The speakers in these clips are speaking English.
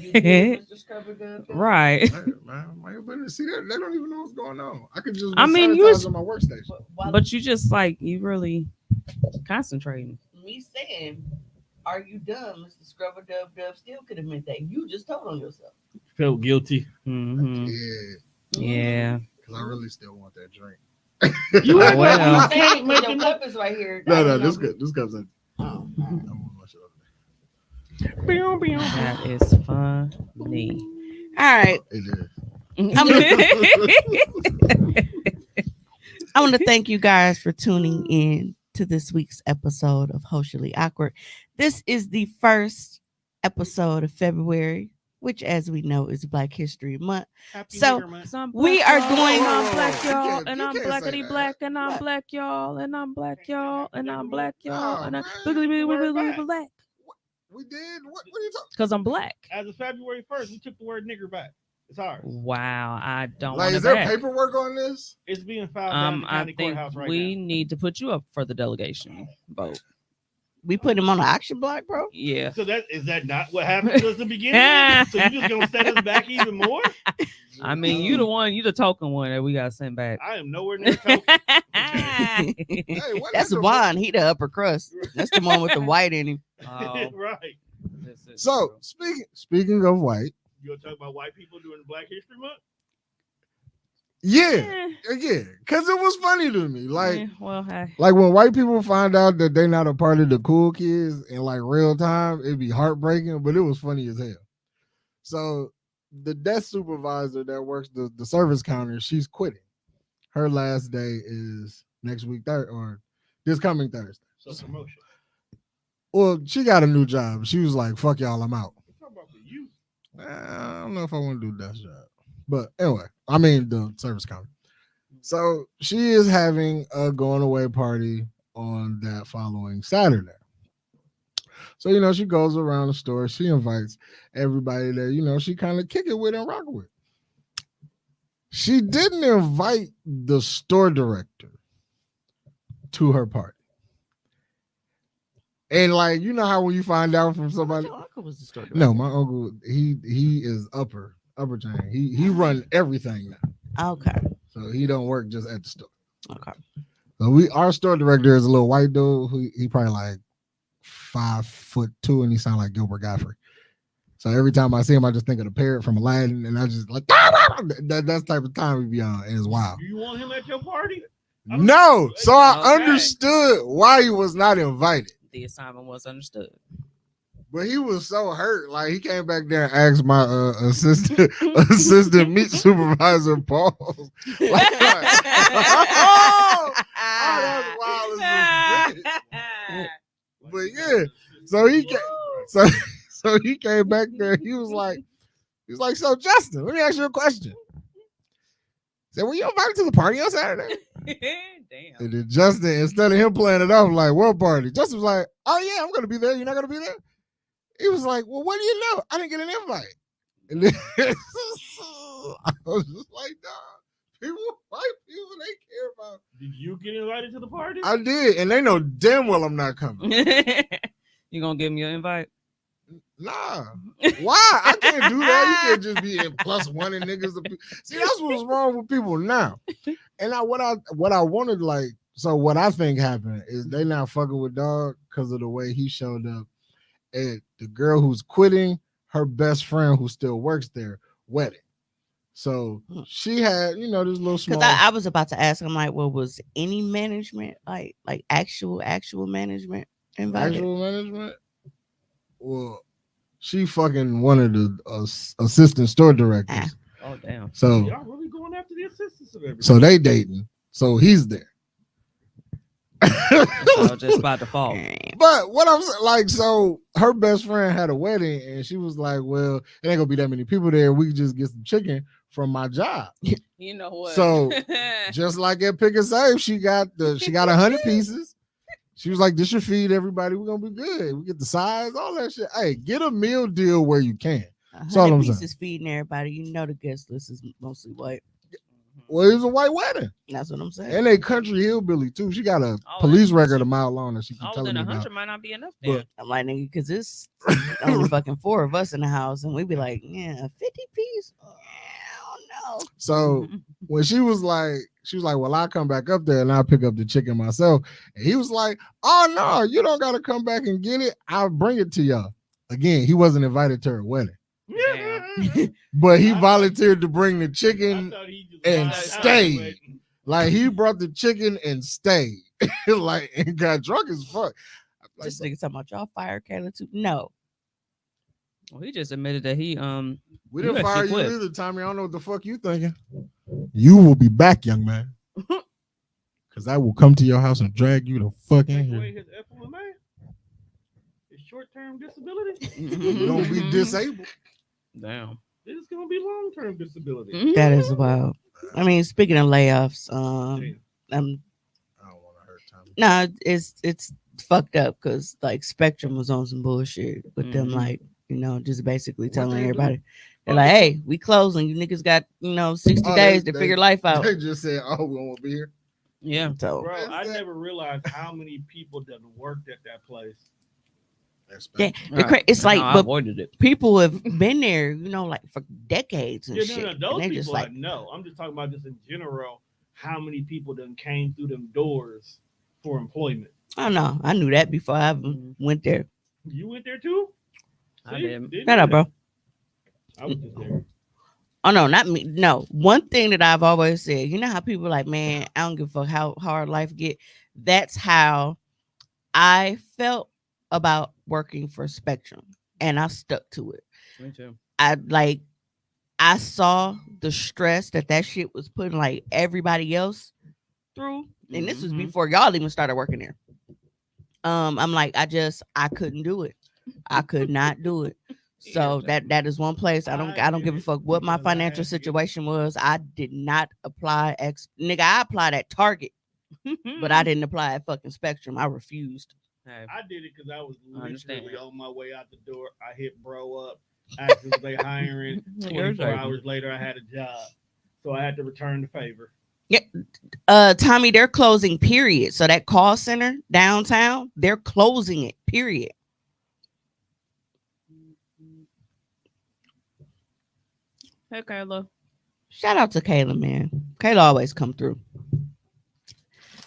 You did, Mr. Scrubber Dub. Right. Hey, man, my business. See that they don't even know what's going on. I could just I be mean, sanitized on my workstation. but you just like you really concentrating. Me saying, "Are you done, Mr. Scrubber Dub Dub?" Still could have meant that. You just told on yourself. Felt guilty. Mm-hmm. Yeah, Yeah. because I really still want that drink. You Oh, ain't got well. you can't make Your it. cup is right here. No, this good. This cup's empty. Oh, I'm gonna wash it up. That is funny. all right. It is. I want to thank you guys for tuning in to this week's episode of Hoecially Awkward. This is the first episode of February, which, as we know, is Black History Month. Happy So, nigger, man. we are going and Whoa, I'm whoa, black, whoa. y'all, You and I'm can't say blackity that. black, and I'm What? black, y'all, and I'm black, y'all, and I'm black, y'all, No, and I'm man. black. We did. What are you talking? Because I'm black. As of February 1st, we took the word nigger back. It's ours. Wow, I don't Like, want is to there back. paperwork on this? It's being filed down at the I county think courthouse right we now. need to put you up for the delegation vote. We put him on the auction block, bro. Yeah. So is that not what happened to us in the beginning? So you just gonna set us back even more? I mean, you the token one that we got sent back. I am nowhere near token. Hey, what That's is the- Juan. He the upper crust. That's the one with the white in him. Oh, Right. this is So true. speaking of white, You gonna talk about white people during Black History Month? yeah, because it was funny to me. Like, well, hey. like when white people find out that they're not a part of the cool kids in like real time, it'd be heartbreaking, but it was funny as hell. So the desk supervisor that works the service counter, she's quitting. Her last day is next week, or this coming Thursday. So promotion. Well, she got a new job. She was like, "Fuck y'all, I'm out." We're talking about for you. I don't know if I want to do that job, but anyway, I mean the service counter. So she is having a going away party on that following Saturday. So she goes around the store. She invites everybody that she kind of kick it with and rock with. She didn't invite the store director to her party. And like how when you find out from somebody, Your uncle was the store no, director. my uncle he is upper chain. He run everything now, Okay. so he don't work just at the store. Okay. So our store director is a little white dude who he probably like 5'2" and he sound like Gilbert Godfrey. So every time I see him, I just think of the parrot from Aladdin, and I just like that's the type of time we be on, and it's wild. Do you want him at your party? No, so I Okay. understood why he was not invited. The assignment was understood. But he was so hurt. Like he came back there and asked my assistant meat supervisor Paul. Oh, that's wild as a bitch. But yeah, so he came, so he came back there. He was like, so Justin, let me ask you a question. He said, were you invited to the party on Saturday? Damn. And then Justin, instead of him playing it off like, what party? Justin was like, oh yeah, I'm gonna be there. You're not gonna be there? He was like, well, what do you know? I didn't get an invite. And then I was just like, nah, white people, they care about. Did you get invited to the party? I did, and they know damn well I'm not coming. You gonna give me your invite? Nah. Why? I can't do that. You can't just be in +1 and niggas. See, that's what's wrong with people now. And what I wanted, like, so what I think happened is they not fucking with Dog because of the way he showed up at the girl who's quitting, her best friend who still works there, wedding. So she had, this little small. Because I was about to ask him, like, well, was any management, like actual management invited? Actual management? Well, she fucking one of the assistant store directors. Oh damn. So Y'all really going after the assistants of everybody. so they dating. So he's there. So just by default. But what I'm saying, like, so her best friend had a wedding and she was like, well, it ain't gonna be that many people there. We can just get some chicken from my job. You know what? So just like at Pick and Save, she got 100 pieces. She was like, this should feed everybody. We're gonna be good. We get the size, all that shit. Hey, get a meal deal where you can. That's all 100 I'm pieces saying. feeding everybody. You know the guest list is mostly white. Well, it was a white wedding. That's what I'm saying. And a country hillbilly too. She got a Oh, police record a mile long that she keep Oh, telling then me a about. 100 might not be enough then. But I'm like, nigga, because it's only fucking 4 of us in the house, and we be like, yeah, 50 piece. I don't know. so when she was like, well, I'll come back up there and I'll pick up the chicken myself. And he was like, oh no, you don't gotta come back and get it. I'll bring it to y'all. Again, he wasn't invited to her wedding. But he volunteered to bring the chicken and stay. Like he brought the chicken and stayed. Like and got drunk as fuck. Like, This nigga talking about y'all fire Kayla too. No. Well, he just admitted that he we You didn't fire actually you quit. either, Tommy. I don't know what the fuck you thinking. You will be back, young man. Cause I will come to your house and drag you the fuck in Take here. away his FMLA, his short-term disability. You're gonna be disabled. Damn. This is gonna be long-term disability. That is wild. I mean, speaking of layoffs, Damn. I don't want to hurt Tommy. no, it's fucked up because like Spectrum was on some bullshit with them, Mhm. like, you know, just basically What telling they do? everybody, they're like, hey, we closing. You niggas got, 60 Oh, days they- to figure life out. They just said, "Oh, we won't be here." Yeah. So Bro, Where's I that? never realized how many people that worked at that place. That's yeah, bad. it's No, like, I but avoided it. people have been there, like for decades and Yeah, shit. no, And those they people just like, I know. I'm just talking about just in general. How many people done came through them doors for employment? I don't know. I knew that before I even went there. You went there too? I See? did. Didn't Shut know up, bro. that. I was just there. Oh no, not me. No, one thing that I've always said, you know how people like, man, I don't give a fuck how hard life get. That's how I felt about working for Spectrum, and I stuck to it. Me too. I saw the stress that shit was putting like everybody else through, and this was Mhm. before y'all even started working there. I'm like, I couldn't do it. I could not do it. So that is one place I don't give a fuck what my financial situation was. I did not apply nigga. I applied at Target, but I didn't apply at fucking Spectrum. I refused. Hey, I did it because I was I understand literally that. on my way out the door. I hit bro up, asked if they hiring. 24 Irritating. hours later, I had a job, so I had to return the favor. Tommy, they're closing. Period. So that call center downtown, they're closing it. Period. Hey, Kayla. Shout out to Kayla, man. Kayla always come through.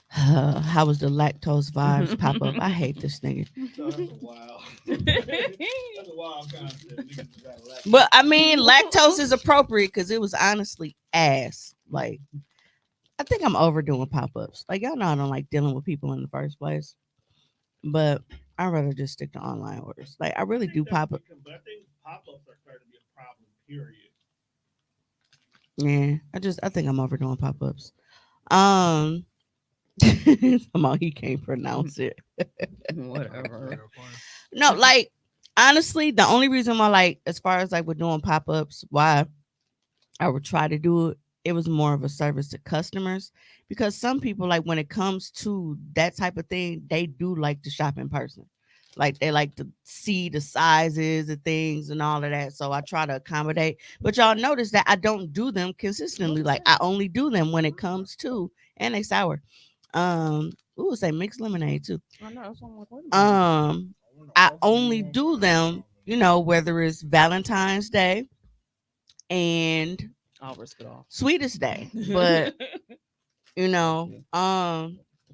How was the lactose vibes pop up? I hate this nigga. That's wild. That's a wild concept. Niggas just gotta laugh. But I mean, lactose is appropriate because it was honestly ass. Like, I think I'm overdoing pop ups. Like, y'all know I don't like dealing with people in the first place. But I'd rather just stick to online orders. Like, I really do pop up. But I think pop-ups are starting to be a problem. Period. Yeah, I think I'm overdoing pop ups. Somehow he can't pronounce it. Whatever. No, like honestly, the only reason why, like, as far as like we're doing pop ups, why I would try to do it, it was more of a service to customers because some people, like, when it comes to that type of thing, they do like to shop in person. Like, they like to see the sizes and things and all of that. So I try to accommodate. But y'all notice that I don't do them consistently. Like, I only do them when it comes to, and they sour. Ooh, say mixed lemonade too. I know. That's what I'm like, wait a minute. I only do them, whether it's Valentine's Day and I'll risk it all. Sweetest Day. But If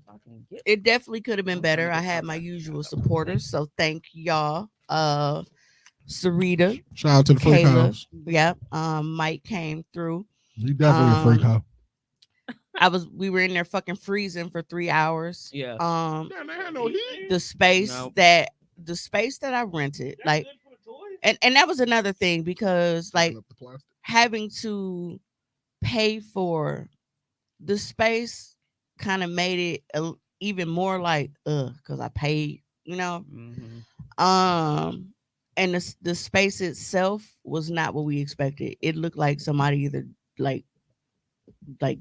I can get it definitely could have been better. I had my usual supporters, so thank y'all. Sarita, Shout out to the freak Kayla, house. yep. Mike came through. You definitely a freak house. We were in there fucking freezing for 3 hours. Yeah. Damn, they had no heat. The space Nope. that I rented, That's like, good for the toys. and that was another thing because, like, Fill up the plastic. having to pay for the space kind of made it even more like because I paid, Mhm. and the space itself was not what we expected. It looked like somebody either like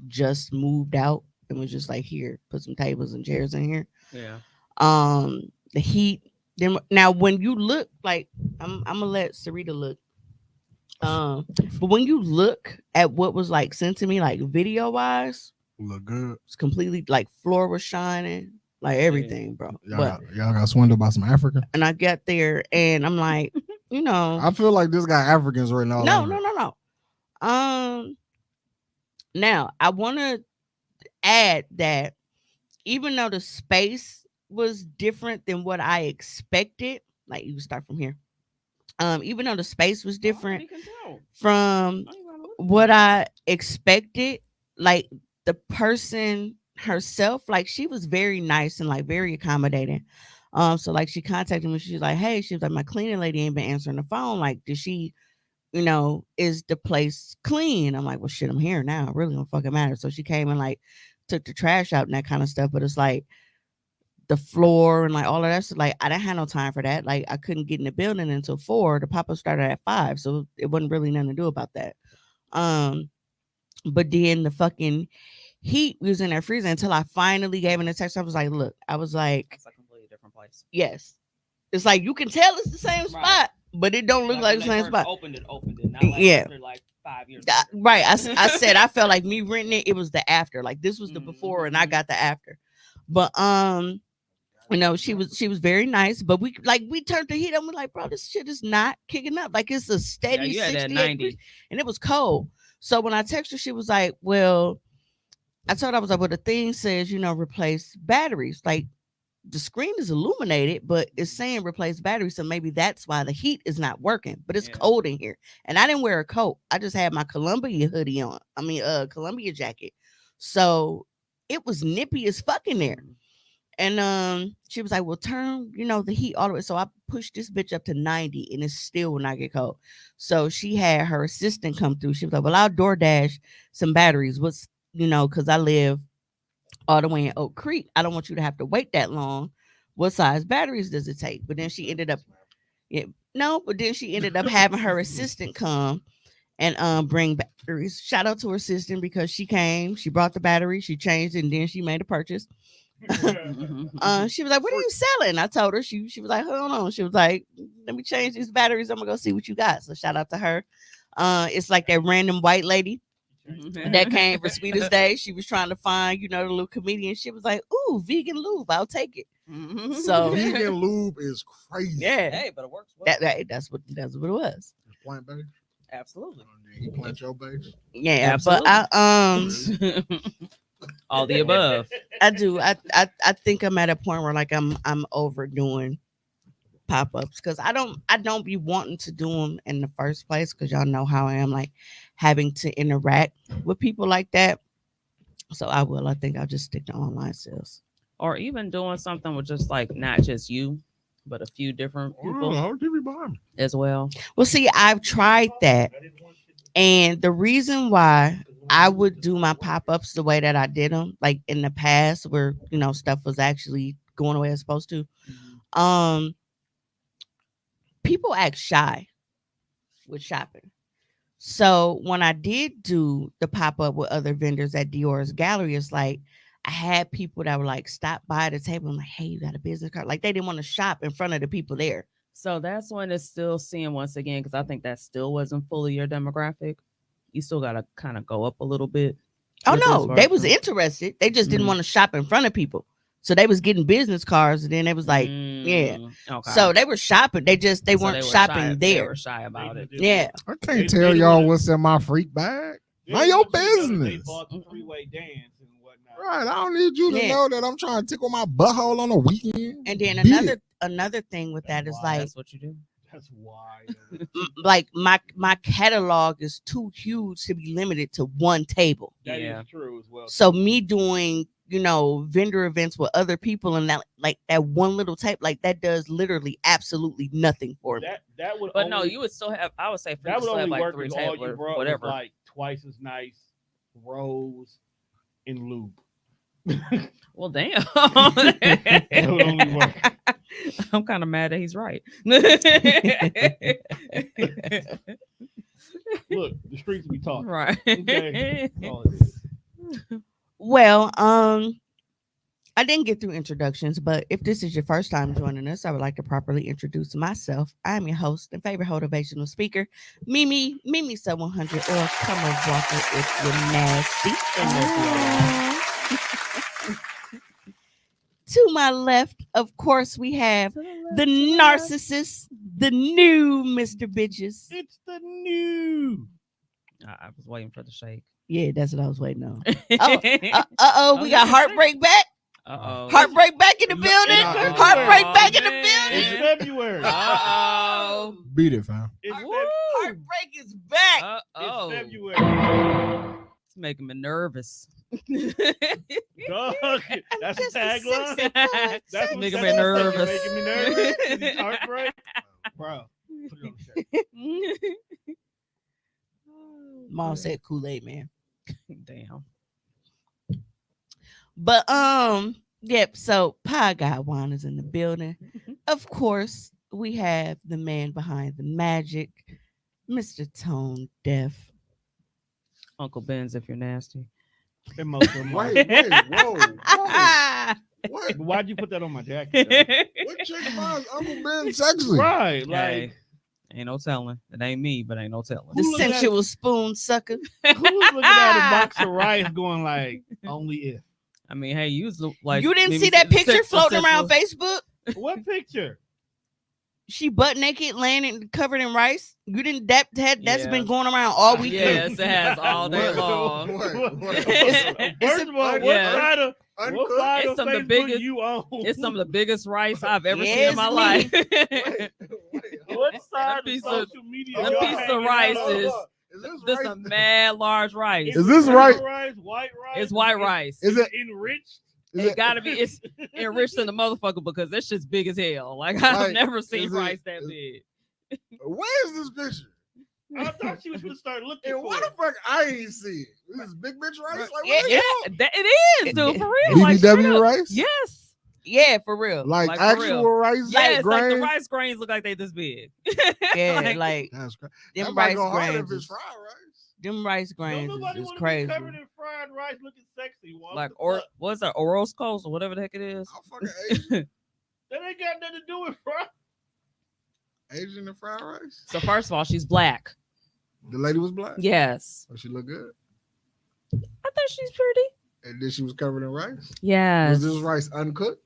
just moved out and was just like, here, put some tables and chairs in here. Yeah. The heat. Then now when you look, like, I'm gonna let Sarita look. But when you look at what was like sent to me, like video wise, Look good. it's completely like floor was shining, like everything, bro. But Y'all got swindled by some African. and I get there and I'm like, you know, I feel like this got Africans written all no, over no, it. no, no. Now I want to add that even though the space was different than what I expected, like you start from here. Even though the space was different You can tell. from I ain't gotta look. what I expected, like the person herself, like she was very nice and like very accommodating. So like she contacted me, she's like, hey, she was like, my cleaning lady ain't been answering the phone. Like, did she, is the place clean? I'm like, well shit, I'm here now. It really don't fucking matter. So she came and like took the trash out and that kind of stuff. But it's like the floor and like all of that stuff, like I didn't have no time for that. Like I couldn't get in the building until 4. The pop-up started at 5. So it wasn't really nothing to do about that. Um, but then the fucking heat was in there freezing until I finally gave him a text. I was like, look, I was like, It's a completely different place. yes. It's like you can tell it's the same spot, Right. but it don't look like the same spot. Opened it. Not like Yeah. after like 5 years. Right. I said I felt like me renting it, it was the after. Like this was the before and I got the after. But she was very nice, but we turned the heat on. We're like, bro, this shit is not kicking up. Like it's a steady you had that 68 90. degrees, and it was cold. So when I texted her, she was like, well, I told her, I was like, well, the thing says, replace batteries. Like the screen is illuminated, but it's saying replace batteries. So maybe that's why the heat is not working. But it's cold in here. And I didn't wear a coat. I just had my Columbia hoodie on. Columbia jacket. So it was nippy as fuck in there. And she was like, well, turn, the heat all the way. So I pushed this bitch up to 90 and it still will not get cold. So she had her assistant come through. She was like, well, I'll DoorDash some batteries. Because I live all the way in Oak Creek. I don't want you to have to wait that long. What size batteries does it take? But then she ended up, having her assistant come and bring batteries. Shout out to her assistant because she came, she brought the battery, she changed it, and then she made a purchase. She was like, what are you selling? I told her. She was like, hold on. She was like, let me change these batteries. I'm gonna go see what you got. So shout out to her. It's like that random white lady that came for Sweetest Day. She was trying to find, the little comedian. She was like, ooh, vegan lube, I'll take it. So Vegan lube is crazy. yeah, Hey, but it works well. that's what it was. It's plant based. Absolutely. You plant your base. Yeah, Absolutely. but I All the above. I do. I think I'm at a point where like I'm overdoing pop-ups because I don't be wanting to do them in the first place because y'all know how I am, like having to interact with people like that. So I think I'll just stick to online sales. Or even doing something with just like not just you, but a few different people I'll give you behind me. as well. Well, see, I've tried that, and the reason why I would do my pop-ups the way that I did them, like in the past, where stuff was actually going the way it's supposed to. People act shy with shopping. So when I did do the pop-up with other vendors at Dior's gallery, it's like I had people that were like stop by the table and like, hey, you got a business card? Like they didn't want to shop in front of the people there. So that's when it's still seeing once again, because I think that still wasn't fully your demographic. You still got to kind of go up a little bit. Oh with this no, they was version. interested. They just didn't Mhm. want to shop in front of people. So they was getting business cards, and then they was like, yeah. Okay. So they were shopping. They So weren't were shopping shy. They there. were shy about it. Yeah. I can't tell y'all what's in my freak bag. Not your They business. bought the three-way dance and whatnot. Right. I don't need you to Yeah. know that I'm trying to tickle my butthole on a weekend. And then Beat it. another thing with that is Wow. like That's what you do. That's why. like my catalog is too huge to be limited to one table. That is Yeah. true as well. So me doing vendor events with other people and that like that one little tape, like that does literally absolutely nothing for me. That would But only, no, you would still have. I would say for you that to would still have only like work 3 if all tables you or brought was whatever. like twice as nice rose and lube. Well, damn. That would only work. I'm kind of mad that he's right. Look, the streets be talking. Right. Okay. That's all it is. Well, I didn't get through introductions, but if this is your first time joining us, I would like to properly introduce myself. I am your host and favorite motivational speaker, Mimi 700, or Summer Walker if you're nasty. To my left, of course, we have the narcissist, the new Mr. Bitches. It's the new. I was waiting for the shake. Yeah, that's what I was waiting on. Oh, We got Heartbreak back. Uh-oh. Heartbreak back in the building. It's Heartbreak February. back in the Man. It's building. February. Uh-oh. Beat it, fam. It's, Heartbreak is back. Uh-oh. it's February. It's making me nervous. Dog. That's a Just a tagline. sexy That's Making that's me what's nervous. Making me nervous. It's heartbreak. Bro. Put it on the shake. Mom said Kool-Aid, man. Damn. But yep. So Pie God Juan is in the building. Of course, we have the man behind the magic, Mr. Tone Deaf. Uncle Ben's if you're nasty. And most of them are. Wait, whoa. What? But why'd you put that on my jacket? What chick finds Uncle Ben sexy? Right. Like, Hey, ain't no telling. It ain't me, but ain't no telling. The Who looked at sensual spoon sucker. who's looking at a box of rice going like, only if? I mean, hey, you was like You didn't maybe see that the picture sex- the floating around sexual- Facebook? What picture? She butt naked, laying and covered in rice. You didn't that's Yeah. been going around all weekend. Yes, it has all day What? long. What? First of all, what Yeah. side of Uncooked? what side It's of some of the Facebook biggest- you own? It's some of the biggest rice I've ever seen Yes, in my me. life. What side of piece of- social media? that y'all piece of hanging rice out on? is- this This rice? a mad large rice. Is this red right? rice, white rice? It's white rice. Is it? enriched? Is It gotta be. It's enriched in the motherfucker because that shit's big as hell. Like I've Like, never seen is it- rice that is- big. Where is this picture? I thought she was gonna start looking And for why it. the fuck I ain't see it? This is big bitch rice? Like, Yeah, what Yeah, that it is, dude. For real. Like, straight BBW up. rice? Yes. Yeah, for real. Like, Like, for actual real. rice Yes. Like the grains? rice grains look like they this big. Yeah, like That's crazy. them That might rice go hard grains. if it's Is, fried rice. them rice Don't grains nobody is want to be crazy. covered in fried rice looking sexy. What like the or fuck? what's that? Orozco's or whatever the heck it is. I'm fucking Asian. That ain't got nothing to do with fried. Asian and fried rice. So first of all, she's black. The lady was black. Yes. Oh, she looked good. I think she's pretty. And then she was covered in rice. Yes. Was this rice uncooked?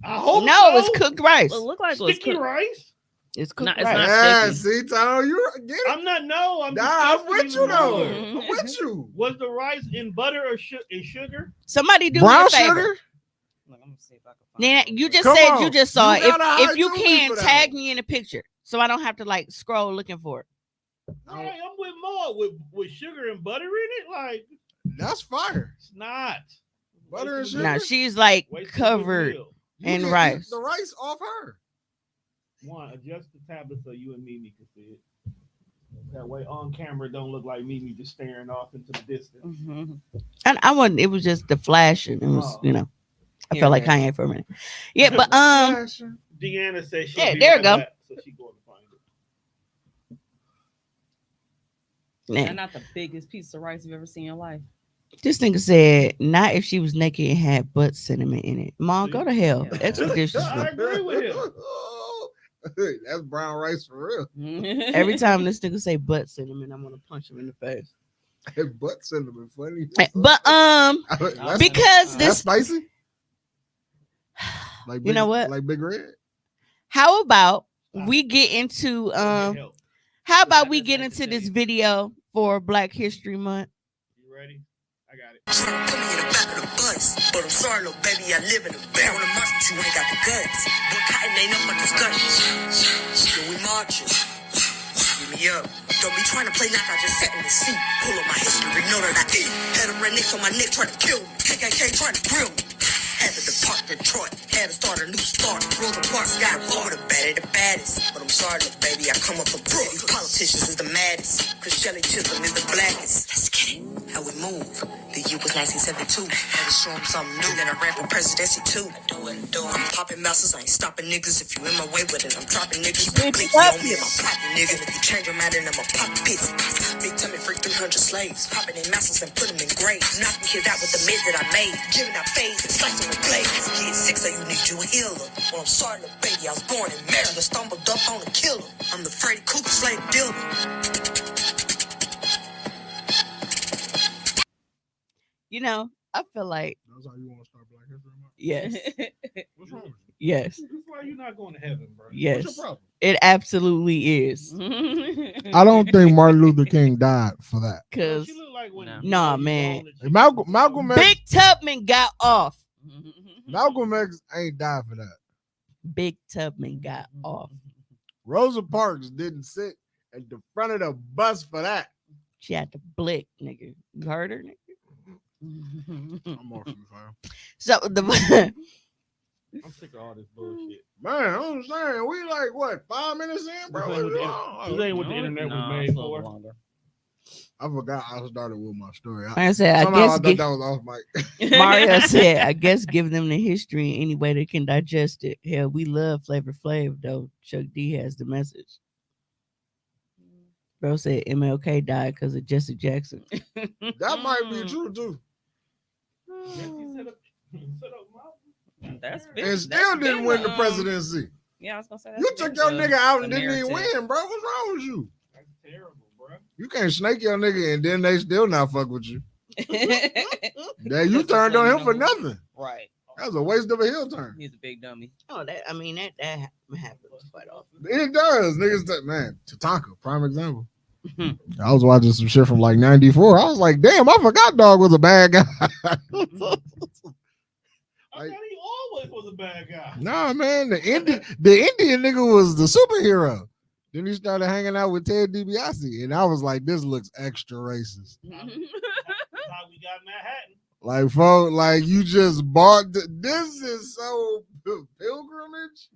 I hope No, so. it's cooked rice. It looked like it was Sticky cooked. rice. It's cooked No, it's rice. not Yeah, sticky. see, Tom, you get it. I'm not. No, I'm. Nah, I'm discussing with you though. more. I'm with you. Was the rice in butter or in sugar? Somebody do Brown me a favor. sugar? Let me see if I can find Nana, it. you just Come said on. you just saw You it. gotta If hide you to me can, for that tag one. me in the picture so I don't have to like scroll looking for it. All right, I'm with Maud with sugar and butter in it. Like That's fire. it's not Butter and Wasting- sugar? Now she's like wasting covered. goodwill. You And can eat rice. The rice off her. One, adjust the tablet so you and Mimi can see it. That way, on camera, don't look like Mimi just staring off into the distance. Mhm. And I wasn't. It was just the flash, and it was Oh. I Here felt like it is. Kanye for a minute. Yeah, but Fashion. Deanna says she. Yeah, there you go. So she going to find it. yeah. And not the biggest piece of rice you've ever seen in your life. This nigga said, not if she was naked and had butt cinnamon in it. Mom, go to hell. Yeah. Expeditiously. I agree with him. That's brown rice for real. Every time this nigga say butt cinnamon, I'm gonna punch him in the face. Butt cinnamon funny. But That's, because that's this, spicy. Like You know what? Like Big Red. how about we get into Help. how about we get into this video for Black History Month? You ready? I got it. Put me in the back of the bus, but I'm sorry, little baby, I live in a barrel of months, but you ain't got the guts. Boy, cotton ain't up for discussion. Yo, we marching. Give me up. Don't be trying to play like I just sat in the seat. Pull up my history, know that I did it. Had a redneck on my neck trying to kill me. KKK trying to grill me. Had to depart Detroit, had to start a new start. Rosa Parks got over the baddest. But I'm sorry, little baby, I come up for proof. These politicians is the maddest. Hoecially Chisholm is the blackest. Let's get it. How we move. The year was 1972. Had to show them something new. Then I ran for presidency too. I'm popping mouses, I ain't stopping niggas. If you in my way with it, I'm dropping niggas. Blicky on me in my pocket, nigga. If you change your mind, then I'ma pop bits. Big tummy freak 300 slaves, popping in masters and put them in graves. Knocking kids out with the mids that I made. Giving out fades and slicing with blades. Kid sick, so you need you a healer. Well, I'm sorry, little baby, I was born in Maryland. Stumbled up on a killer. I'm the Freddy Krueger slave dealer. You know, I feel like That's how you want to start Black History Month? yes, What's wrong with you? yes, That's why you're not going to heaven, bro. What's yes. your problem? It absolutely is. I don't think Martin Luther King died for that. Bro, Cause she look like when Nah. you Nah, you man. grown and Hey, shit. Malcolm X, Big Tubman got off. Malcolm X ain't died for that. Big Tubman got off. Rosa Parks didn't sit at the front of the bus for that. She had to blick, nigga. You heard her, nigga. I'm off you, fam. So the I'm sick of all this bullshit. Man, I'm saying we like what 5 minutes in, bro. This ain't what the- this ain't what the No, internet nah, was made it's a little for. longer. I forgot I started with my story. like I said, I Somehow I guess thought that was off mic. Mario said, I guess give them the history in any way they can digest it. Hell, we love Flavor Flav though. Chuck D has the message. Bro said MLK died because of Jesse Jackson. That might be true too. Jesse set up Malcolm. That's big. And still That's didn't been win the the, presidency. Yeah, I was gonna say You that's took been your the- nigga out the and didn't even narrative. win, bro. What's wrong with you? That's terrible, bro. You can't snake your nigga and then they still not fuck with you. Now you Just turned so on you him for know. nothing. Right. That was a waste of a heel turn. He's a big dummy. Oh, that happens quite often. It does, niggas. Man, Tatanka, prime example. I was watching some shit from like '94. I was like, damn, I forgot Dog was a bad guy. I thought he always was a bad guy. Nah, man, the Indian nigga was the superhero. Then he started hanging out with Ted DiBiase, and I was like, this looks extra racist. That's how we got Manhattan. Like, folks, like you just bought. This is so pilgrimage.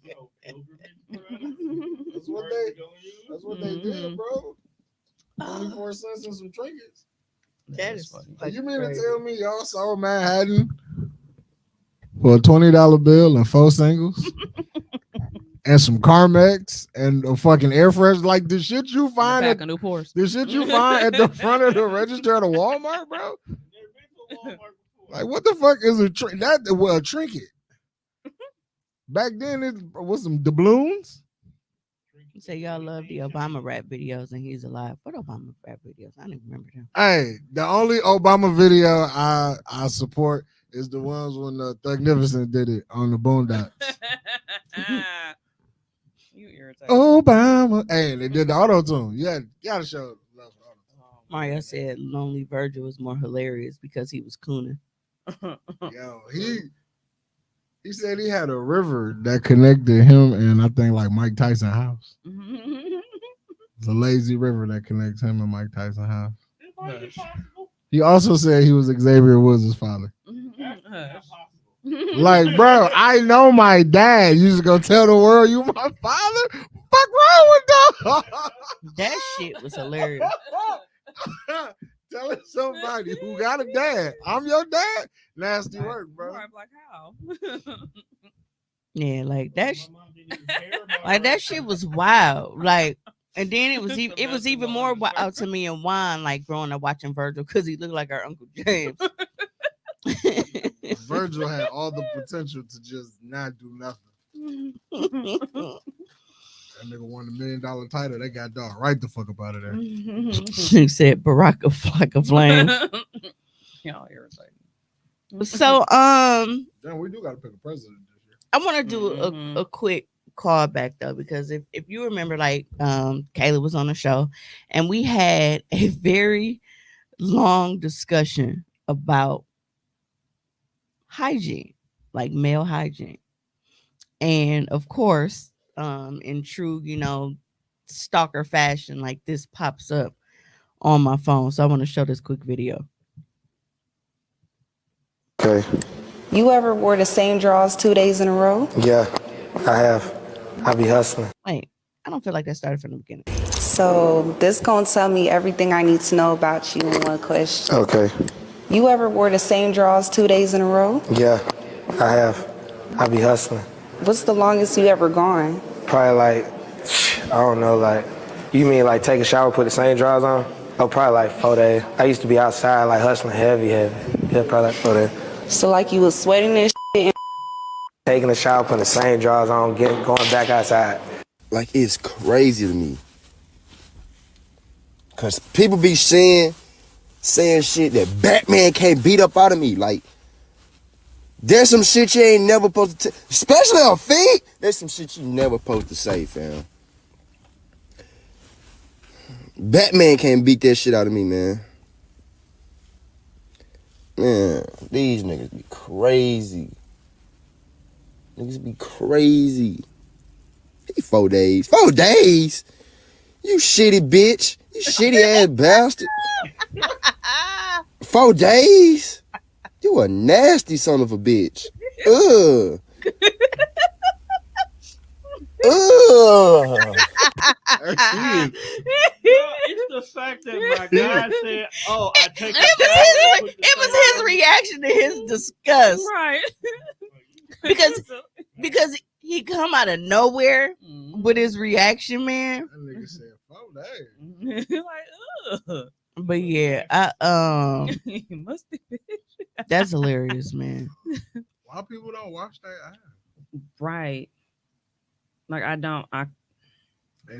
Yo, pilgrimage, bro. That's what they. That's what they did, bro. 24 cents and some trinkets. That is funny. Like, you mean to tell me y'all saw Manhattan for a $20 bill and 4 singles? And some Carmex and a fucking air fresh, like the shit you find Back at of Newports. the shit you find at the front of the register at a Walmart, bro. Like, what the fuck is a trinket? Back then, it was some doubloons. You say y'all love the Obama rap videos and he's alive. What Obama rap videos? I don't even remember them. Hey, the only Obama video I support is the ones when the Thugnificent did it on the Boondocks. You irritating. Obama. Hey, they did the auto tune. Yeah, gotta show love for auto-tune. Mario said Lonely Virgil was more hilarious because he was cooning. Yo, he said he had a river that connected him and I think like Mike Tyson house. The lazy river that connects him and Mike Tyson house. It might be possible. He also said he was Xavier Woods' father. That's possible. Like, bro, I know my dad. You just gonna tell the world you my father? Fuck wrong with dog? That shit was hilarious. Telling somebody who got a dad, I'm your dad. Nasty work, bro. Right, like how? Yeah, like that. My mom didn't even care about Like it. that shit was wild. Like, and then it was even more wild to me and Juan, like growing up watching Virgil because he looked like our Uncle James. Virgil had all the potential to just not do nothing. That nigga won $1 million title. They got dog right the fuck up out of there. He said Barack a flock of flame. Y'all irritating. So Damn, we do gotta pick a president this year. I want to do Mhm. a quick callback though, because if you remember, like Kayla was on the show and we had a very long discussion about hygiene, like male hygiene. And of course, in true, stalker fashion, like this pops up on my phone. So I want to show this quick video. Okay. You ever wore the same drawers 2 days in a row? Yeah, I have. I be hustling. Wait, I don't feel like that started from the beginning. So this gonna tell me everything I need to know about you in one question. Okay. You ever wore the same drawers 2 days in a row? Yeah, I have. I be hustling. What's the longest you ever gone? Probably like, I don't know, like You mean like take a shower, put the same drawers on? Oh, probably like 4 days. I used to be outside like hustling heavy. Yeah, probably like 4 days. So like you was sweating and shit. Taking a shower, putting the same drawers on, going back outside. Like, it's crazy to me. Cause people be saying shit that Batman can't beat up out of me. Like, there's some shit you ain't never supposed to especially on feet. There's some shit you never supposed to say, fam. Batman can't beat that shit out of me, man. Man, these niggas be crazy. Niggas be crazy. 4 days. 4 days? You shitty bitch. You shitty ass bastard. 4 days? You a nasty son of a bitch. Ugh. Ugh. It's the fact that my guy said, "Oh, I take." It was his reaction to his disgust, Right. because he come out of nowhere with his reaction, man. That nigga said 4 days. Like, ugh. But yeah, He must be. that's hilarious, man. Why people don't wash their ass? Right. Like And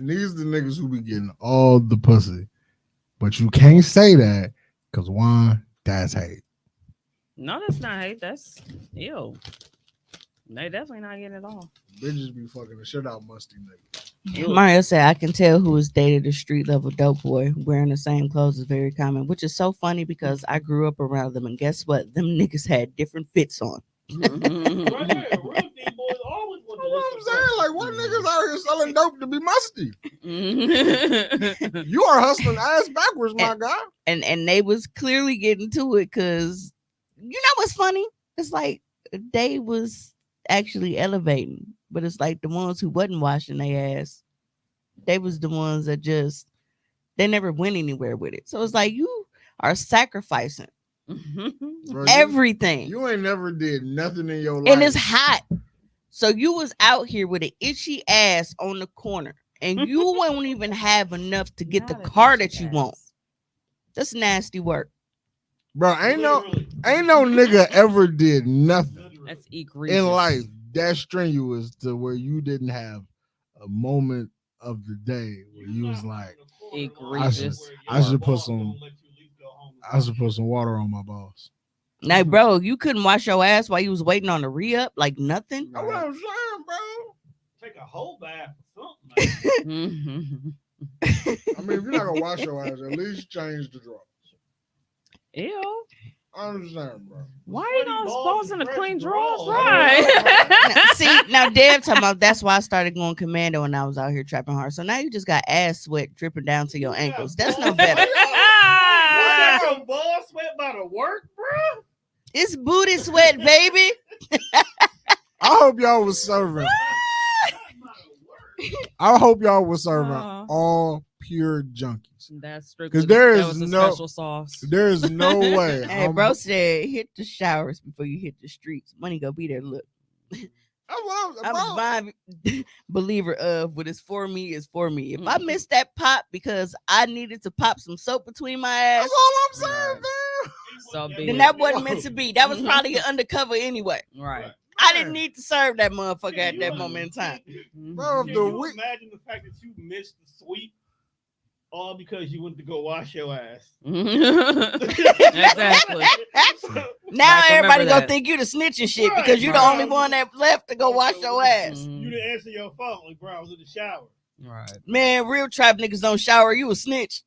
these the niggas who be getting all the pussy. But you can't say that because one, that's hate. No, that's not hate. That's ew. They definitely not getting it all. Bitches be fucking the shit out musty niggas. Mario said, "I can tell who has dated a street level dope boy. Wearing the same clothes is very common," which is so funny because I grew up around them, and guess what? Them niggas had different fits on. Right there, real D-boys always want to That's what I'm listen saying. Like, what niggas out here selling dope to be musty? You are hustling ass backwards, my guy. And they was clearly getting to it because you know what's funny? It's like they was actually elevating, but it's like the ones who wasn't washing their ass, they was the ones that just they never went anywhere with it. So it's like you are sacrificing Bro, everything, You ain't never did nothing in your life. and it's hot. So you was out here with an itchy ass on the corner, and you won't even have enough to get the car that you want. That's nasty work. Bro, ain't no nigga ever did nothing That's egregious. in life that strenuous to where you didn't have a moment of the day where you was like, Egregious. I should put some water on my balls. Like, bro, you couldn't wash your ass while you was waiting on the re-up, like nothing. That's what I'm saying, bro. Take a whole bath or something. I mean, if you're not gonna wash your ass, at least change the drawers. Ew. I understand, bro. Why are you not supposing to clean drawers? Now, Right. now Dev talking about that's why I started going commando when I was out here trapping hard. So now you just got ass sweat dripping down to your ankles. That's no better. Why got some ball sweat by the work, bro? It's booty sweat, baby. I hope y'all was serving. I hope y'all was serving all pure junkies. That's strictly 'Cause there that is was a no- special sauce. There is no way. Hey, bro said hit the showers before you hit the streets. Money go be there. Look, I'm a fine believer of what is for me is for me. If I missed that pop because I needed to pop some soap between my ass, That's all I'm saying, man. So be then it. that wasn't meant to be. That was probably an undercover anyway. Right. I didn't need to serve that motherfucker at that moment in time. Bro, Can the you week. imagine the fact that you missed the sweep all because you went to go wash your ass? Exactly. Now Like, everybody remember gonna that. think you the snitch and shit Right, because you the right. only one that left to go wash your ass. You didn't answer your phone. Like, bro, I was in the shower. Right. Man, real trap niggas don't shower. You a snitch.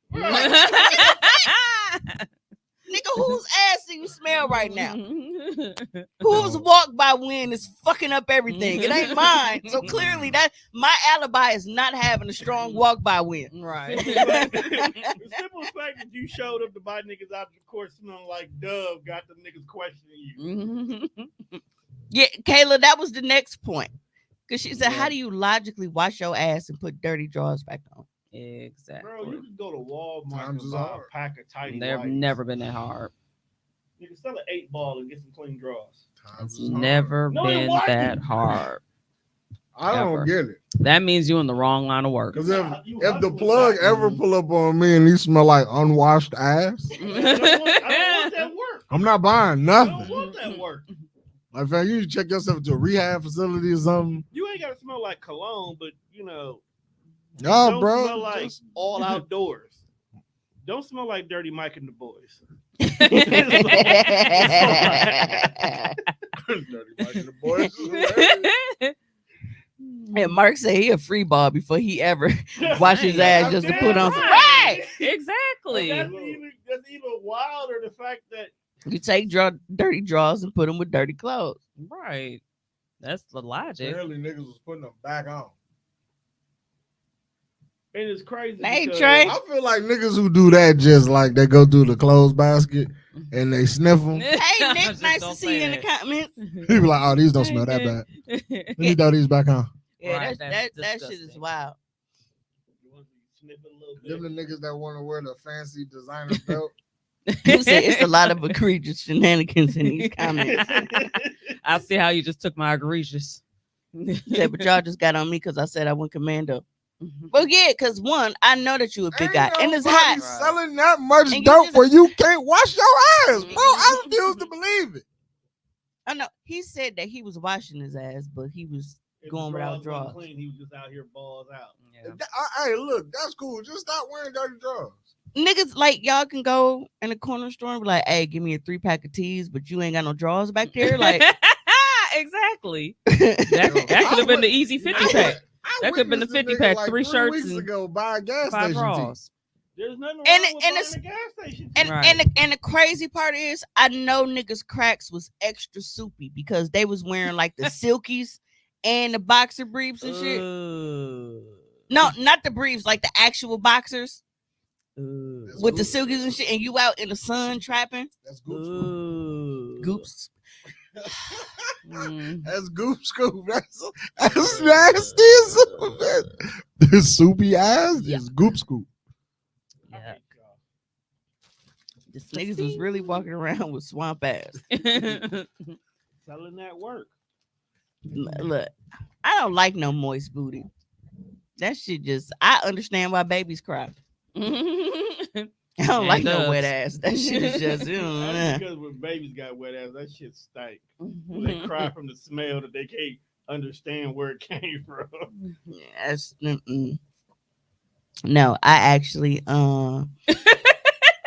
Nigga, whose ass do you smell right now? Whose walk by wind is fucking up everything? It ain't mine. So clearly that my alibi is not having a strong walk by wind. Right. The simple fact that you showed up to buy niggas out the court smelling like Dove got them niggas questioning you. Yeah, Kayla, that was the next point. Because she said, how do you logically wash your ass and put dirty drawers back on? Exactly. Bro, you could go to Walmart Times and is buy a hard. pack of tidy They've whities. never been that hard. Nigga, sell an 8-ball and get some clean drawers. Times It's is hard. never No, it been wasn't. that hard. I don't Ever. get it. That means you in the wrong line of work. Because You if the hustling plug back. ever pull up on me and he smell like unwashed ass, I don't want that work. I'm not buying I don't nothing. want that work. Like, fam, you need to check yourself to a rehab facility or something. You ain't gotta smell like cologne, but you know, No, don't bro. smell like just- all outdoors. Don't smell like Dirty Mike and the boys. Dirty Mike and the boys. And Mark said he a free ball before he ever wash his Dang. ass just to put on some. Right. Right. Exactly. That's even wilder. The fact that You take dirty drawers and put them with dirty clothes. Right. That's the logic. Apparently, niggas was putting them back on. and it's crazy. Hey, because- Trey. I feel like niggas who do that just like they go through the clothes basket and they sniff them. Hey, I Nick, just nice don't to see say you in the that. comments. He be like, oh, these don't Hey, smell that Nick. bad. Let me throw these back on. Yeah, Right, that that's shit is disgusting. wild. You want to sniff it a little Them bit. the niggas that want to wear the fancy designer belt. You said it's a lot of egregious shenanigans in these comments. I see how you just took my egregious. He said, but y'all just got on me because I said I went commando. Well, yeah, because one, I know that you a big guy, and it's nobody hot. selling that much And you dope just- where you can't wash your ass, bro. I refuse to believe it. I know he said that he was washing his ass, but he was If going the without drawers drawers. wasn't clean, he was just out here balls out. Yeah. Hey, look, that's cool. Just stop wearing dirty drawers. Niggas like y'all can go in the corner store and be like, "Hey, give me a 3-pack of teas," but you ain't got no drawers back there. Like, Exactly. that, That could have been the easy 50 I pack. wit- I That could've been the witnessed a 50 nigga pack, like 3 shirts weeks and ago buy a gas 5 station tea. draws. There's nothing wrong And- with and buying it's- a gas station. and, Right. and the crazy part is, I know niggas cracks was extra soupy because they was wearing like the silkies and the boxer briefs and shit. No, not the briefs, like the actual boxers That's with the goop. silkies and shit, and you out in the sun trapping. That's goop scoop. Goops. Mm. That's goop scoop. That's nasty. as hell. This soupy ass is goop scoop. Yeah. This niggas was really walking around with swamp ass. Selling that work. Look, I don't like no moist booty. That shit just, I understand why babies cry. I don't And like no doves. wet ass. That shit is just, That's because when babies got wet ass, that shit stank. They cry from the smell that they can't understand where it came from. that's, no, I actually, I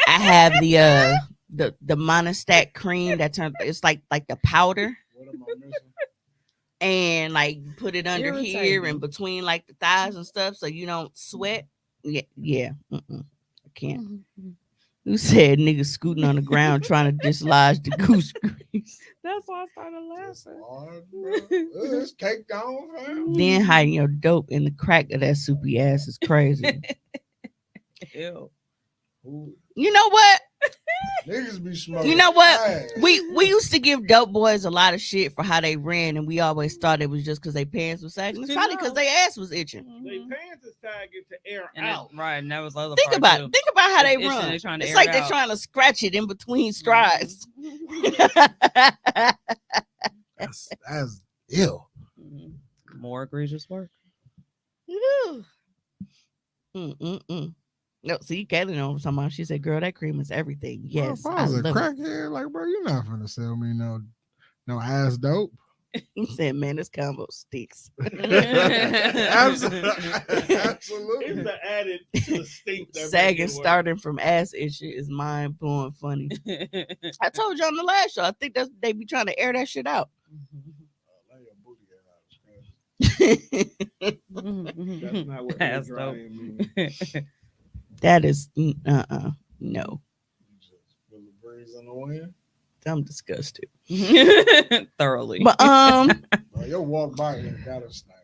have the monostat cream that turns, it's like the powder, What am I missing? and like put it under here Irritating. and between like the thighs and stuff so you don't sweat. Yeah. I can't. Who said niggas scooting on the ground trying to dislodge the goose grease? That's why I started That's laughing. hard, bro. It's caked on, fam. Then hiding your dope in the crack of that soupy ass is crazy. Ew. Ooh, You know what? niggas be smoking. You know what? ass. We used to give dope boys a lot of shit for how they ran, and we always thought it was just because their pants was sagging. It's probably because their ass was itching. They pants is tagging to air And out. right, and that was the other Think part about too. it. Think about how they It's itching, run. they trying to It's air like it they're out. trying to scratch it in between strides. That's ill. Mhm. More egregious work. Whew. No, see, Kaylin know what I'm talking about. She said, "Girl, that cream is everything." Yes, Bro, if I I was a love it. crackhead, like, bro, you're not finna sell me no ass dope. He said, "Man, this combo stinks." Absolutely. It's the added to the stink that Sagging make it work. starting from ass issue is mind blowing funny. I told you on the last show. I think they be trying to air that shit out. That's not what air That's dope. drying means. That is no. Feel the breeze in the wind. I'm disgusted. Thoroughly. But Bro, your walk by and got a snake.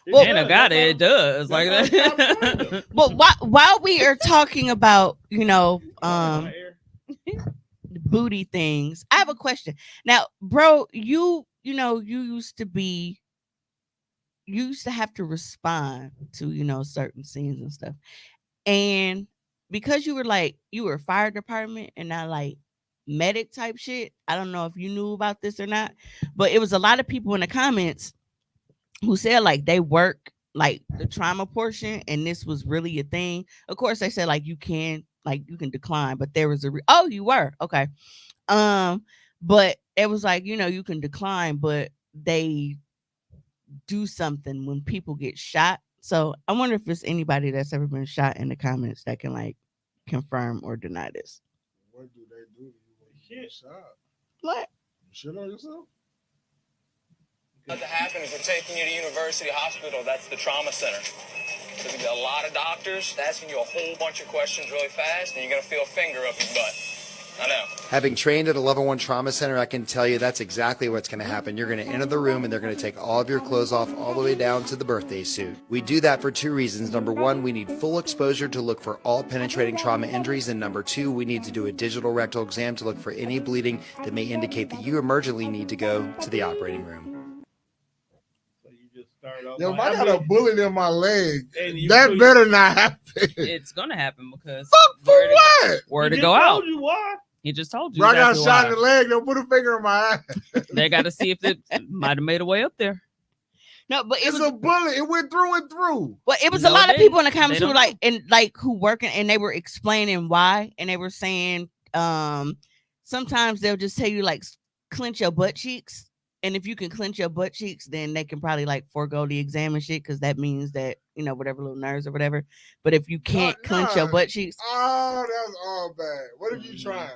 Well, Ain't no got it. It does. That's Like why I stopped that. wearing them. but while we are talking about My air. booty things, I have a question. Now, bro, you used to have to respond to certain scenes and stuff. And because you were fire department and not like medic type shit, I don't know if you knew about this or not, but it was a lot of people in the comments who said like they work like the trauma portion, and this was really a thing. Of course, they said like you can decline, but there was oh, you were okay. Um, but it was like you can decline, but they do something when people get shot. So I wonder if there's anybody that's ever been shot in the comments that can like confirm or deny this. What do they do to you when you get shot? What? You shit on yourself? What happens, we're taking you to University Hospital. That's the trauma center. There's going to be a lot of doctors asking you a whole bunch of questions really fast, and you're going to feel a finger up your butt. I know. Having trained at a level 1 trauma center, I can tell you that's exactly what's going to happen. You're going to enter the room and they're going to take all of your clothes off all the way down to the birthday suit. We do that for 2 reasons. Number 1, we need full exposure to look for all penetrating trauma injuries. And number 2, we need to do a digital rectal exam to look for any bleeding that may indicate that you emergently need to go to the operating room. So you just start off. Yo, if I got a bullet in my leg, And that better not happen. It's gonna happen because Fuck for what? Word to He go just out. told you why. He just told you. Bro, I got exactly shot why. in the leg. Don't put a finger in my eye. They got to see if it might have made a way up there. No, but It's a bullet. It went through and through. Well, it was No, a lot of they- people in the comments they who were don't like, and like who working, and they were explaining why, and they were saying, sometimes they'll just tell you like clench your butt cheeks, and if you can clench your butt cheeks, then they can probably like forego the exam and shit, because that means that whatever little nerves or whatever. But if you can't clench your butt cheeks, Oh, that's all bad. What if you trying?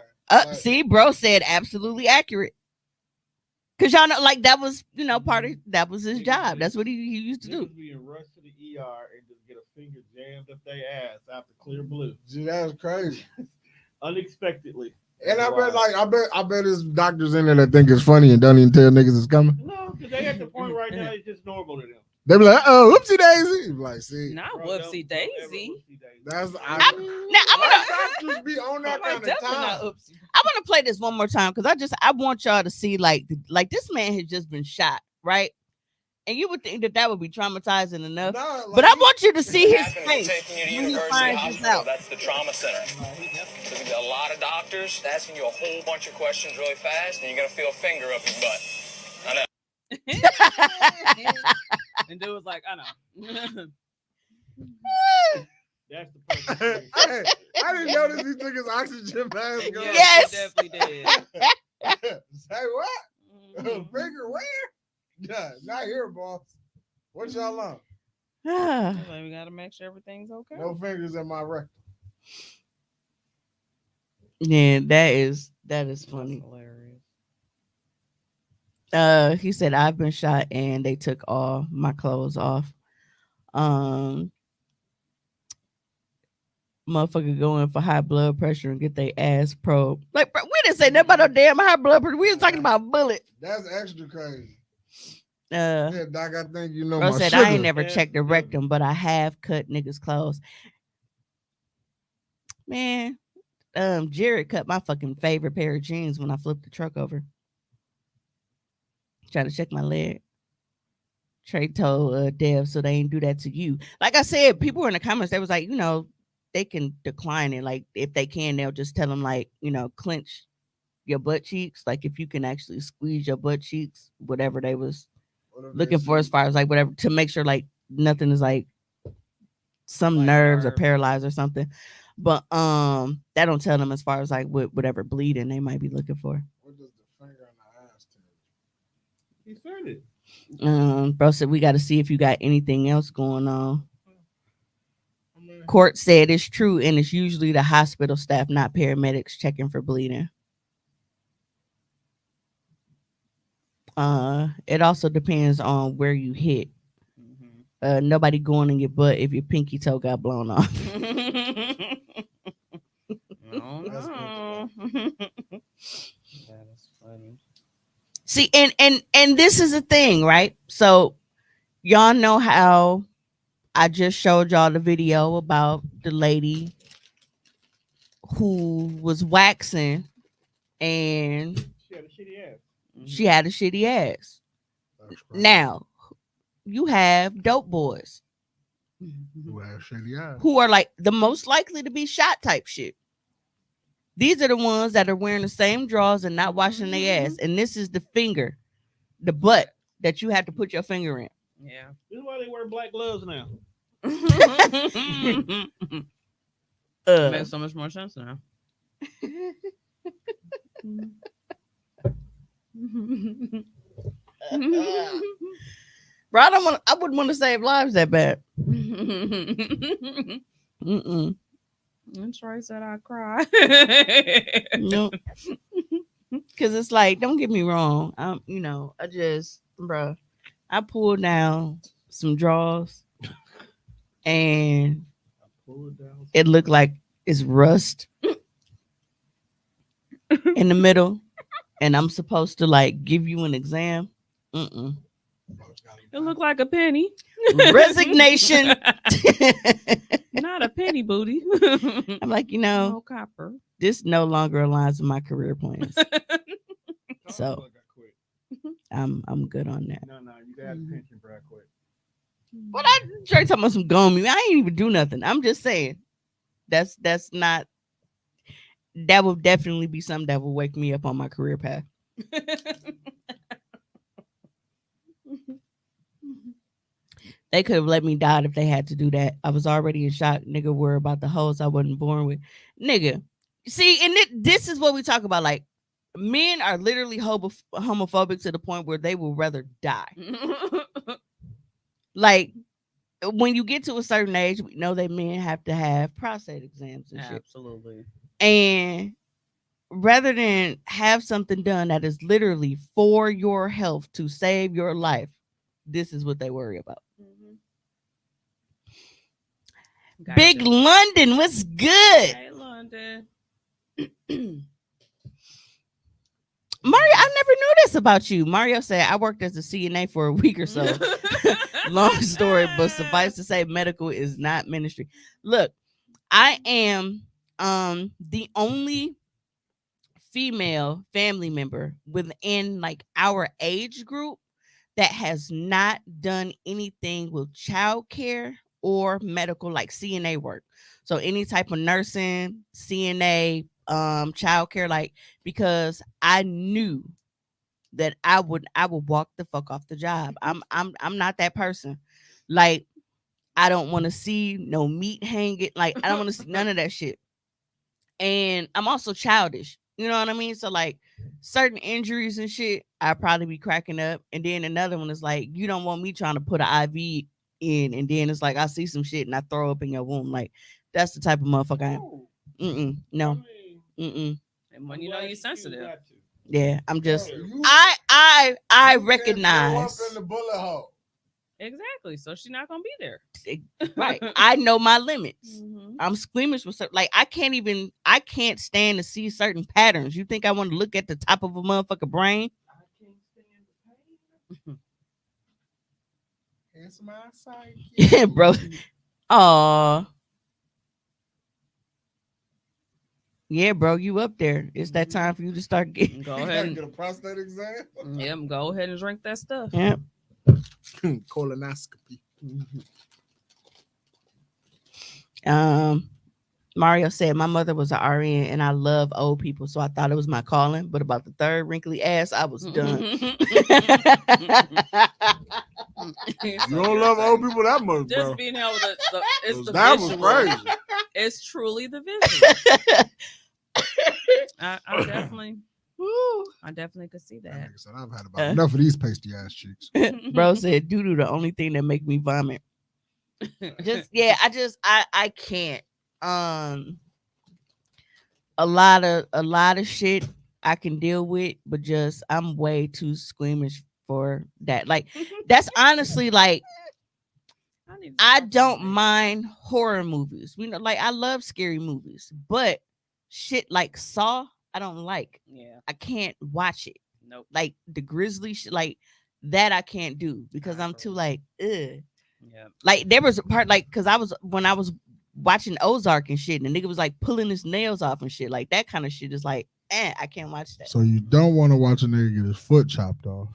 see, bro said absolutely accurate. Cause y'all know, like that was, part of that was his job. That's what he used to do. Niggas being rushed to the ER and just get a finger jammed up their ass after clear blue, Gee, that's crazy. unexpectedly. And I bet there's doctors in there that think it's funny and don't even tell niggas it's coming. No, because they at the point right now it's just normal to them. They be like, oh, whoopsie daisy. Like, see, Not Bro, whoopsie don't ever daisy. whoopsie daisy. that's Now I'm gonna doctors be on that Like, kind of definitely time. not oopsie. I want to play this one more time because I want y'all to see like this man has just been shot, right? And you would think that would be traumatizing enough, Nah, like, but I want you to see What his happens, we're face taking you to when he University finds this Hospital. out. That's the trauma center. There's going to be a lot of doctors asking you a whole bunch of questions really fast, and you're going to feel a finger up your butt. I know. And dude was like, I know. That's the perfect thing. Hey, I didn't notice he took his oxygen mask off. Yes. He definitely did. Say what? Mhm. Finger where? Yeah, not here, boss. What y'all on? He's like, we gotta make sure everything's okay. No fingers in my rectum. Yeah, that is funny. Hilarious. He said I've been shot and they took all my clothes off. Motherfucker go in for high blood pressure and get their ass probed. Like, bro, we didn't say nothing about no damn high blood pressure. We was talking about bullets. That's extra crazy. Yeah, Doc, I think you know bro my said sugar. I ain't never checked the rectum, but I have cut niggas' clothes. Man, Jared cut my fucking favorite pair of jeans when I flipped the truck over. Trying to check my leg. Trey told Dev, so they ain't do that to you. Like I said, people were in the comments, they was like, they can decline it. Like if they can, they'll just tell them like, clench your butt cheeks. Like if you can actually squeeze your butt cheeks, whatever they was looking for as far as like whatever, to make sure like nothing is like some Like nerves or nerve. paralyzed or something. But that don't tell them as far as like whatever bleeding they might be looking for. What does the finger on the ass tell He said it. Bro said we got to see if you got anything else going on. Court said it's true, and it's usually the hospital staff, not paramedics, checking for bleeding. It also depends on where you hit. Nobody going in your butt if your pinky toe got blown off. Oh, That's no. That is funny. See, and this is a thing, right? So y'all know how I just showed y'all the video about the lady who was waxing and She had a shitty ass. she had a shitty ass. That's crazy. Now, you have dope boys Who have shitty eyes? who are like the most likely to be shot type shit. These are the ones that are wearing the same drawers and not washing their ass. And this is the finger, the butt that you have to put your finger in. Yeah. This is why they wear black gloves now. It makes so much more sense now. Bro, I wouldn't want to save lives that bad. Mm-mm. And Troy said I cry. No. Cause it's like, don't get me wrong. I just, bro, I pulled down some drawers and Pull it down. it looked like it's rust in the middle, and I'm supposed to like give you an exam. Mm-mm. It looked like a penny. Resignation. Not a penny booty. I'm like, No copper. this no longer aligns with my career plans. So I'm good on that. No, you got a pension, bro. Quick. But I Trey talking about some gummy. I ain't even do nothing. I'm just saying that's not, that would definitely be something that will wake me up on my career path. They could have let me die if they had to do that. I was already in shock. Nigga, worry about the hoes I wasn't born with. Nigga. See, and this is what we talk about. Like, men are literally homophobic to the point where they will rather die. Like, when you get to a certain age, we know that men have to have prostate exams and shit. Absolutely. And rather than have something done that is literally for your health to save your life, this is what they worry about. Gotcha. Big London, what's good? Hey, London. Mario, I never knew this about you. Mario said, I worked as a CNA for a week or so. Long story, but suffice to say, medical is not ministry. Look, I am the only female family member within like our age group that has not done anything with childcare or medical, like CNA work. So any type of nursing, CNA, childcare, like, because I knew that I would walk the fuck off the job. I'm not that person. Like, I don't want to see no meat hanging. Like, I don't want to see none of that shit. And I'm also childish. You know what I mean? So like certain injuries and shit, I'd probably be cracking up. And then another one is like, you don't want me trying to put an IV in, and then it's like I see some shit and I throw up in your womb. Like, that's the type of motherfucker I am. No. mean, And when you know you're sensitive. Yeah, I'm just You I can't recognize. throw up in the bullet hole. Exactly. So she's not gonna be there. Right. I know my limits. Mhm. I'm squeamish with certain, like, I can't stand to see certain patterns. You think I want to look at the top of a motherfucker brain? I can't stand the pain. It's my sight. Yeah, bro. Aw. Yeah, bro, you up there. It's that time for you to start getting. Go You ahead gotta and get a prostate exam. yep, go ahead and drink that stuff. Yep. Colonoscopy. Mario said, my mother was an RN and I love old people, so I thought it was my calling. But about the third wrinkly ass, I was done. You don't love old people that much, bro. Just being able to, it's the That was visual. crazy. It's truly the visual. I definitely, I definitely could see that. Like I said, I've had about enough of these pasty ass cheeks. Bro said, doo doo the only thing that make me vomit. I can't. A lot of shit I can deal with, but just I'm way too squeamish for that. Like, that's honestly like, I don't mind horror movies. You know, like, I love scary movies, but shit like Saw, I don't like. Yeah. I can't watch it. Nope. Like the Grizzly shit, like that I can't do because I'm too like, ugh. Yeah. Like, there was a part, like, because when I was watching Ozark and shit, and the nigga was like pulling his nails off and shit, like that kind of shit is like, I can't watch that. So you don't want to watch a nigga get his foot chopped off.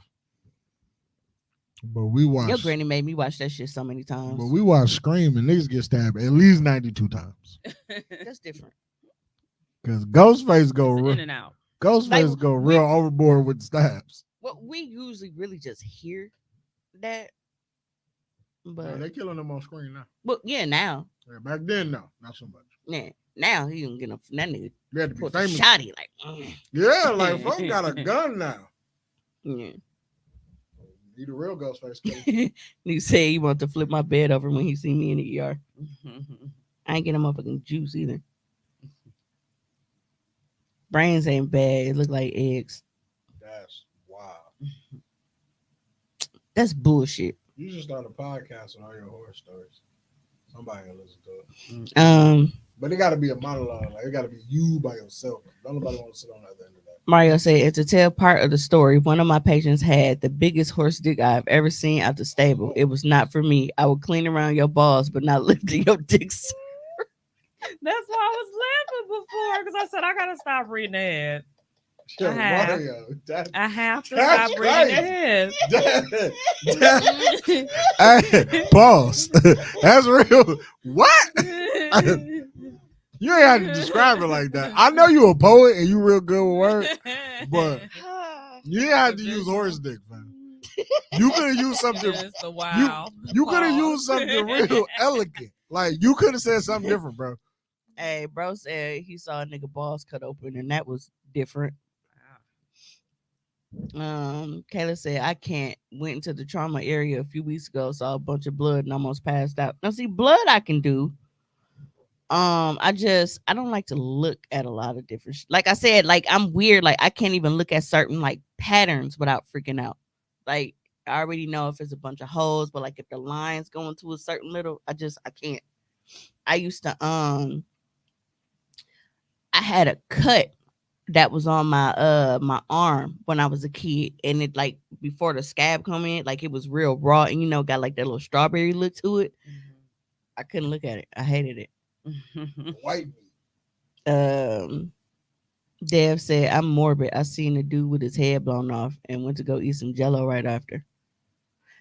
But we watch. Your granny made me watch that shit so many times. But we watch Scream and niggas get stabbed at least 92 times. That's different. Because Ghostface go in and out. Ghostface Like, go real overboard with stabs. Well, we usually really just hear that. But they killing them on screen now. But yeah, now. Yeah, back then, no, not so much. Yeah, now he don't get that nigga. You had to be Put famous. Shotty like. Yeah, like folk got a gun now. Yeah. He the real Ghostface killer. He said he want to flip my bed over when he see me in the ER. I ain't getting motherfucking juice either. Brains ain't bad. It look like eggs. That's wild. That's bullshit. You should start a podcast with all your horror stories. Somebody will listen to it. But it got to be a monologue. Like it got to be you by yourself. Don't nobody want to sit on the other end of that. Mario said, and to tell part of the story, one of my patients had the biggest horse dick I've ever seen out the stable. It was not for me. I would clean around your balls, but not lifting your dicks. That's why I was laughing before because I said I gotta stop reading that. Yo, Mario, I have to that's stop reading that. Hey, pause. That's real. What? You ain't have to describe it like that. I know you a poet and you real good with words, but you ain't have to use horse dick, man. You could have used something. You could have used something real elegant. Like you could have said something different, bro. Hey, bro said he saw a nigga balls cut open and that was different. Kayla said I can't. Went into the trauma area a few weeks ago, saw a bunch of blood and almost passed out. Now see, blood I can do. I don't like to look at a lot of different like I said, like I'm weird, like I can't even look at certain like patterns without freaking out. Like I already know if it's a bunch of holes, but like if the lines go into a certain little, I can't. I used to I had a cut that was on my my arm when I was a kid, and it like before the scab come in, like it was real raw and got like that little strawberry look to it. I couldn't look at it. I hated it. White meat. Dev said I'm morbid. I seen a dude with his head blown off and went to go eat some jello right after.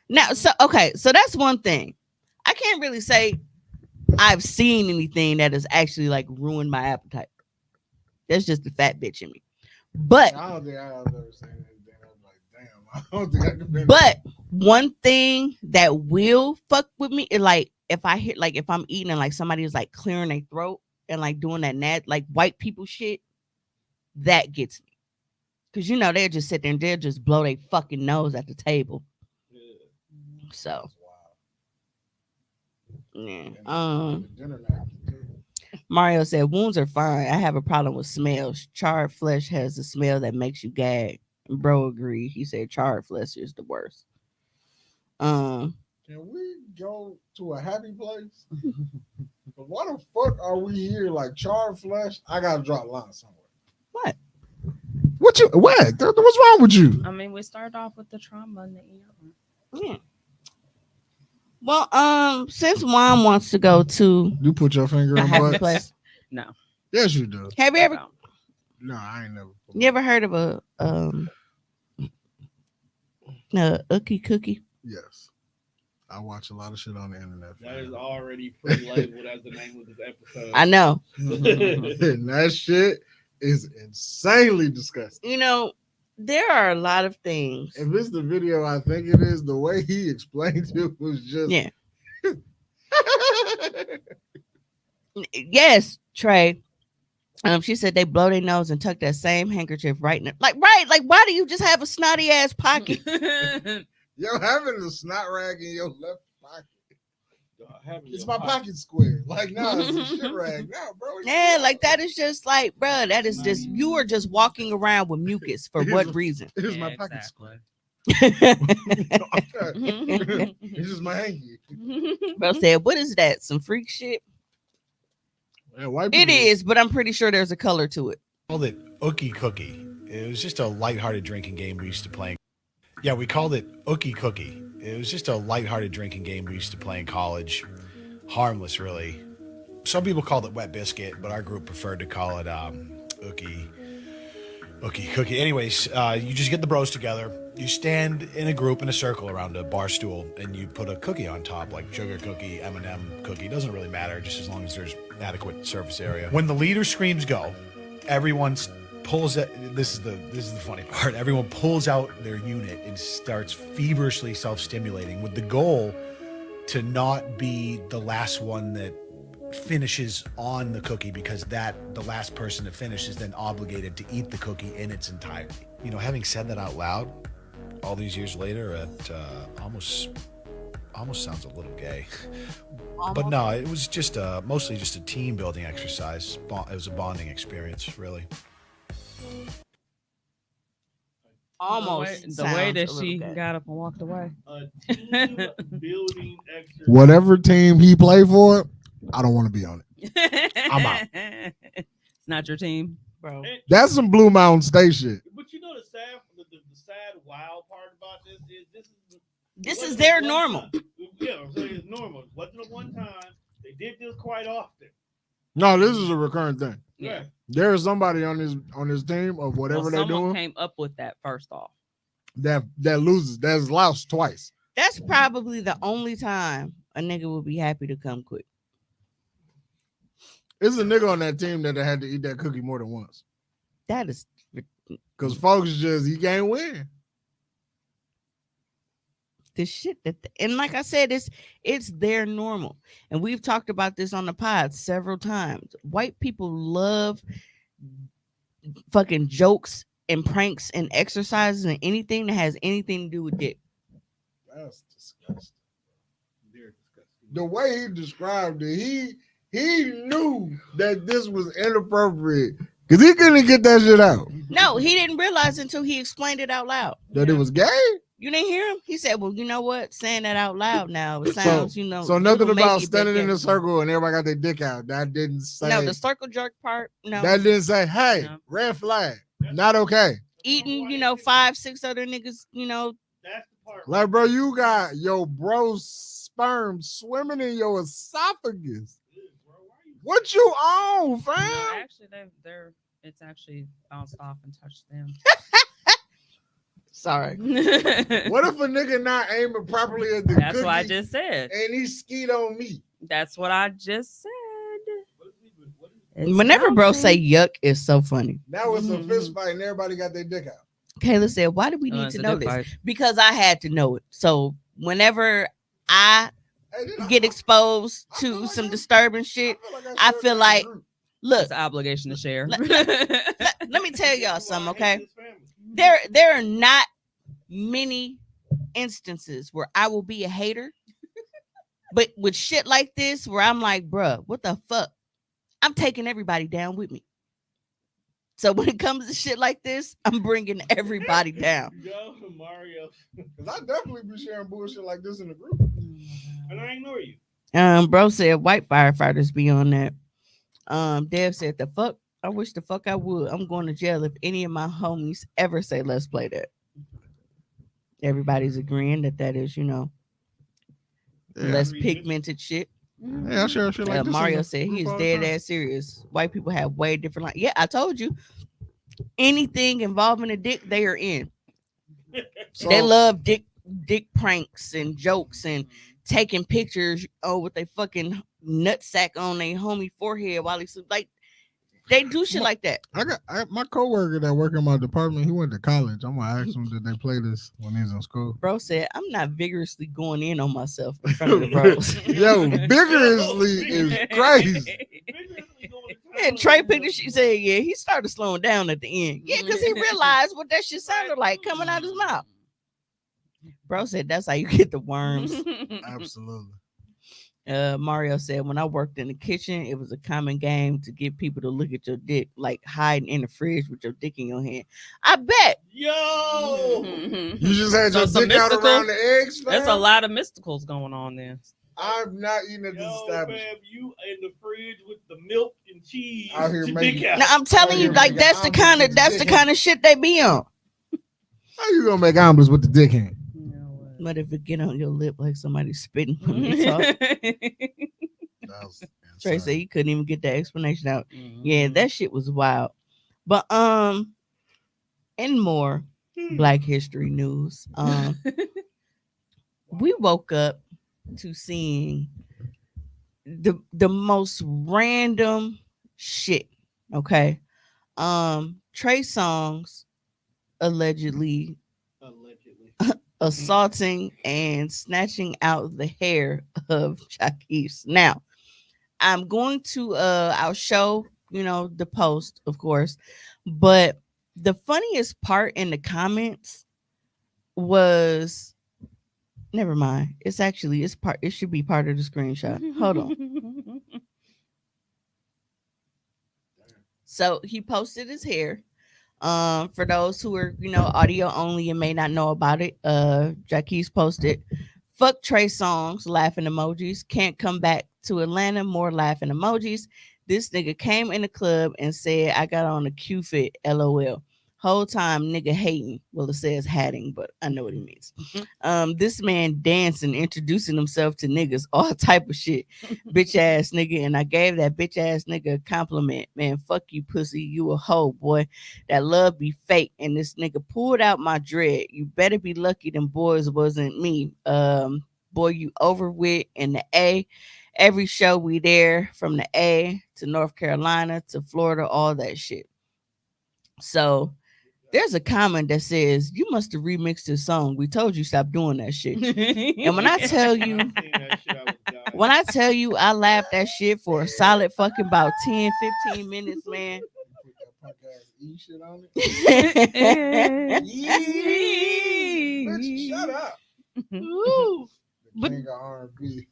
Now, so that's one thing. I can't really say I've seen anything that has actually like ruined my appetite. That's just the fat bitch in me. But I don't think I've ever seen anything. I'm like, damn, I don't think I can be. But one thing that will fuck with me is like if I hear like if I'm eating and like somebody is like clearing their throat and like doing that like white people shit, that gets me. Cause they'll just sit there and they'll just blow their fucking nose at the table. So yeah. Mario said wounds are fine. I have a problem with smells. Charred flesh has a smell that makes you gag. And bro agreed. He said charred flesh is the worst. Can we go to a happy place? Why the fuck are we here like charred flesh? I gotta draw a line somewhere. What? What's wrong with you? I mean, we started off with the trauma in the ER. Yeah. Well, since Mom wants to go to you put your finger in butt. Place. No. Yes, you do. Have you ever? No, I ain't never. You ever heard of a Ookie cookie? Yes. I watch a lot of shit on the internet. That is already pre-labeled as the name of this episode. I know. And that shit is insanely disgusting. There are a lot of things. If it's the video I think it is, the way he explained it was just Yes, Trey. She said they blow their nose and tuck that same handkerchief right in it. Like why do you just have a snotty ass pocket? Yo, having a snot rag in your left pocket. It's my pocket square. Like, no, it's a shit rag. No, bro. Yeah, like that is just like, bro, that is just, you are just walking around with mucus for what reason? It is my pocket square. This is my hanky. Bro said, what is that? Some freak shit? Yeah, white it is, but I'm pretty sure there's a color to it. Called it Ookie Cookie. It was just a lighthearted drinking game we used to play. Yeah, we called it Ookie Cookie. It was just a lighthearted drinking game we used to play in college. Harmless, really. Some people called it Wet Biscuit, but our group preferred to call it Ookie Cookie. Anyways, you just get the bros together. You stand in a group in a circle around a bar stool, and you put a cookie on top, like sugar cookie, M&M cookie. It doesn't really matter, just as long as there's adequate surface area. When the leader screams go, everyone pulls it. This is the funny part. Everyone pulls out their unit and starts feverishly self-stimulating with the goal to not be the last one that finishes on the cookie, because the last person to finish is then obligated to eat the cookie in its entirety. You know, having said that out loud all these years later, it almost sounds a little gay. But no, it was just mostly just a team building exercise. It was a bonding experience, really. Almost The way sounds that a little she gay. got up and walked away. A team building exercise. Whatever team he played for, I don't want to be on it. I'm out. It's not your team, bro. That's some Blue Mountain State shit. But you know the sad wild part about this is their normal. Yeah, I'm saying it's normal. It wasn't a one time. They did this quite often. No, this is a recurrent thing. Yeah. There is somebody on this team of whatever they're someone doing came up with that first off. that loses. That's lost twice. That's probably the only time a nigga will be happy to come quick. It's a nigga on that team that had to eat that cookie more than once. That is because folks he can't win. The shit and like I said, it's their normal, and we've talked about this on the pod several times. White people love fucking jokes and pranks and exercises and anything that has anything to do with dick. That's disgusting. They're disgusting. The way he described it, he knew that this was inappropriate because he couldn't get that shit out. No, he didn't realize until he explained it out loud that it was gay. You didn't hear him? He said, well, you know what? Saying that out loud now, it sounds, So nothing about standing in a circle and everybody got their dick out. That didn't say. No, the circle jerk part, no. That didn't say, hey, red flag. Not okay. Eating, 5-6 other niggas, That's the part. Like, bro, you got your bro's sperm swimming in your esophagus. What you on, fam? No, actually, it's actually bounced off and touched them. Sorry. What if a nigga not aiming properly at the That's cookie what I just said. and he skied on me? That's what I just said. Whenever bro say yuck, it's so funny. That was a fist fight and everybody got their dick out. Kayla said, why do we need to know this? Because I had to know it. So whenever I get exposed to some disturbing shit, I feel like, look, it's an obligation to share. Let me tell y'all something, okay? There are not many instances where I will be a hater, but with shit like this, where I'm like, bruh, what the fuck? I'm taking everybody down with me. So when it comes to shit like this, I'm bringing everybody down. Go to Mario. Because I definitely be sharing bullshit like this in the group. And I ignore you. Bro said white firefighters be on that. Dev said, the fuck? I wish the fuck I would. I'm going to jail if any of my homies ever say let's play that. Everybody's agreeing that is, less pigmented shit. Yeah, sure. Like Mario said he is dead ass serious. White people have way different life. Yeah, I told you. Anything involving a dick, they are in. They love dick pranks and jokes and taking pictures with their fucking nutsack on their homie forehead while he's like. They do shit like that. I got my coworker that work in my department. He went to college. I'm gonna ask him, did they play this when he's in school? Bro said, I'm not vigorously going in on myself in front of the bros. Yo, vigorously is crazy. Yeah, Trey picked the shit. Said, yeah, he started slowing down at the end. Yeah, because he realized what that shit sounded like coming out his mouth. Bro said, that's how you get the worms. Absolutely. Mario said, when I worked in the kitchen, it was a common game to get people to look at your dick, like hiding in the fridge with your dick in your hand. I bet. Yo! You just had your dick out around the eggs, fam? There's a lot of mysticals going on there. I'm not eating at this establishment. Fam, you in the fridge with the milk and cheese. Out here making, now, I'm telling you, like that's the kind of shit they be on. How you gonna make omelets with the dick hand? But if it get on your lip like somebody spitting when you talk. Trey said he couldn't even get that explanation out. Yeah, that shit was wild. But and more Black History news. We woke up to seeing the most random shit. Okay. Trey Songz allegedly assaulting and snatching out the hair of Jaquise. Now, I'm going to I'll show, the post, of course, but the funniest part in the comments was, never mind. It should be part of the screenshot. Hold on. So he posted his hair. For those who are, audio only and may not know about it, Jaquise posted, "Fuck Trey Songz, laughing emojis. Can't come back to Atlanta, more laughing emojis. This nigga came in the club and said I got on a Q fit, LOL. Whole time nigga hating." Well, it says hatting, but I know what he means. This man dancing, introducing himself to niggas, all type of shit. Bitch ass nigga. And I gave that bitch ass nigga a compliment. Man, fuck you, pussy. You a hoe, boy. That love be fake. And this nigga pulled out my dread. You better be lucky them boys wasn't me. Boy, you over with in the A. Every show we there, from the A to North Carolina to Florida, all that shit. So there's a comment that says, "You must have remixed this song. We told you stop doing that shit." And when I tell you, I laughed that shit for a solid fucking about 10, 15 minutes, man. E shit on it. Bitch, shut up. Ooh. The king of R&B.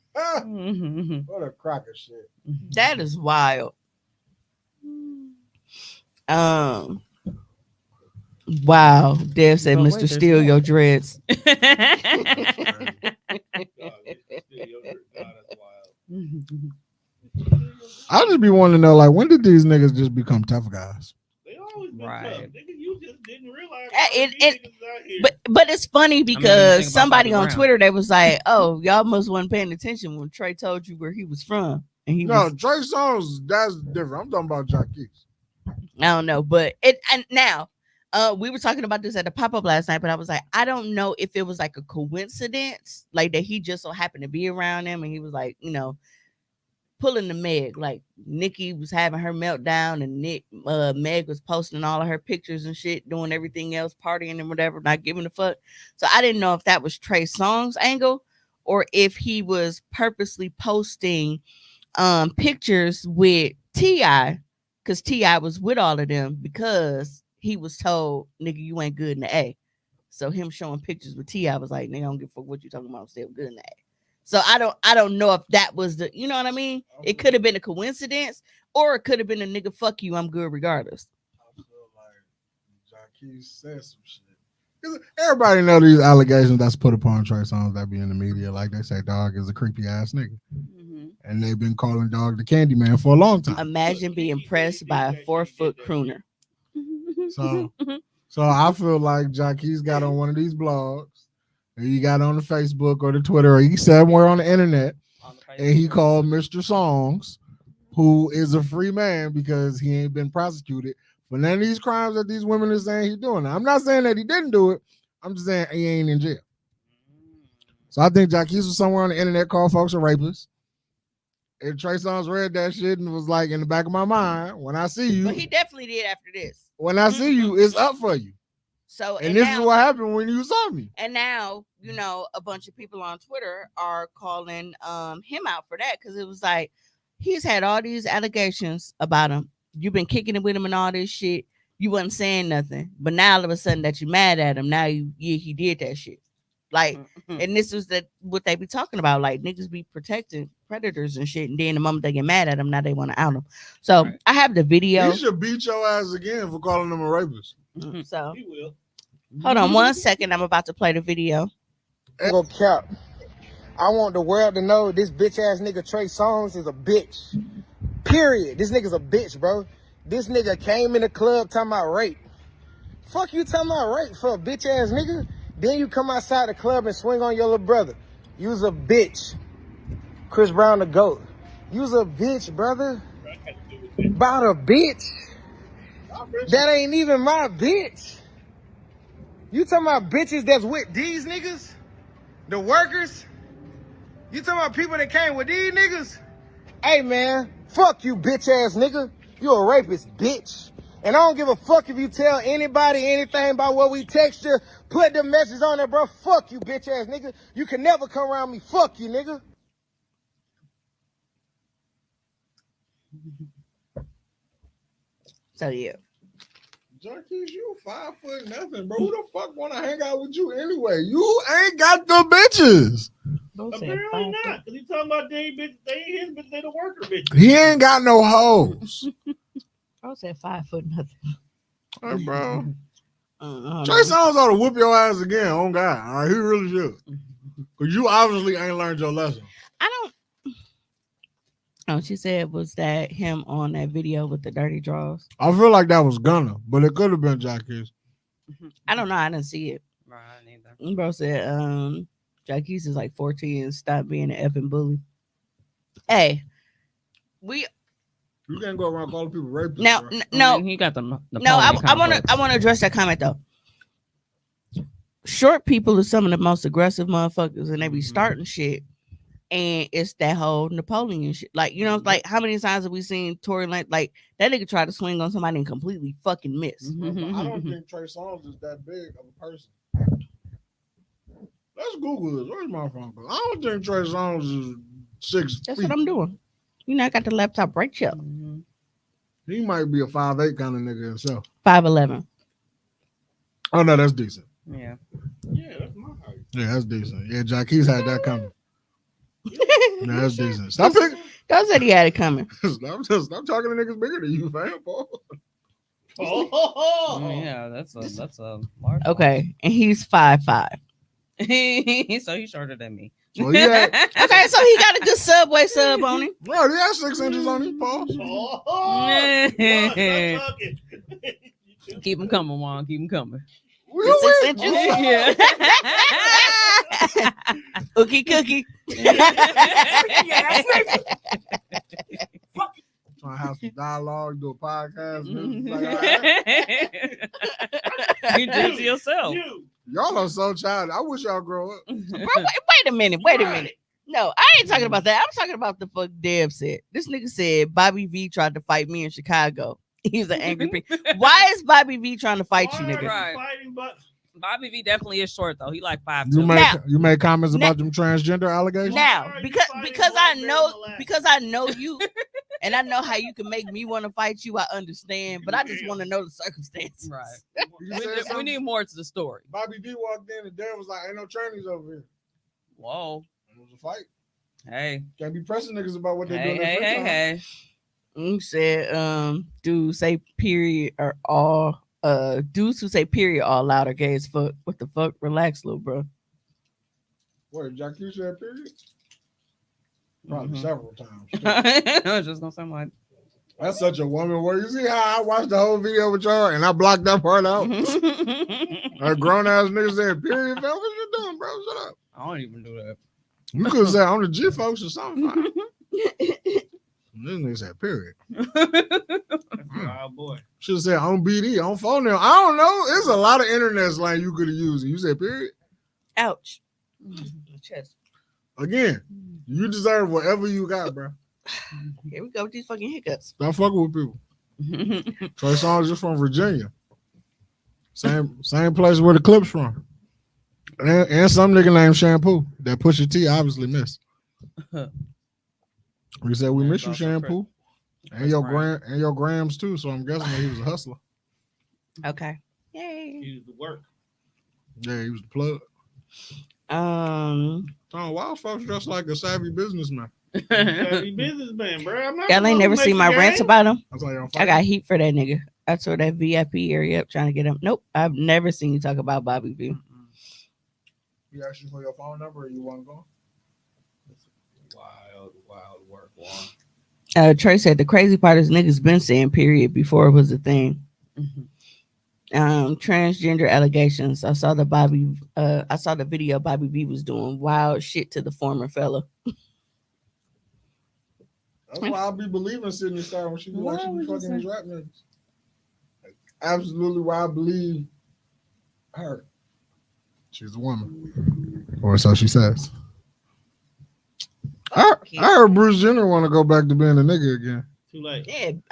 What a cracker shit. That is wild. Wow. Dev said, "Mr. Steal your dreads." I just be wanting to know, like, when did these niggas just become tough guys? They always been Right. tough. Nigga, you just didn't realize. But it's funny because somebody on Brown. Twitter, they was like, "Oh, y'all must wasn't paying attention when Trey told you where he was from." And Trey Songz, that's different. I'm talking about Jaquise. I don't know, but now we were talking about this at the pop-up last night, but I was like, I don't know if it was like a coincidence, like that he just so happened to be around him and he was like, pulling the Meg. Like Nikki was having her meltdown and Meg was posting all of her pictures and shit, doing everything else, partying and whatever, not giving a fuck. So I didn't know if that was Trey Songz' angle or if he was purposely posting pictures with T.I. because T.I. was with all of them because he was told, "Nigga, you ain't good in the A." So him showing pictures with T.I. was like, "Nigga, I don't give a fuck what you talking about. I'm still good in the A." So I don't know if that was the, you know what I mean? It could have been a coincidence or it could have been a nigga, fuck you, I'm good regardless. I feel like Jaquise said some shit. Everybody know these allegations that's put upon Trey Songz that be in the media. Like they say, dog is a creepy ass nigga. And they've been calling dog the candy man for a long time. Imagine being pressed by a 4-foot crooner. So I feel like Jaquise got on one of these blogs, and he got on the Facebook or the Twitter, or he somewhere on the internet, and he called Mr. Songz, who is a free man because he ain't been prosecuted for none of these crimes that these women are saying he's doing. Now, I'm not saying that he didn't do it. I'm just saying he ain't in jail. So I think Jaquise was somewhere on the internet called folks a rapist. And Trey Songz read that shit and was like, in the back of my mind, when I see you. But he definitely did after this. When I see you, it's up for you. So and this is what happened when you saw me. And now, a bunch of people on Twitter are calling him out for that because it was like, he's had all these allegations about him. You've been kicking it with him and all this shit. You wasn't saying nothing. But now all of a sudden that you're mad at him, now he did that shit. Like, and this was what they be talking about. Like, niggas be protecting predators and shit. And then the moment they get mad at them, now they want to out them. So I have the video. He should beat your ass again for calling them a rapist. So he will. Hold on 1 second. I'm about to play the video. Go cap. I want the world to know this bitch ass nigga Trey Songz is a bitch. Period. This nigga's a bitch, bro. This nigga came in the club talking about rape. Fuck you talking about rape for a bitch ass nigga? Then you come outside the club and swing on your little brother. You's a bitch. Chris Brown the GOAT. You's a bitch, brother. About a bitch. That ain't even my bitch. You talking about bitches that's with these niggas? The workers? You talking about people that came with these niggas? Hey, man, fuck you, bitch ass nigga. You a rapist, bitch. And I don't give a fuck if you tell anybody anything about what we text you. Put the message on there, bro. Fuck you, bitch ass nigga. You can never come around me. Fuck you, nigga. So yeah. Jarquez, you 5 foot nothing, bro. Who the fuck want to hang out with you anyway? You ain't got the bitches. Apparently not, because he's talking about they ain't his bitch, they the worker bitch. He ain't got no hoes. I said 5 foot nothing. Hey, bro. Trey Songz ought to whoop your ass again on God. All right, he really should. Because you obviously ain't learned your lesson. I don't. Oh, she said was that him on that video with the dirty draws? I feel like that was Gunna, but it could have been Jarquez. I don't know. I didn't see it. Right, neither. Bro said, Jarquez is like 14 and stop being an effing bully. Hey, you can't go around calling people rapists. Now, bro. no, he got the no. I want to address that comment though. Short people are some of the most aggressive motherfuckers, and they be starting shit. And it's that whole Napoleon shit. Like, you know, like how many times have we seen Tory Lane? Like that nigga try to swing on somebody and completely fucking miss. I don't think Trey Songz is that big of a person. Let's Google this. Where's my phone? I don't think Trey Songz is 6 That's feet. what I'm doing. You know, I got the laptop right here. He might be a 5'8" kind of nigga himself. 5'11". Oh no, that's decent. Yeah. Yeah, that's my height. Yeah, that's decent. Yeah, Jarquez had that coming. Yeah, that's decent. Stop picking. Don't say he had it coming. Stop talking to niggas bigger than you, fam. Yeah, that's a large Okay, and he's 5'5". So he's shorter than me. Well, yeah. Okay, so he got a good Subway sub on him. Bro, he has 6 inches on his paw. Keep him coming, Juan. Keep him coming. 6 inches? Yeah. Ookie cookie. Trying to have some dialogue, do a podcast. You do it to yourself. Y'all are so childish. I wish y'all grow up. Bro, wait a minute. No, I ain't talking about that. I'm talking about the fuck Dev said. This nigga said Bobby V tried to fight me in Chicago. He's an angry pig. Why is Bobby V trying to fight you, nigga? Right. Bobby V definitely is short though. He like 5'2". You made comments about them transgender allegations? Now, because I know you, and I know how you can make me want to fight you. I understand, but I just want to know the circumstances. Right. We need more to the story. Bobby D walked in and Darren was like, "Ain't no trannies over here." Whoa. It was a fight. Hey. Can't be pressing niggas about what they do. Hey. You said, dudes say period or all. Dudes who say period all loud or gay as fuck. What the fuck? Relax, little bro. Wait, Jarquez said period? Probably several times. I was just gonna say like that's such a woman word. You see how I watched the whole video with y'all and I blocked that part out? A grown ass nigga saying period, fam. What you doing, bro? Shut up. I don't even do that. You could say on the G folks or something. This nigga said period. Oh boy. Should have said on BD, on phone now. I don't know. There's a lot of internet slang you could have used. You said period. Ouch. Chest. Again, you deserve whatever you got, bro. Here we go with these fucking hiccups. Stop fucking with people. Trey Songz is from Virginia. Same place where the clip's from. And some nigga named Shampoo that Pusha T obviously missed. We said we miss you, Shampoo. And your grams too, so I'm guessing that he was a hustler. Okay. Yay. He used to work. Yeah, he was the plug. Tom Wild folks dressed like a savvy businessman. Savvy businessman, bro. Y'all ain't never seen my rants about him. I got heat for that nigga. I tore that VIP area up trying to get him. Nope, I've never seen you talk about Bobby V. You asked you for your phone number or you want to go? Wild work, Juan. Trey said the crazy part is niggas been saying period before it was a thing. Transgender allegations. I saw the video Bobby V was doing wild shit to the former fella. That's why I'll be believing Sydney Star when she be like she be fucking these rap niggas. Like, absolutely why I believe her. She's a woman. Or so she says. I heard Bruce Jenner want to go back to being a nigga again. Too late.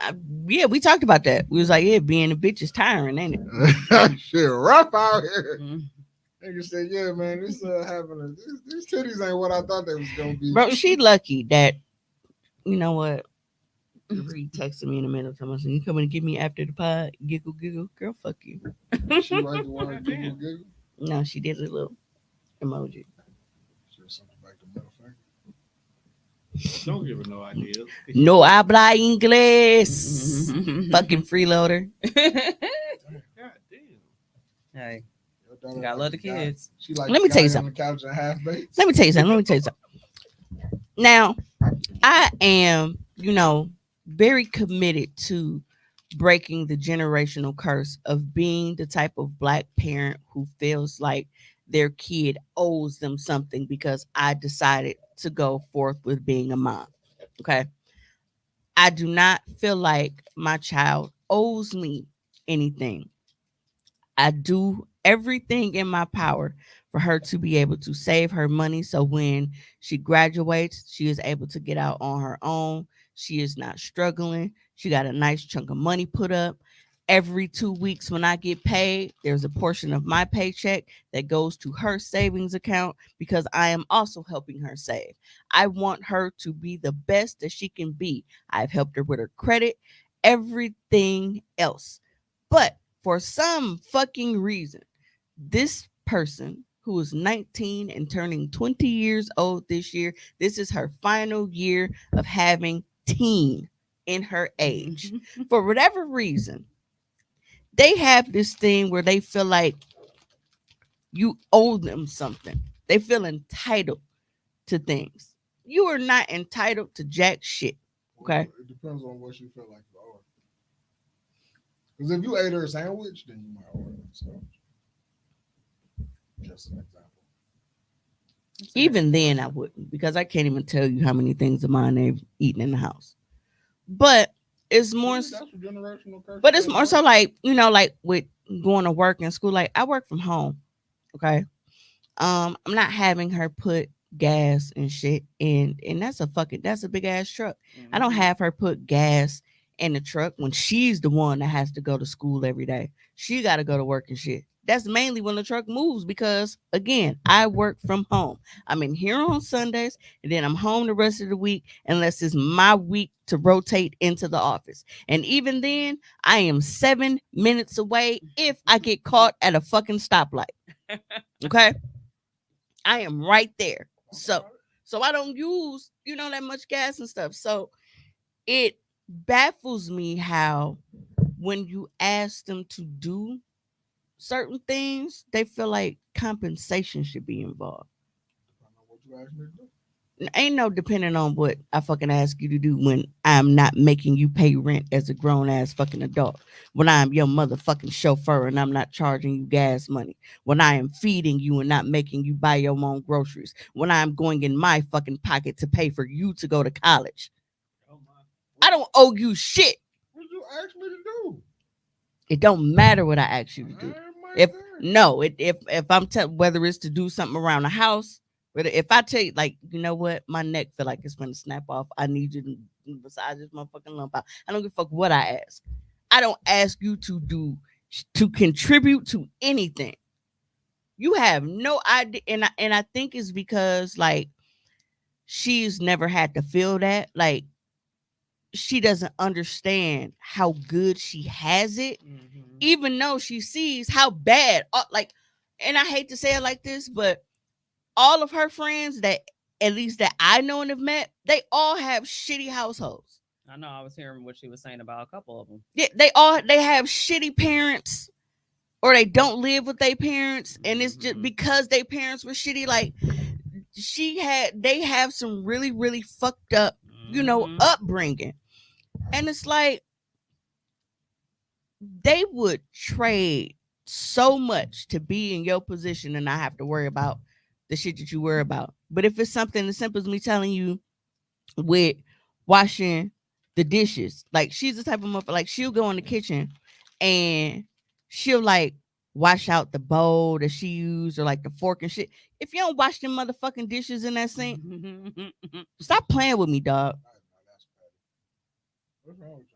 Yeah, we talked about that. We was like, yeah, being a bitch is tiring, ain't it? Shit, rough out here. Mhm. Nigga said, yeah, man, this happening. These titties ain't what I thought they was gonna be. Bro, she lucky that, you know what? Bree texted me in the middle of time. You coming to get me after the pod? Giggle, giggle. Girl, fuck you. She write the word giggle giggle. No, she did a little emoji. Shit, something back to middle finger. Don't give her no ideas. No habla inglés. Fucking freeloader. God damn. Hey, Your daughter gotta love the guy- kids. She like Let me the tell you guy on something. the couch and half baked. Let me tell you something. Now, I am, very committed to breaking the generational curse of being the type of black parent who feels like their kid owes them something because I decided to go forth with being a mom. Okay. I do not feel like my child owes me anything. I do everything in my power for her to be able to save her money so when she graduates, she is able to get out on her own. She is not struggling. She got a nice chunk of money put up. Every 2 weeks, when I get paid, there's a portion of my paycheck that goes to her savings account because I am also helping her save. I want her to be the best that she can be. I've helped her with her credit, everything else. But for some fucking reason, this person who is 19 and turning 20 years old this year, this is her final year of having teen in her age. For whatever reason, they have this thing where they feel like you owe them something. They feel entitled to things. You are not entitled to jack shit. Okay. It depends on what you feel like you owe. Because if you ate her a sandwich, then you might owe her a sandwich. Just an example. Even then, I wouldn't because I can't even tell you how many things of mine they've eaten in the house. But it's more. That's a generational curse. But it's more so like like with going to work and school. Like I work from home. Okay. I'm not having her put gas and shit in, and that's a big ass truck. I don't have her put gas in the truck when she's the one that has to go to school every day. She got to go to work and shit. That's mainly when the truck moves because again, I work from home. I'm in here on Sundays and then I'm home the rest of the week unless it's my week to rotate into the office. And even then, I am 7 minutes away if I get caught at a fucking stoplight. Okay? I am right there. So I don't use, that much gas and stuff. So it baffles me how when you ask them to do certain things, they feel like compensation should be involved. What you asked me to do. Ain't no depending on what I fucking ask you to do when I'm not making you pay rent as a grown ass fucking adult. When I'm your motherfucking chauffeur and I'm not charging you gas money. When I am feeding you and not making you buy your own groceries. When I'm going in my fucking pocket to pay for you to go to college. I don't owe you shit. What you asked me to do? It don't matter what I ask you to do. If I'm whether it's to do something around the house, whether if I tell you like, you know what, my neck feel like it's gonna snap off. I need you to massage this motherfucking lump out. I don't give a fuck what I ask. I don't ask you to contribute to anything. You have no idea, and I think it's because like she's never had to feel that. Like she doesn't understand how good she has it, even though she sees how bad, and I hate to say it like this, but all of her friends that at least that I know and have met, they all have shitty households. I know I was hearing what she was saying about a couple of them. Yeah, they have shitty parents or they don't live with their parents, and it's just because their parents were shitty. Like they have some really, really fucked up, upbringing. And it's like they would trade so much to be in your position and not have to worry about the shit that you worry about. But if it's something as simple as me telling you with washing the dishes, like she's the type of motherfucker, like she'll go in the kitchen and she'll like wash out the bowl that she used or like the fork and shit. If you don't wash them motherfucking dishes in that sink, stop playing with me, dog. What's wrong with you?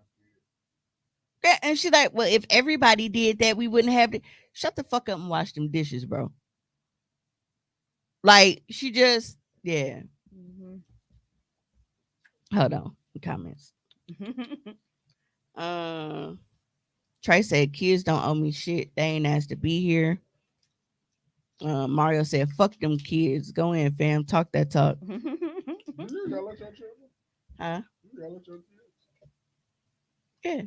Yeah, and she's like, well, if everybody did that, we wouldn't have to. Shut the fuck up and wash them dishes, bro. Like, she just, yeah. Hold on. Comments. Trey said, kids don't owe me shit. They ain't asked to be here. Mario said, fuck them kids. Go in, fam. Talk that talk. You yell at your children? Huh? You yell at your kids? Yeah.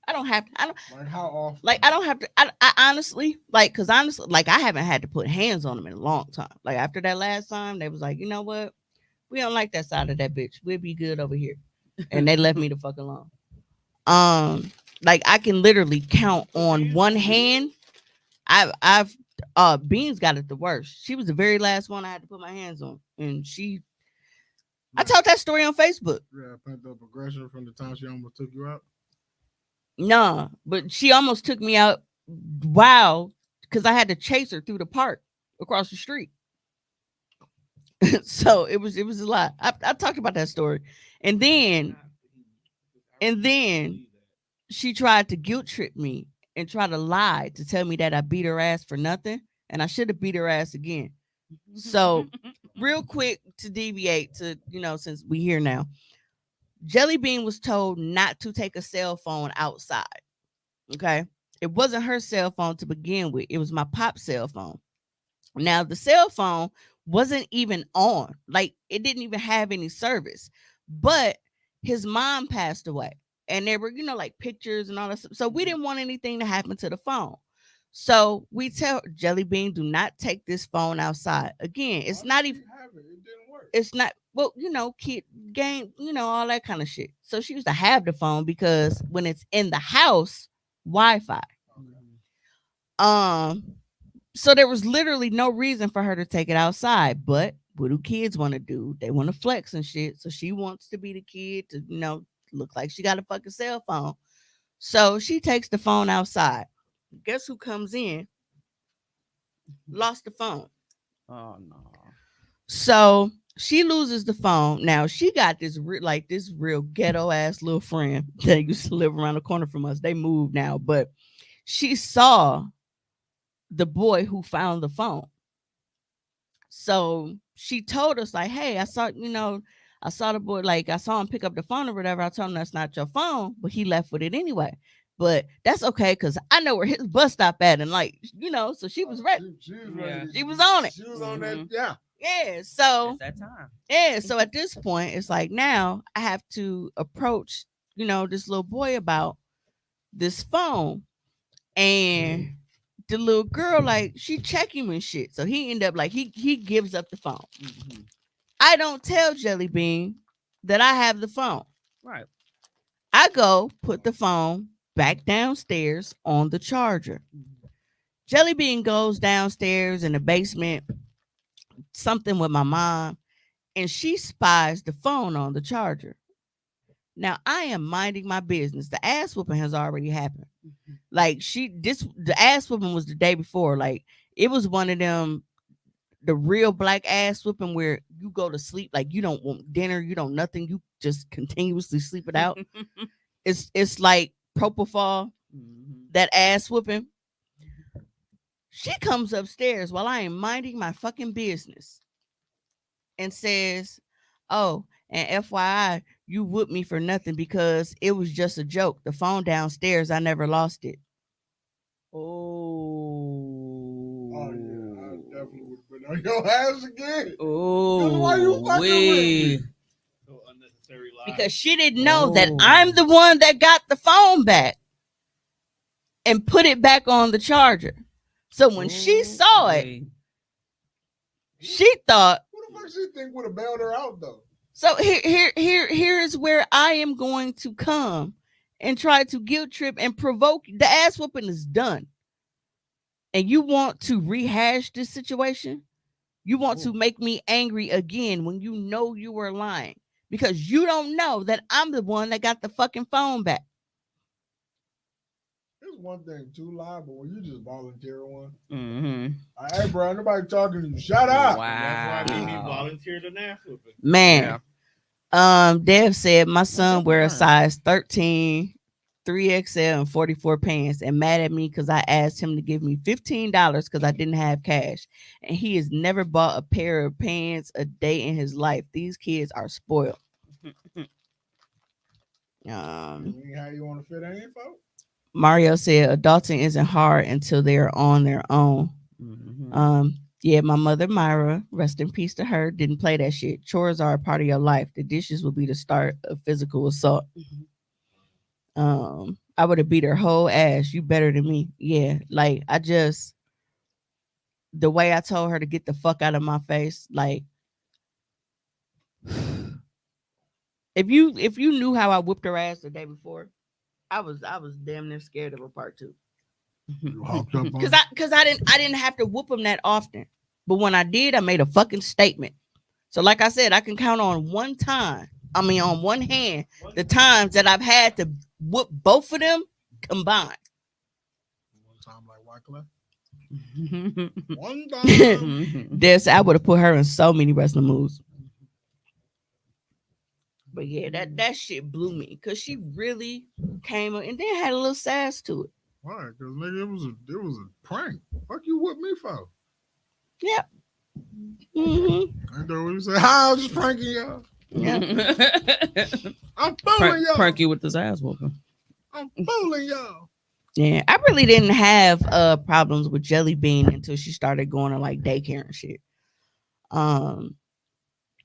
I don't have to. I don't Like how often? like. I don't have to. I honestly like, cause honestly, like I haven't had to put hands on them in a long time. Like after that last time, they was like, you know what? We don't like that side of that bitch. We'll be good over here, and they left me the fuck alone. Like I can literally count on one hand. I've Beans got it the worst. She was the very last one I had to put my hands on, and I told that story on Facebook. Yeah, pent up aggression from the time she almost took you out. Nah, but she almost took me out. Wow, because I had to chase her through the park across the street. So it was a lot. I talked about that story, and then she tried to guilt trip me and try to lie to tell me that I beat her ass for nothing, and I should have beat her ass again. So real quick to deviate to, since we here now, Jelly Bean was told not to take a cell phone outside. Okay. It wasn't her cell phone to begin with. It was my pop's cell phone. Now the cell phone wasn't even on. Like it didn't even have any service. But his mom passed away. And there were, like pictures and all that stuff. So we didn't want anything to happen to the phone. So we tell Jelly Bean, do not take this phone outside. Again, it's not even It didn't work. It's not, well, kid game, all that kind of shit. So she used to have the phone because when it's in the house, Wi-Fi. So there was literally no reason for her to take it outside. But what do kids want to do? They want to flex and shit. So she wants to be the kid to, look like she got a fucking cell phone. So she takes the phone outside. Guess who comes in? Lost the phone. Oh no. So she loses the phone. Now she got this this real ghetto ass little friend that used to live around the corner from us. They moved now, but she saw the boy who found the phone. So she told us like, hey, I saw the boy, like I saw him pick up the phone or whatever. I told him that's not your phone, but he left with it anyway. But that's okay because I know where his bus stop at, and so she was ready. She was ready. She was on it. She was on that. Yeah. Yeah. So It's that time. yeah. So at this point, it's like now I have to approach, this little boy about this phone, and the little girl, like, she check him and shit. So he ended up like he gives up the phone. I don't tell Jelly Bean that I have the phone. Right. I go put the phone back downstairs on the charger. Jelly Bean goes downstairs in the basement, something with my mom, and she spies the phone on the charger. Now I am minding my business. The ass whooping has already happened. Like the ass whooping was the day before. Like it was one of them, the real black ass whooping where you go to sleep, like you don't want dinner, you don't nothing, you just continuously sleep it out. It's like propofol, that ass whooping. She comes upstairs while I am minding my fucking business and says, oh, and FYI, you whooped me for nothing because it was just a joke. The phone downstairs, I never lost it. Oh yeah, I definitely would have been on your ass again. Oh, why you fucking with me? So unnecessary lie. Because she didn't know that I'm the one that got the phone back and put it back on the charger. So when she saw it, she thought, Who the fuck she think would have bailed her out though? so here is where I am going to come and try to guilt trip and provoke. The ass whooping is done. And you want to rehash this situation? You want to make me angry again when you know you were lying because you don't know that I'm the one that got the fucking phone back. It's one thing to lie, but when you just volunteer one, hey, bro, nobody talking to you. Shut up. That's why I need volunteered an ass whooping. Man. Yeah. Dev said my son wear a burn. size 13, 3XL, and 44 pants, and mad at me because I asked him to give me $15 because I didn't have cash, and he has never bought a pair of pants a day in his life. These kids are spoiled. I Um, mean, how you want to fit in, folks? Mario said adulting isn't hard until they're on their own. Yeah, my mother Myra, rest in peace to her, didn't play that shit. Chores are a part of your life. The dishes will be the start of physical assault. I would have beat her whole ass. You better than me. Yeah, like I just the way I told her to get the fuck out of my face. Like if you knew how I whooped her ass the day before, I was damn near scared of her part two. You hawked up on Cause I didn't have to whoop them that often, but when I did, I made a fucking statement. So like I said, I can count on one time. I mean, on one hand, the times that I've had to whoop both of them combined. one time like Wycliffe. One time. This I would have put her in so many wrestling moves. But yeah, that shit blew me because she really came up and then had a little sass to it. Why? Because nigga, it was a prank. Fuck you with me for? Yeah. Mm-hmm. I know what you say. Hi, I was just pranking y'all. Yeah. I'm fooling y'all. Prank you with this ass whooping. I'm fooling y'all. Yeah, I really didn't have problems with Jelly Bean until she started going to like daycare and shit.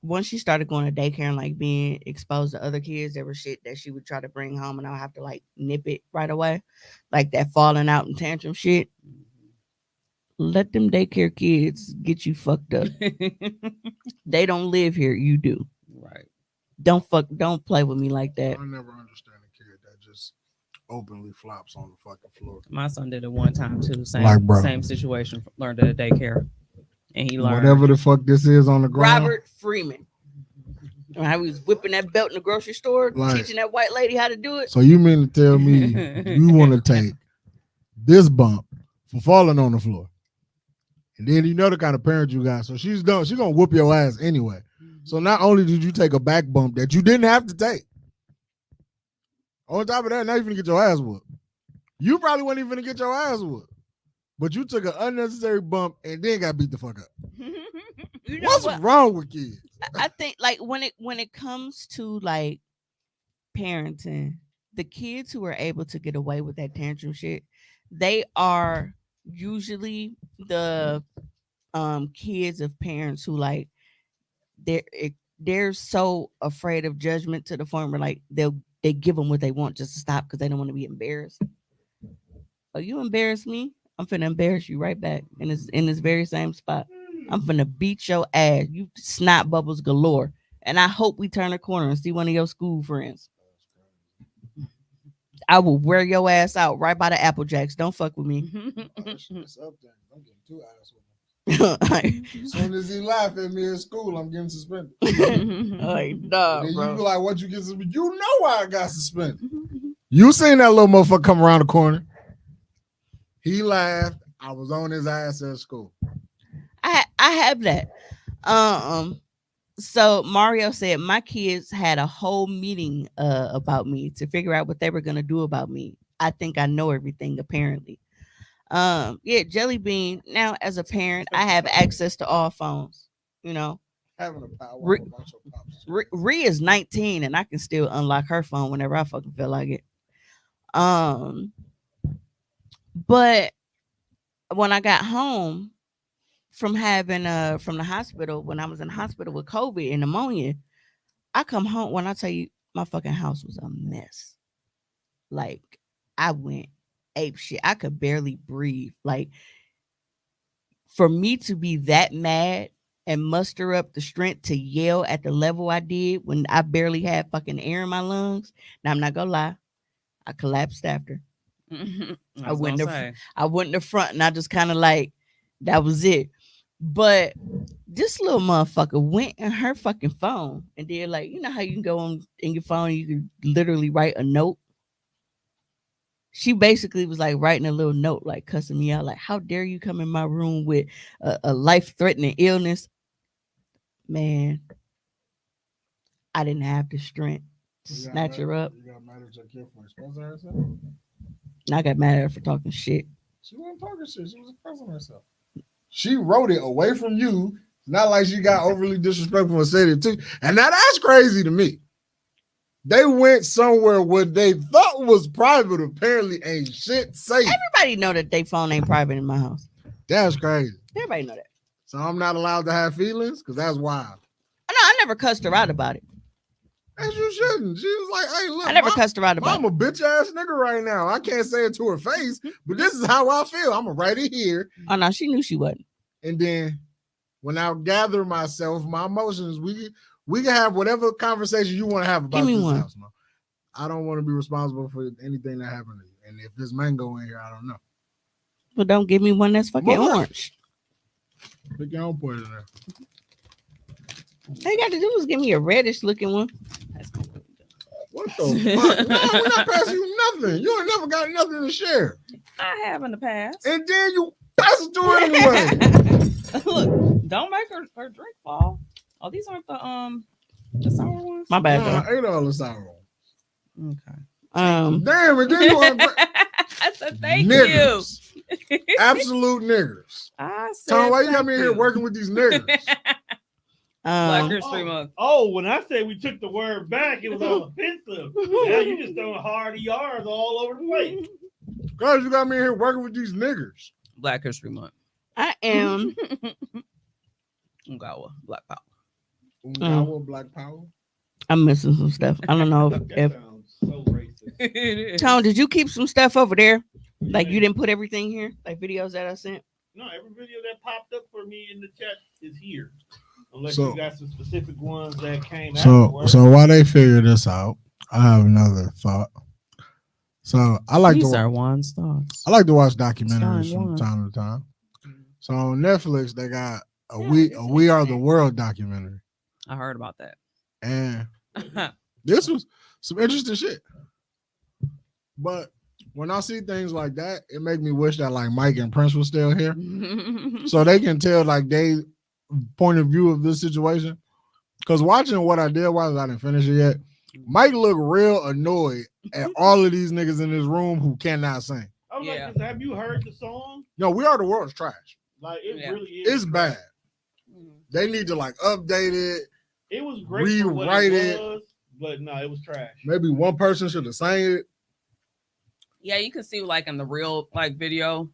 Once she started going to daycare and like being exposed to other kids, there was shit that she would try to bring home and I'll have to like nip it right away. Like that falling out and tantrum shit. Let them daycare kids get you fucked up. They don't live here, you do. Right. Don't play with me like that. I never understand a kid that just openly flops on the fucking floor. My son did it one time too. Same situation. Learned at a daycare, and he learned whatever the fuck this is on the ground. Robert Freeman. How he was whipping that belt in the grocery store, teaching that white lady how to do it. So you mean to tell me you want to take this bump for falling on the floor? And then you know the kind of parent you got. So she's gonna whoop your ass anyway. So not only did you take a back bump that you didn't have to take, on top of that, now you're gonna get your ass whooped. You probably weren't even gonna get your ass whooped. But you took an unnecessary bump and then got beat the fuck up. You know What's wrong with kids? I think like when it comes to like parenting, the kids who are able to get away with that tantrum shit, they are usually the kids of parents who like they're so afraid of judgment to the point where like they give them what they want just to stop because they don't want to be embarrassed. Oh, you embarrass me? I'm finna embarrass you right back in this very same spot. I'm finna beat your ass. You snot bubbles galore. And I hope we turn a corner and see one of your school friends. I will wear your ass out right by the Apple Jacks. Don't fuck with me. It's up there. I'm getting 2 ass whoopings. As soon as he laugh at me in school, I'm getting suspended. Like, nah, then bro. you be like, what you get suspended? You know why I got suspended. You seen that little motherfucker come around the corner. He laughed. I was on his ass at school. I have that. So Mario said my kids had a whole meeting about me to figure out what they were gonna do about me. I think I know everything apparently. Yeah, Jelly Bean. Now as a parent, I have access to all phones. You know, Having a power Re- about your pops. Rhea is 19 and I can still unlock her phone whenever I fucking feel like it. But when I got home from having from the hospital, when I was in the hospital with COVID and pneumonia, I come home when I tell you my fucking house was a mess. Like I went ape shit. I could barely breathe. Like for me to be that mad and muster up the strength to yell at the level I did when I barely had fucking air in my lungs. Now I'm not gonna lie, I collapsed after. I went in the front and I just kind of like that was it. But this little motherfucker went in her fucking phone and did like, you know how you can go on in your phone, you can literally write a note. She basically was like writing a little note, like cussing me out, like, how dare you come in my room with a life threatening illness? Man, I didn't have the strength to snatch her up. You got mad at your kid for expressing herself? And I got mad at her for talking shit. She wasn't talking shit. She was expressing herself. She wrote it away from you. It's not like she got overly disrespectful and said it too. And now that's crazy to me. They went somewhere where they thought was private. Apparently ain't shit safe. Everybody know that they phone ain't private in my house. That's crazy. Everybody know that. So I'm not allowed to have feelings? Because that's wild. No, I never cussed her out about it. As you shouldn't. She was like, hey, look. I never cussed her out about I'm a bitch ass nigga right now. I can't say it to her face, but this is how I feel. I'm going to write it here. Oh, no, she knew she wasn't. And then when I gather myself, my emotions, we can have whatever conversation you want to have about this house. No? I don't want to be responsible for anything that happened to you. And if there's mango in here, I don't know. Well, don't give me one that's fucking orange. Pick your own point in there. All you got to do is give me a reddish looking one. What the fuck? No, we're not passing you nothing. You ain't never got nothing to share. I have in the past. And then you pass it to her anyway. Look, don't make her drink fall. Oh, these aren't the sour ones. My bad, I ate all the sour ones. Okay. Damn, and then you are I said thank niggers. you. Absolute niggers. I said Tom, why you got me thank here you. working with these niggers? Black History Month. Oh, when I said we took the word back, it was all offensive. Now you just throwing hard ERs all over the place. Guys, you got me here working with these niggers. Black History Month. I am. Ungawa, Black Power. Ungawa, Black Power. I'm missing some stuff. I don't know if sounds so racist. Tone, did you keep some stuff over there? Like you didn't put everything here? Like videos that I sent? No, every video that popped up for me in the chat is here. Unless So- you got some specific ones that came So while they figure this out, I have another thought. So I like These to are Juan's thoughts. I like to watch documentaries Starring from Juan. time to time. So on Netflix, they got a We Are the World documentary. I heard about that. And this was some interesting shit. But when I see things like that, it makes me wish that like Mike and Prince was still here. So they can tell like they point of view of this situation. Because watching what I did while I didn't finish it yet, Mike looked real annoyed at all of these niggas in this room who cannot sing. I was like, have you heard the song? No, We Are the World's trash. Like it really is. It's bad. They need to like update it. It was great for what rewrite it was, but no, it was trash. Maybe one person should have sang it. Yeah, you can see like in the real like video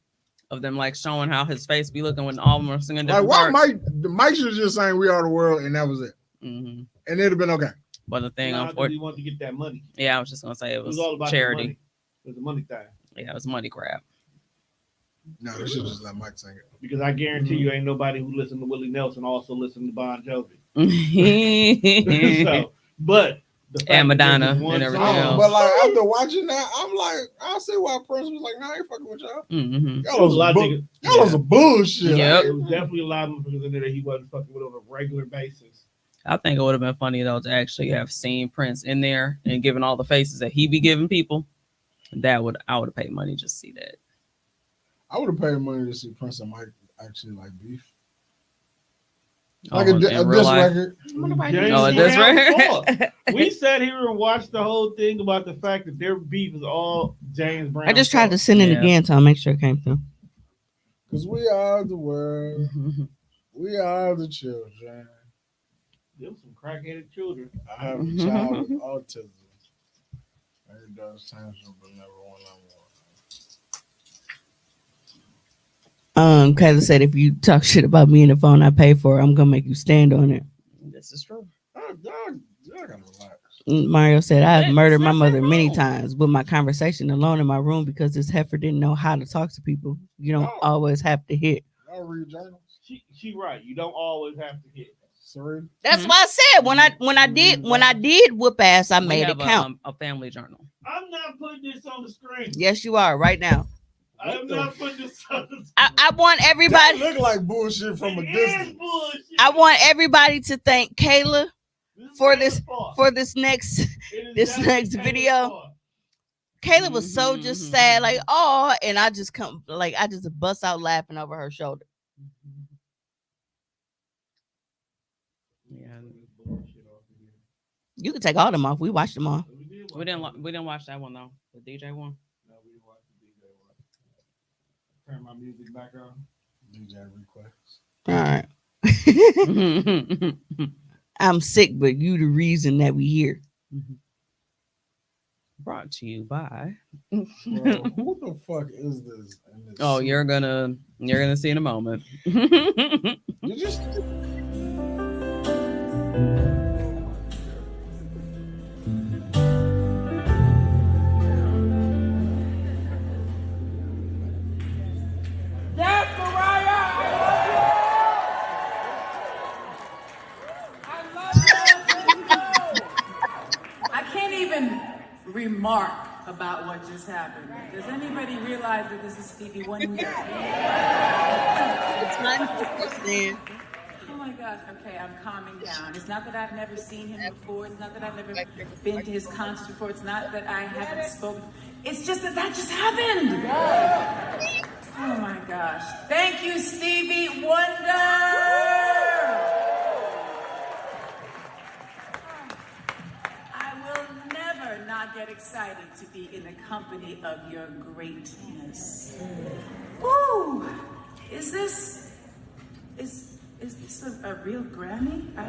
of them like showing how his face be looking when all of them are singing Like different why parts. Mike should have just sang We Are the World and that was it. Mm-hmm. And it'd have been okay. But the thing, He wanted to get that money. yeah, I was just gonna say it was all about charity. The money. It was a money thing. Yeah, it was a money grab. No, they should just let Mike sing it. Because I guarantee you ain't nobody who listened to Willie Nelson also listened to Bon Jovi. So, but the fact And that there's Madonna one and everything song- else. But like after watching that, I'm like, I see why Prince was like, nah, I ain't fucking with y'all. Mm-hmm. Y'all was a lot of some niggas- y'all was some bullshit. Yep. It was definitely a lot of motherfuckers in there that he wasn't fucking with on a regular basis. I think it would have been funny though to actually have seen Prince in there and given all the faces that he be giving people. I would have paid money just to see that. I would have paid money to see Prince and Mike actually like beef. Oh, Like a in diss real life? record. James Oh, Brown that's right. fault. We sat here and watched the whole thing about the fact that their beef is all James Brown. I just tried to send it again to make sure it came through. Because we are the world. We are the children. Them some crackheaded children. I have a child with autism. And it does tangible, but never one on one. Kayla said if you talk shit about me in the phone I pay for, I'm gonna make you stand on it. This is true. Y'all gotta relax. Mario said I have murdered my mother many times with my conversation alone in my room because this heifer didn't know how to talk to people. You don't always have to hit. Y'all read journals? She right. You don't always have to hit. Sorry. That's why I said when I did whoop ass, I We made it have count. a family journal. I'm not putting this on the screen. Yes, you are right now. I'm not putting this on the screen. I want everybody. That look like bullshit from a distance. I want everybody to thank Kayla for this next video. Kayla was so just sad, like oh, and I just bust out laughing over her shoulder. You can take all them off. We watched them all. We didn't watch that one though. The DJ one. No, we watched the DJ one. Turn my music back on. DJ request. All right. I'm sick, but you the reason that we here. Brought to you by. Bro, who the fuck is this? Oh, you're gonna see in a moment. You just. Yes, Mariah! I love you. I can't even remark about what just happened. Does anybody realize that this is Stevie Wonder? Oh my gosh, okay, I'm calming down. It's not that I've never seen him before. It's not that I've never been to his concert before. It's not that I haven't spoken. It's just that just happened. Oh my gosh. Thank you, Stevie Wonder. I will never not get excited to be in the company of your greatness. Woo! Is this a real Grammy? I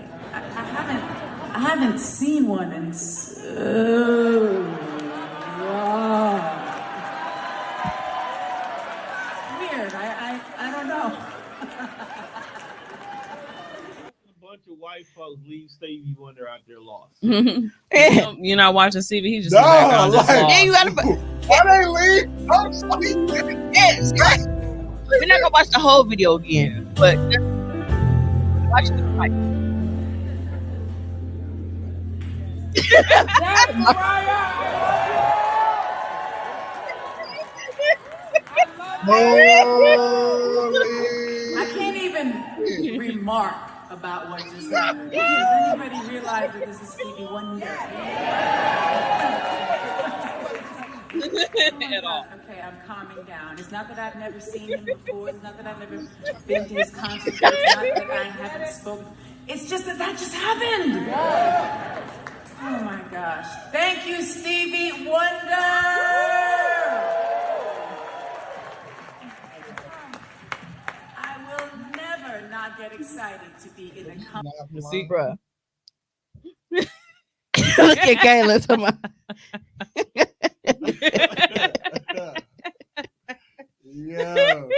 haven't seen one in so long. It's weird. I don't know. A bunch of white folks leave Stevie Wonder out there lost. You're not watching Stevie. He's just background just lost. Yeah, you gotta. Why they leave? I'm sleeping. Yes, right. We're not gonna watch the whole video again, but watch the fight. That's Mariah. I can't even remark about what just happened. Does anybody realize that this is Stevie Wonder? At all. Okay, I'm calming down. It's not that I've never seen him before. It's not that I've never been to his concert. It's not that I haven't spoken. It's just that just happened. Oh my gosh. Thank you, Stevie Wonder. I will never not get excited to be in the company. See, Bruh. Look at Kayla. Yo.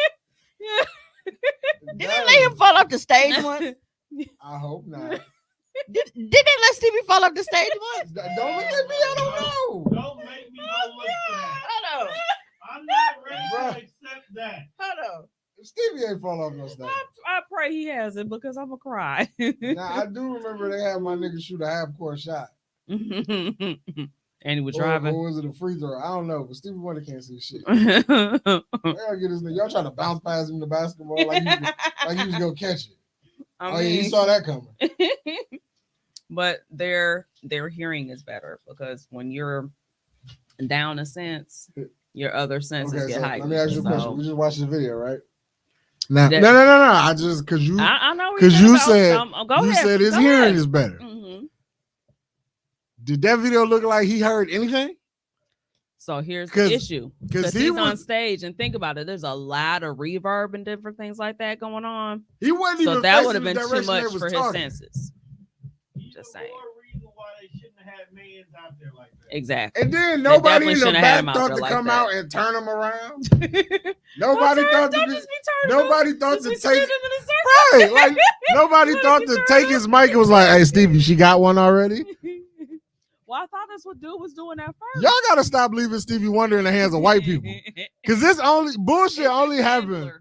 Did they let him fall off the stage once? I hope not. Did they let Stevie fall off the stage once? Don't look at me. I don't know. Don't make me go look for that. Hold on. I'm not ready to accept that. Hold on. Stevie ain't fall off no stage. I pray he hasn't because I'm gonna cry. Now I do remember they had my nigga shoot a half court shot. And he was driving. Or was it a free throw? I don't know, but Stevie Wonder can't see shit. I gotta get this nigga. Y'all trying to bounce past him the basketball like he was gonna catch it. Yeah, he saw that coming. But their hearing is better because when you're down a sense, your other senses get heightened. Let me ask you a question. So- We just watched the video, right? Now, That- no. I just because you I know what because you're you talking said about. Go you ahead. said his Go hearing ahead. is better. Mhm. Did that video look like he heard anything? So here's the issue. Because he he's was on stage and think about it. There's a lot of reverb and different things like that going on. He wasn't So even that facing would have the been too direction they much was for talking. his senses. Just saying. More reason why they shouldn't have had mans out there like that. Exactly. And then They nobody definitely in the shouldn't have had back him out thought there to like come that. out and turn him around. Nobody thought to nobody thought to take right. Like nobody thought to take his mic and was like, "Hey, Stevie, she got one already." Well, I thought that's what dude was doing at first. Y'all gotta stop leaving Stevie Wonder in the hands of white people, because this bullshit only happens.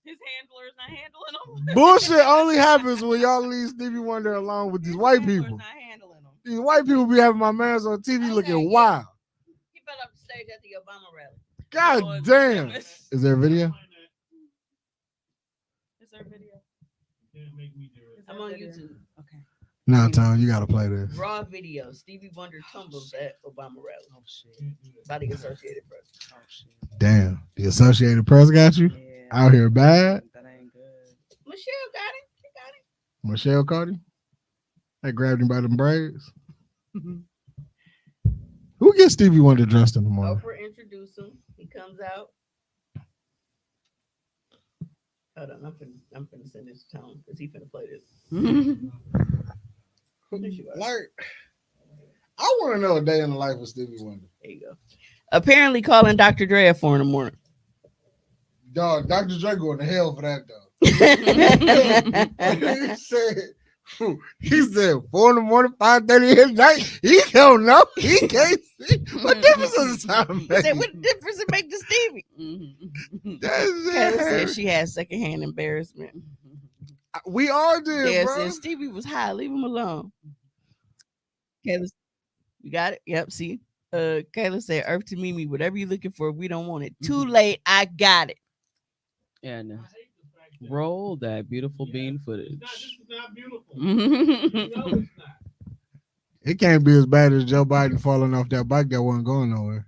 His handler is not handling him. Bullshit only happens when y'all leave Stevie Wonder alone with these white people. These white people be having my mans on TV looking wild. He fell off the stage at the Obama rally. God damn! Is there a video? Is there a video? I'm on YouTube. Okay. No, Tom, you gotta play this. Raw video. Stevie Wonder tumbles at Obama rally. Oh shit. By the Associated Press. Oh shit. Damn, the Associated Press got you out here bad. That ain't good. Michelle got it. She got it. Michelle caught him. They grabbed him by them braids. Who gets Stevie Wonder dressed in the morning? Oprah introduced him. He comes out. Hold on, I'm finna send this to Tom because he finna play this. Like, I want to know a day in the life of Stevie Wonder. There you go. Apparently calling Dr. Dre at 4 in the morning. Dog, Dr. Dre going to hell for that, dog. he said 4 in the morning, 5:30 at night. He don't know. He can't see. What difference does the time make? Said, what difference it make to Stevie? Kayla said she had secondhand embarrassment. We all did, Yeah, bro. said Stevie was high. Leave him alone. Kayla, you got it? Yep, see? Kayla said, Earth to Mimi, whatever you're looking for, we don't want it. Too late, I got it. Yeah, no. Roll that beautiful bean footage. This is not beautiful. You know it's not. It can't be as bad as Joe Biden falling off that bike that wasn't going nowhere.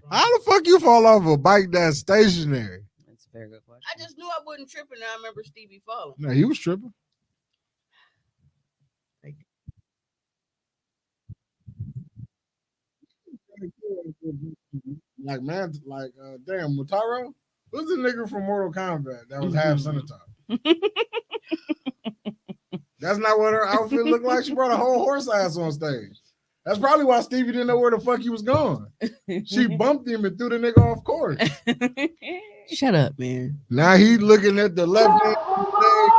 How the fuck you fall off a bike that's stationary? That's a very good question. I just knew I wasn't tripping. I remember Stevie falling. No, he was tripping. Like, man, like, damn, Mutaro? Who's the nigga from Mortal Kombat that was half Centaur? That's not what her outfit looked like. She brought a whole horse ass on stage. That's probably why Stevie didn't know where the fuck he was going. She bumped him and threw the nigga off course. Shut up, man. Now he looking at the left hand of the stage.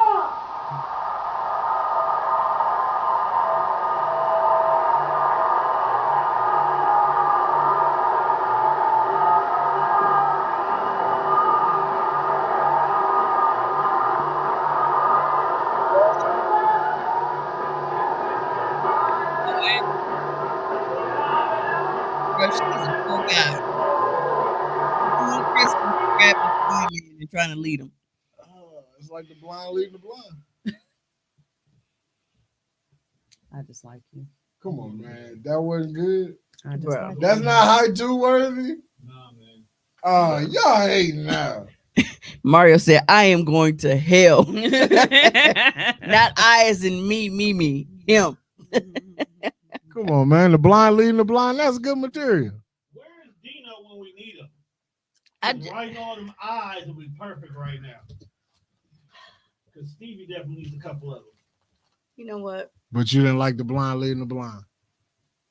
And trying to lead him. It's like the blind leading the blind. I just like you. Come on, man. That wasn't good. I just Bro. like That's you. not high two worthy. Nah, man. Y'all hating now. Mario said, I am going to hell. Not I as in me, him. Come on, man. The blind leading the blind. That's good material. Where is Dino when we need him? I Right on them eyes will be perfect right now. Because Stevie definitely needs a couple of them. You know what? But you didn't like the blind leading the blind.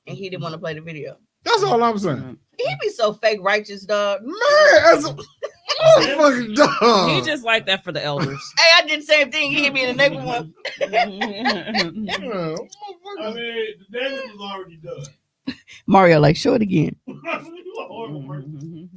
And he didn't want to play the video. That's all I'm saying. He be so fake righteous, dog. Man, that's a fucking dog. He just like that for the elders. Hey, I did the same thing. He hit me in the neck with one. I mean, the damage was already done. Mario, like, show it again. You a horrible person.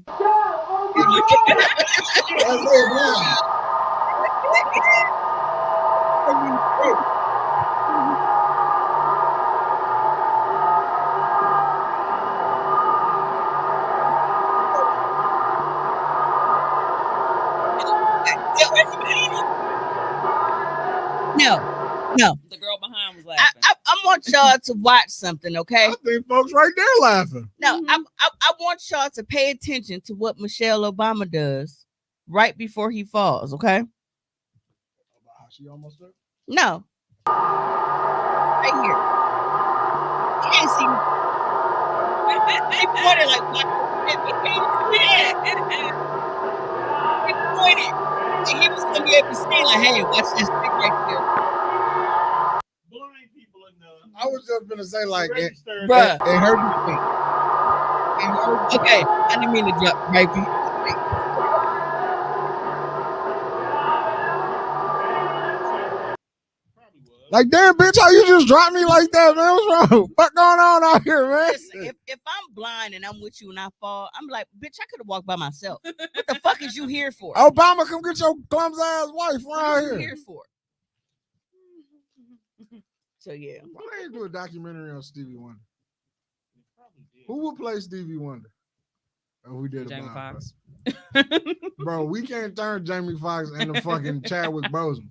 No. The girl behind was laughing. I want y'all to watch something, okay? I think folks right there laughing. No, I want y'all to pay attention to what Michelle Obama does right before he falls, okay? She almost there? No. Right here. You can't see me. He pointed like, what? He pointed. And he was going to be able to see, like, hey, watch this thing right here. Blind people in the I was just gonna say, like, register. Bruh. it hurt me. Okay, I didn't mean to jump right here. Like, damn, bitch, how you just dropped me like that, man? What's wrong? What going on out here, man? Listen, if I'm blind and I'm with you and I fall, I'm like, bitch, I could have walked by myself. What the fuck is you here for? Obama, come get your clumsy ass wife What right is you here. here for? So yeah. Why they ain't do a documentary on Stevie Wonder? Who would play Stevie Wonder? If we did a Jamie blind Foxx. person? Bro, we can't turn Jamie Foxx into fucking Chadwick Boseman.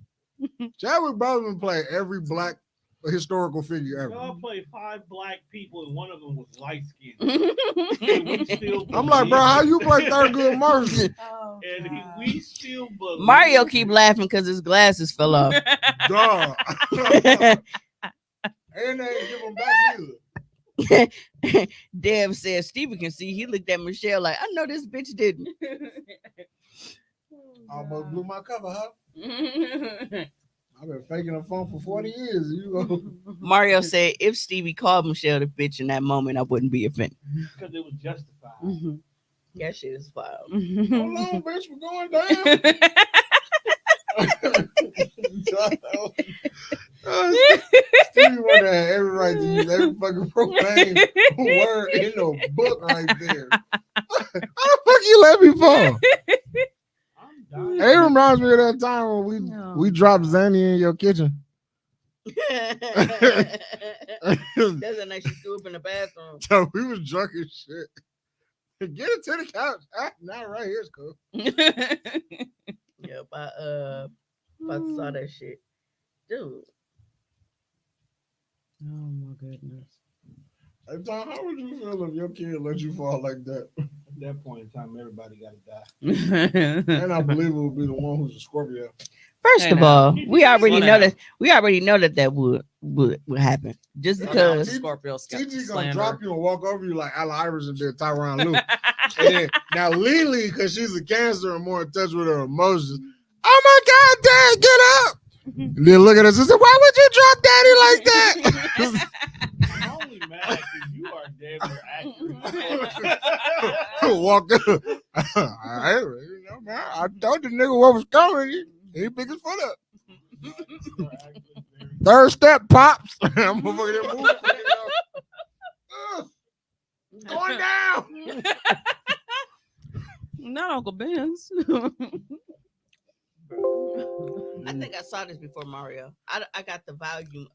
Chadwick Boseman played every black historical figure ever. Y'all played 5 black people and one of them was light skinned. I'm like, bro, how you play Thurgood Marshall? We still believe. Mario keep laughing because his glasses fell off. Dog. And they ain't give them back either. Dev said Steven can see. He looked at Michelle like, I know this bitch didn't. Almost blew my cover, huh? I've been faking a phone for 40 years. You go. Mario said, if Stevie called Michelle the bitch in that moment, I wouldn't be offended. Because it was justified. That shit is wild. Hold on, bitch, we're going down. Stevie would have every right to use every fucking profane word in the book right there. How the fuck you let me fall? It reminds me of that time when we dropped Zanny in your kitchen. That's a night she threw up in the bathroom. So we was drunk as shit. Get it to the couch. Not right here's cool. Yep, I saw that shit. Dude. Oh my goodness. Hey, Tom, how would you feel if your kid let you fall like that? At that point in time, everybody got to die. And I believe it would be the one who's a Scorpio. First of all, we already know that would happen. Just because Scorpio TG gonna drop you and walk over you like Allen Iverson did Tyronn Lue. And then now Lily, because she's a Cancer and more in touch with her emotions. Oh my God, Dad, get up! And then look at us and say, "Why would you drop Daddy like that?" I'm only mad because you are damn near accurate. Walk up. I told the nigga what was coming. He picked his foot up. Third step, pops. I'm motherfucking moving. Going down. Not Uncle Ben's. I think I saw this before, Mario. I got the volume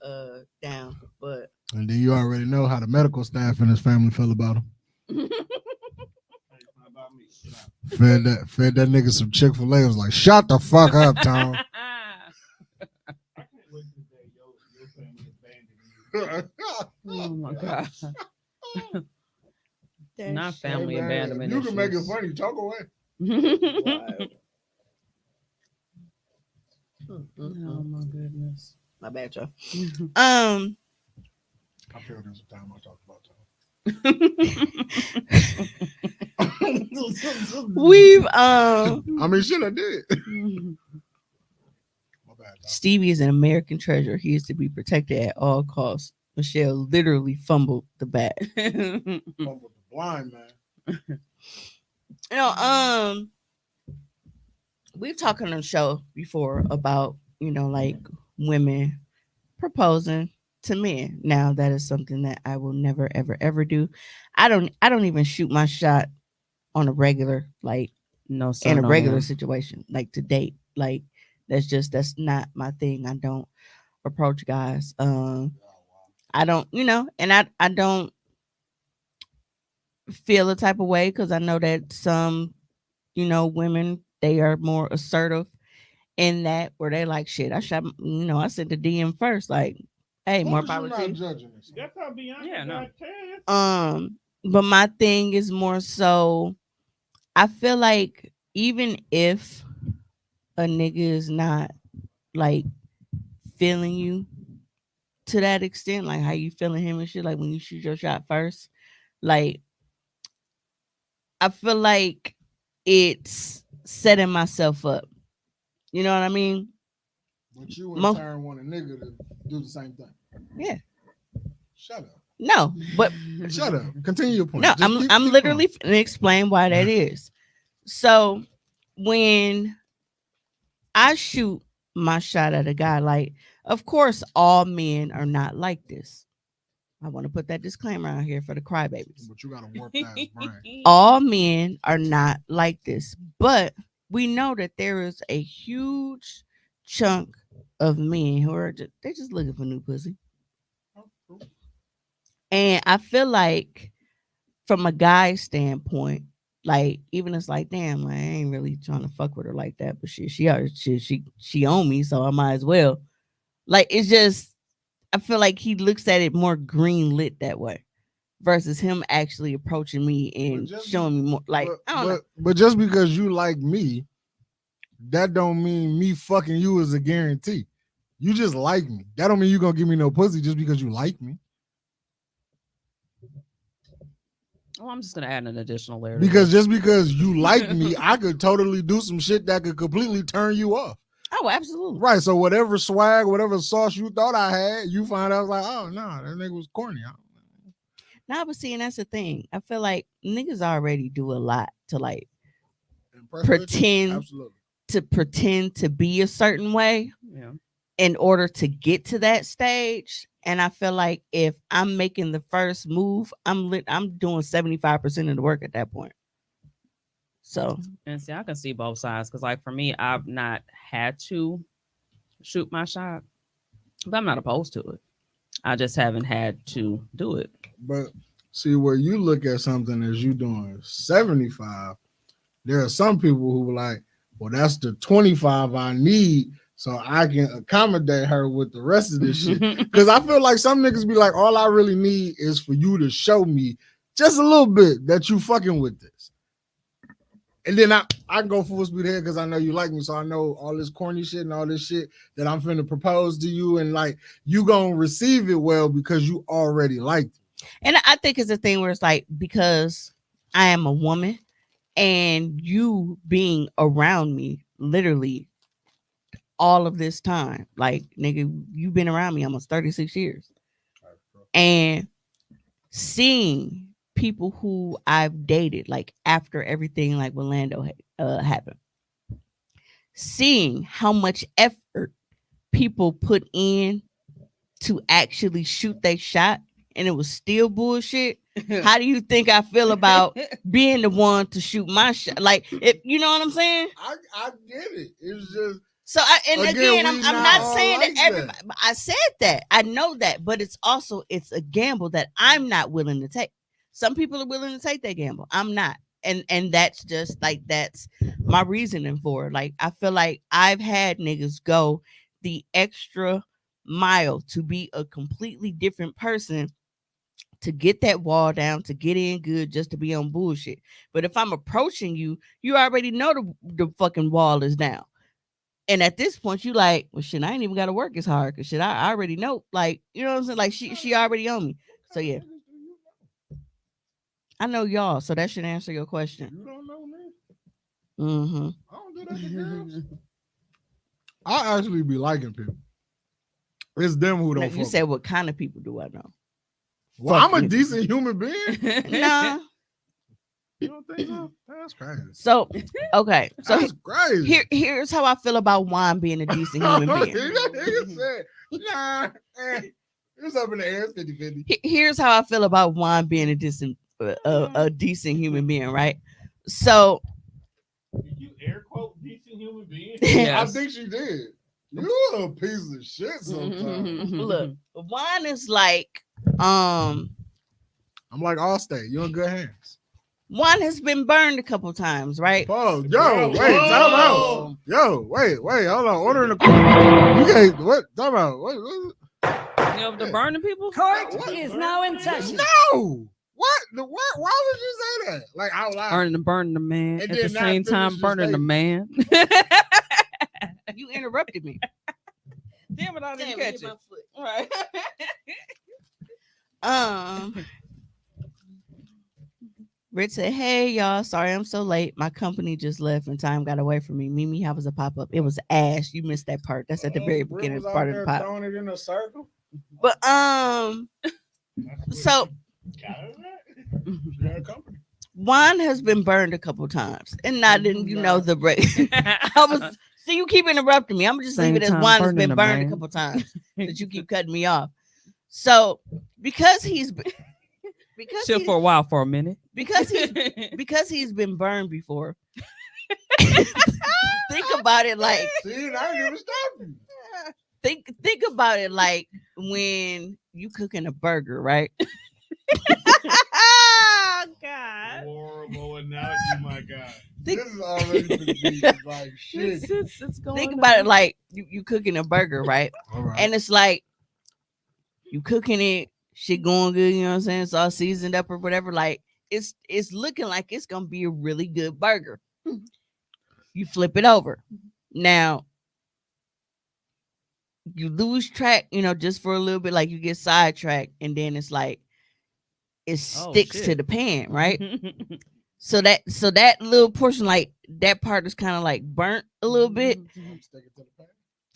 down, but And then you already know how the medical staff and his family feel about him. Fed that nigga some Chick-fil-A. Was like, shut the fuck up, Tom. Oh my God. Not family abandonment. You can make it funny. Talk away. Oh my goodness. My bad, y'all. I feel there's a time I talked about Tom. We've I mean, shit, I did. My bad. Stevie is an American treasure. He is to be protected at all costs. Michelle literally fumbled the bat. Fumbled the blind man. We've talked on the show before about, like women proposing to men. Now that is something that I will never ever ever do. I don't even shoot my shot on a regular, like no sir, in a no regular ma'am. situation, like to date. Like that's not my thing. I don't approach guys. I don't, and I don't feel a type of way because I know that some, women, they are more assertive in that where they like shit. I sent the DM first, like, hey, more power to you. That's how Beyonce got Chance. But my thing is more so, I feel like even if a nigga is not like feeling you to that extent, like how you feeling him and shit, like when you shoot your shot first, like I feel like it's setting myself up. You know what I mean? But you in turn want a nigga to do the same thing. Yeah. Shut up. No, but shut up. Continue your point. No, I'm literally gonna explain why that is. So when I shoot my shot at a guy, like, of course, all men are not like this. I want to put that disclaimer out here for the crybabies. But you gotta warp that brain. All men are not like this, but we know that there is a huge chunk of men who are they're just looking for new pussy. And I feel like from a guy standpoint, like even it's like, damn, like, I ain't really trying to fuck with her like that, but she on me, so I might as well. Like it's just, I feel like he looks at it more green lit that way, versus him actually approaching me and showing me more. Like I don't know. But just because you like me, that don't mean me fucking you is a guarantee. You just like me. That don't mean you gonna give me no pussy just because you like me. Oh, I'm just gonna add an additional layer. Because just because you like me, I could totally do some shit that could completely turn you off. Oh, absolutely. Right. So whatever swag, whatever sauce you thought I had, you find out like, oh no, that nigga was corny. Nah, but see, and that's the thing. I feel like niggas already do a lot to like pretend to be a certain way Yeah. in order to get to that stage. And I feel like if I'm making the first move, I'm doing 75% of the work at that point. So, and see, I can see both sides because, like, for me, I've not had to shoot my shot, but I'm not opposed to it. I just haven't had to do it. But see, where you look at something as you doing 75, there are some people who are like, well, that's the 25 I need so I can accommodate her with the rest of this shit. Because I feel like some niggas be like, all I really need is for you to show me just a little bit that you fucking with this. And then I go full speed ahead because I know you like me. So I know all this corny shit and all this shit that I'm finna propose to you. And like, you gonna receive it well because you already liked it. And I think it's a thing where it's like, because I am a woman and you being around me literally all of this time, like, nigga, you've been around me almost 36 years. And seeing people who I've dated, like after everything, like when Lando happened, seeing how much effort people put in to actually shoot their shot, and it was still bullshit. How do you think I feel about being the one to shoot my shot? Like, you know what I'm saying? I get it. It's just so. Again, I'm not saying that everybody. I said that. I know that, but it's a gamble that I'm not willing to take. Some people are willing to take that gamble. I'm not, and that's just like that's my reasoning for it. Like, I feel like I've had niggas go the extra mile to be a completely different person, to get that wall down, to get in good, just to be on bullshit. But if I'm approaching you, you already know the fucking wall is down. And at this point, you like, well, shit, I ain't even got to work as hard because shit, I already know. Like, you know what I'm saying? Like, she already on me. So yeah, I know y'all. So that should answer your question. You don't know me. Mm-hmm. I don't do that to girls. I actually be liking people. It's them who don't. You said what kind of people do I know? Well, I'm a decent human being. Nah. You don't think so? That's crazy. So, okay. So that's crazy. Here's how I feel about Juan being a decent human being. Nigga said, nah, it's up in the air, 50-50. Here's how I feel about Juan being a decent human being, right? So, did you air quote decent human being? Yes. I think she did. You a piece of shit sometimes. Look, Juan is like, I'm like Allstate. You're in good hands. Juan has been burned a couple times, right? Oh, yo, wait, time out. Yo, wait, hold on. Order in the court. You can't, what? Time out. Wait. You know the burning people? Court is now in session. No! What? Why would you say that? Like out loud. Burning the man. At the same time, burning the man. You interrupted me. Damn it, I didn't catch it. All right. Rich said, hey, y'all. Sorry I'm so late. My company just left and time got away from me. Mimi, how was a pop-up? It was Ash. You missed that part. That's at the very beginning part of the pop. Throwing it in a circle. But so Juan has been burned a couple times. And not in, the break. See, you keep interrupting me. I'm gonna just leave it as Juan has been burned a couple times. That you keep cutting me off. So because he's chill for a while for a minute. Because he's been burned before. Think about it like see, I ain't even stop you. Think about it like when you cooking a burger, right? Oh God. Horrible analogy, my God. This is already like shit. It's going think about it like you cooking a burger, right? Right. And it's like you cooking it, shit going good, you know what I'm saying? It's all seasoned up or whatever. Like it's looking like it's gonna be a really good burger. You flip it over. Now you lose track, just for a little bit, like you get sidetracked, and then it's like it sticks to the pan, right? So that little portion, like that part is kind of like burnt a little bit,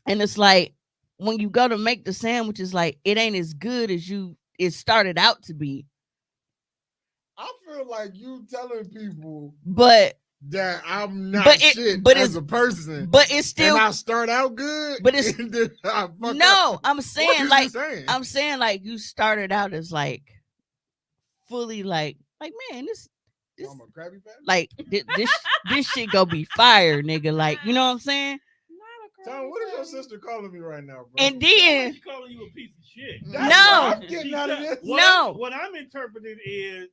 and it's like when you go to make the sandwich, it's like it ain't as good as it started out to be. I feel like you telling people, but that I'm not shit as a person, but it's still, and I start out good, but it's and then I fuck no. up. I'm What saying is like you saying? I'm saying like you started out as like fully like man, this I'm a Krabby Patty? like this shit gonna be fire, nigga. Like, you know what I'm saying? Tom, what is your sister calling me right now, bro? And then She's calling you a piece of shit. That's No. what I'm getting out of this. What I'm interpreting is,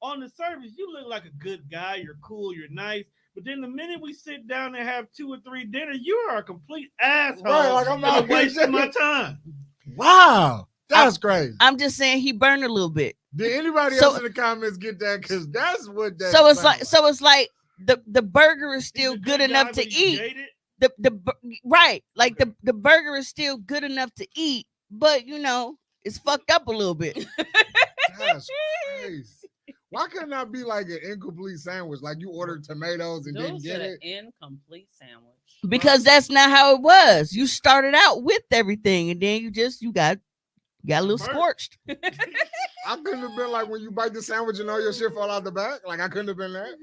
on the surface, you look like a good guy. You're cool. You're nice. But then the minute we sit down and have 2 or 3 dinners, you are a complete asshole. Right, like I'm out wasting my time. Wow, that's crazy. I'm just saying he burned a little bit. Did anybody else in the comments get that? Because that's what that. So it's like the burger is still good enough to eat. Right, like the burger is still good enough to eat, but it's fucked up a little bit. That's crazy. Why couldn't that be like an incomplete sandwich? Like you ordered tomatoes and didn't get it. Incomplete sandwich. Because that's not how it was. You started out with everything, and then you got a little scorched. I couldn't have been like when you bite the sandwich and all your shit fall out the back. Like I couldn't have been that.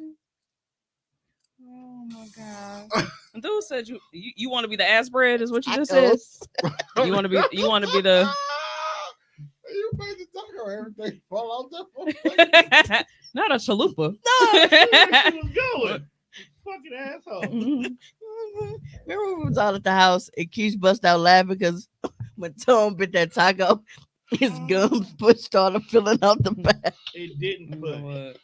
Oh my god! Dude said you want to be the ass bread, is what you just said. You want to be the. You made the taco, everything fall out there. Not a chalupa. No, she was going. Fucking asshole. Remember we was all at the house and Keish bust out laughing because when Tom bit that taco, his gums pushed all the filling out the back. It didn't put.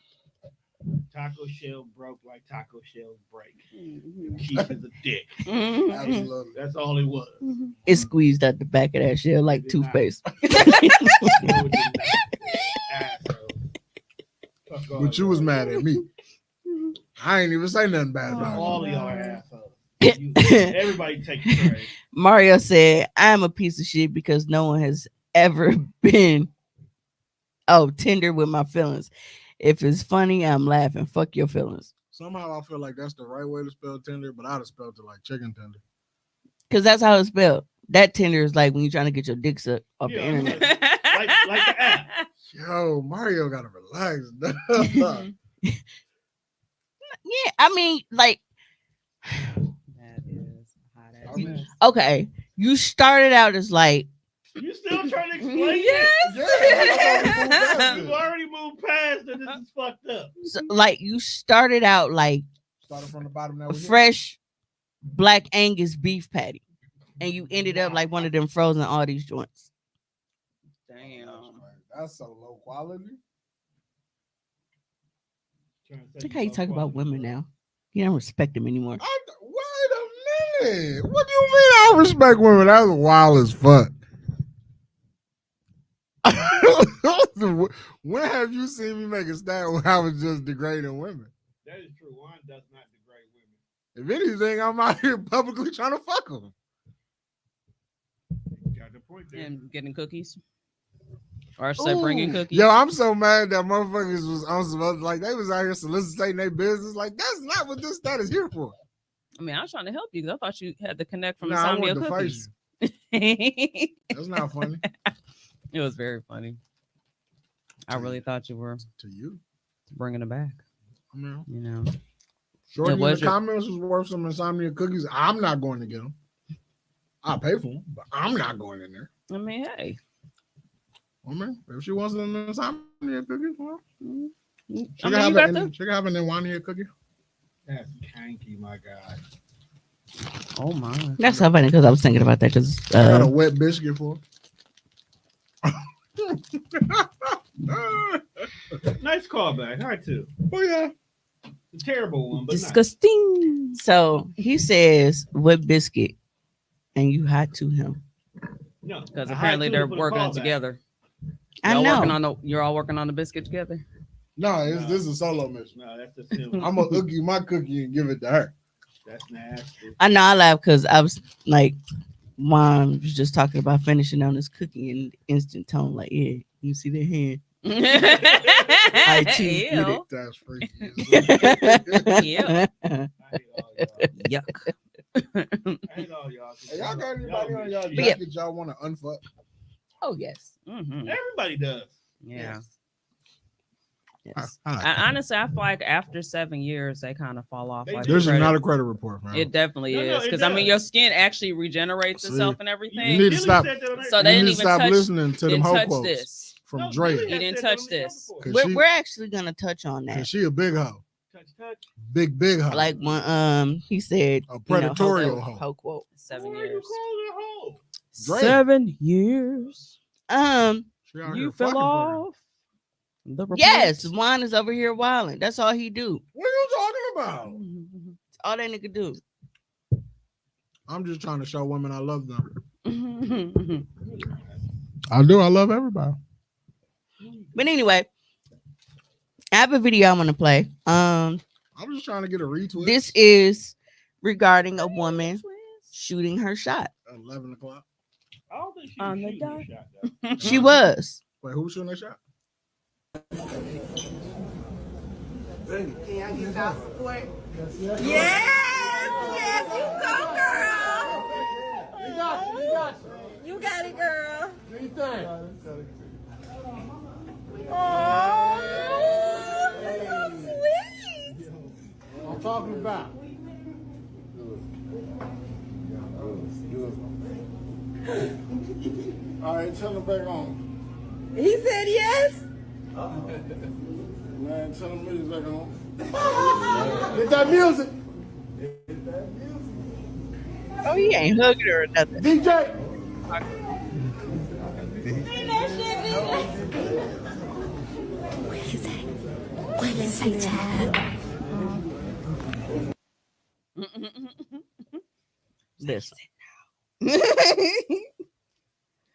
Taco shell broke like taco shells break. Keish is a dick. Absolutely. That's all it was. It squeezed out the back of that shell like toothpaste. But you was mad at me. I ain't even say nothing bad about all of y'all are assholes. Everybody take the credit. Mario said, I'm a piece of shit because no one has ever been tender with my feelings. If it's funny, I'm laughing. Fuck your feelings. Somehow I feel like that's the right way to spell tender, but I'd have spelled it like chicken tender. Because that's how it's spelled. That tender is like when you're trying to get your dick sucked off the internet. Like the app. Yo, Mario gotta relax. Yeah, I mean, like, that is hot. Okay, you started out as like. You still trying to explain Yes. You already moved past it. This is fucked up. So, like, you started out like from the bottom. Now fresh Black Angus beef patty, and you ended up like one of them frozen Aldi's joints. Damn, that's so low quality. Look how you talk about women now. You don't respect them anymore. Wait a minute. What do you mean I respect women? That's wild as fuck. When have you seen me make a stand where I was just degrading women? That is true. Wine does not degrade women. If anything, I'm out here publicly trying to fuck them. Got the point there. And getting cookies. Or say bringing cookies. Yo, I'm so mad that motherfuckers was on some like they was out here soliciting their business. Like that's not what this stat is here for. I mean, I was trying to help you because I thought you had the connect from I Insomnia wanted to Cookies. fight you. That's not funny. It was very funny. I really thought you were to you bringing it back. I mean, you know, Shorty in the comments was worth some Insomnia Cookies. I'm not going to get them. I'll pay for them, but I'm not going in there. I mean, hey. I mean, if she wants an Insomnia Cookie, well, she can have an Insomnia Cookie. That's kanky, my God. Oh my. That's so funny because I was thinking about that because I got a wet biscuit for her. Nice callback. Hi, too. Oh, yeah. A terrible one, but disgusting. Nice. So he says, "What biscuit?" And you hot to him. No, because apparently they're working together. I know. You're all working on the biscuit together. No, this is a solo mission. No, that's the simple. I'm gonna Ookie my cookie and give it to her. That's nasty. I know. I laugh because I was like, Mom was just talking about finishing on this cookie in instant tone. Like, yeah, you see that hand? I too get it. That's freaky. Yeah. Yuck. I hate all y'all. Hey, y'all got anybody on y'all yeah. jacket y'all want to unfuck? Oh yes. Mm-hmm. Everybody does. Yeah. Yes. Honestly, I feel like after 7 years, they kind of fall off. Like This is credit. not a credit report, man. It definitely No, is it because I mean does. your skin actually regenerates See, itself and everything. You need to stop. So they you didn't need to even stop touch. listening to them Didn't hoe touch quotes this. from Dre. He didn't touch this. We're actually gonna touch on that. Cause she a big hoe. Touch. Big hoe. Like when he said a predatorial hoe. hoe quote. 7 years. Dre. 7 years. She out You here fell fucking for them. off. The report. Yes, Juan is over here wilding. That's all he do. What are you talking about? That's all that nigga do. I'm just trying to show women I love them. I do. I love everybody. But anyway, I have a video I want to play. I'm just trying to get a retweet. This is regarding a woman shooting her shot. 11 o'clock. I don't think she On was the shooting dot. a shot, though. She was. Wait, who's shooting that shot? Yes, yes, you go, girl. You got it, girl. What do you think? Oh, so sweet. I'm talking about. All right, turn it back on. He said yes. Man, turn the music back on. Get that music. Oh, he ain't hugging her or nothing. DJ. What is it, Chad? Listen.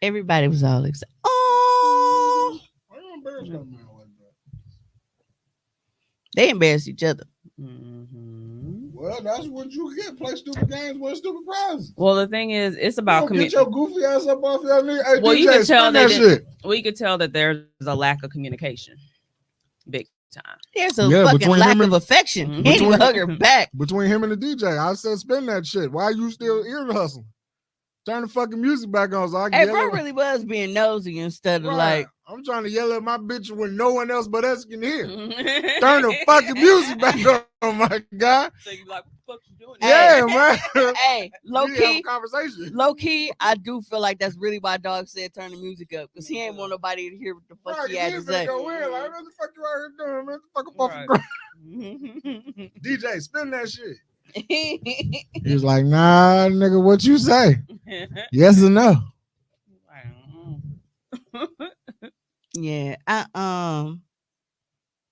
Everybody was all excited. Oh, Why you embarrassed that man like that? they embarrassed each other. Well, that's what you get. Play stupid games, win stupid prizes. Well, the thing is, it's about Get your goofy ass up off your knee. Hey, Well, DJ, you can tell spin that shit. Well, you could tell that there's a lack of communication, big time. There's a fucking lack of affection. He didn't even hug her back. Between him and the DJ, I said spin that shit. Why you still ear hustling? Turn the fucking music back on so I can Hey, yell bro at- really was being nosy instead of Right. like. I'm trying to yell at my bitch when no one else but us can hear. Turn the fucking music back on, my guy. So you like, what the fuck you doing? Yeah, man. Hey, low We have a key, conversation. low key, I do feel like that's really why Dog said turn the music up because he ain't want nobody to hear what the fuck Right, he had to say. Go in, like, what the fuck you out here doing, man? Fuck up off the ground. DJ, spin that shit. He was like, nah, nigga, what you say? Yes or no? Yeah,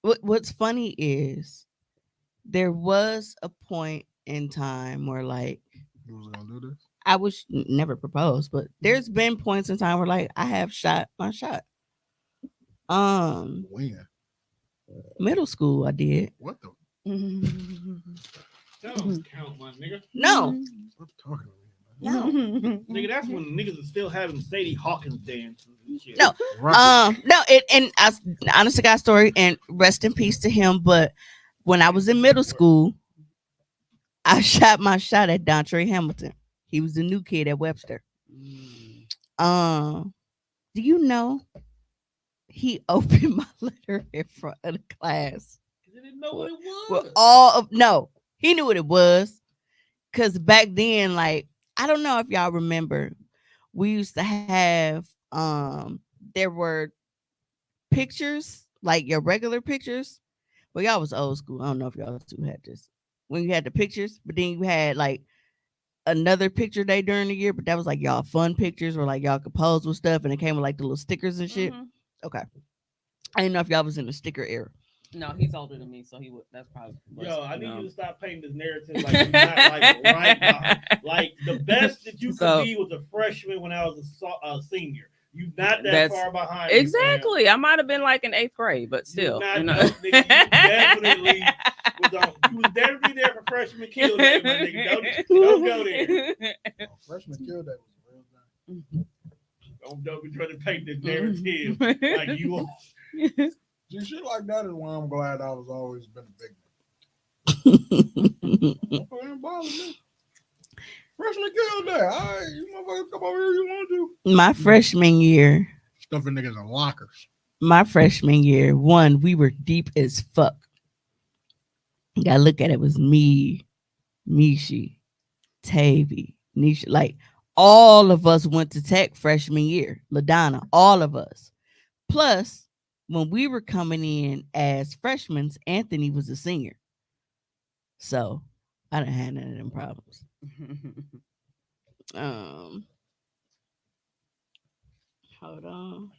what's funny is there was a point in time where like You was gonna do this? I was never proposed, but there's been points in time where like I have shot my shot. When? Middle school I did. What the? That don't count, my nigga. No. Stop talking to me. No. Nigga, that's when niggas are still having Sadie Hawkins dances and shit. No. No, and I honestly got a story and rest in peace to him. But when I was in middle school, I shot my shot at Dontre Hamilton. He was the new kid at Webster. Do you know he opened my letter in front of the class? He didn't know what it was. With all of no, he knew what it was. Cause back then, like, I don't know if y'all remember, we used to have there were pictures, like your regular pictures. Well, y'all was old school. I don't know if y'all two had this. When you had the pictures, but then you had like another picture day during the year, but that was like y'all fun pictures where like y'all could pose with stuff and it came with like the little stickers and shit. Okay. I didn't know if y'all was in the sticker era. No, he's older than me, so he would. That's probably. Yo, I need you to stop painting this narrative like you're not like right now. Like the best that you could be was a freshman when I was a senior. You not that far behind. Exactly. I might have been like in 8th grade, but still, you definitely was definitely there for freshman kill day, my nigga. Don't go there. Freshman kill day was paint the narrative like you are. See, shit like that is why I'm glad I was always been a big man. Don't put in bother me. Freshman killed that. All right, you motherfuckers come over here you want to. My freshman year, Stuffing niggas in lockers. one, we were deep as fuck. You gotta look at it. It was me, Mishi, Tavy, Nisha. Like all of us went to tech freshman year. LaDonna, all of us. Plus, when we were coming in as freshmen, Anthony was a senior. So I didn't have none of them problems. Um, hold on.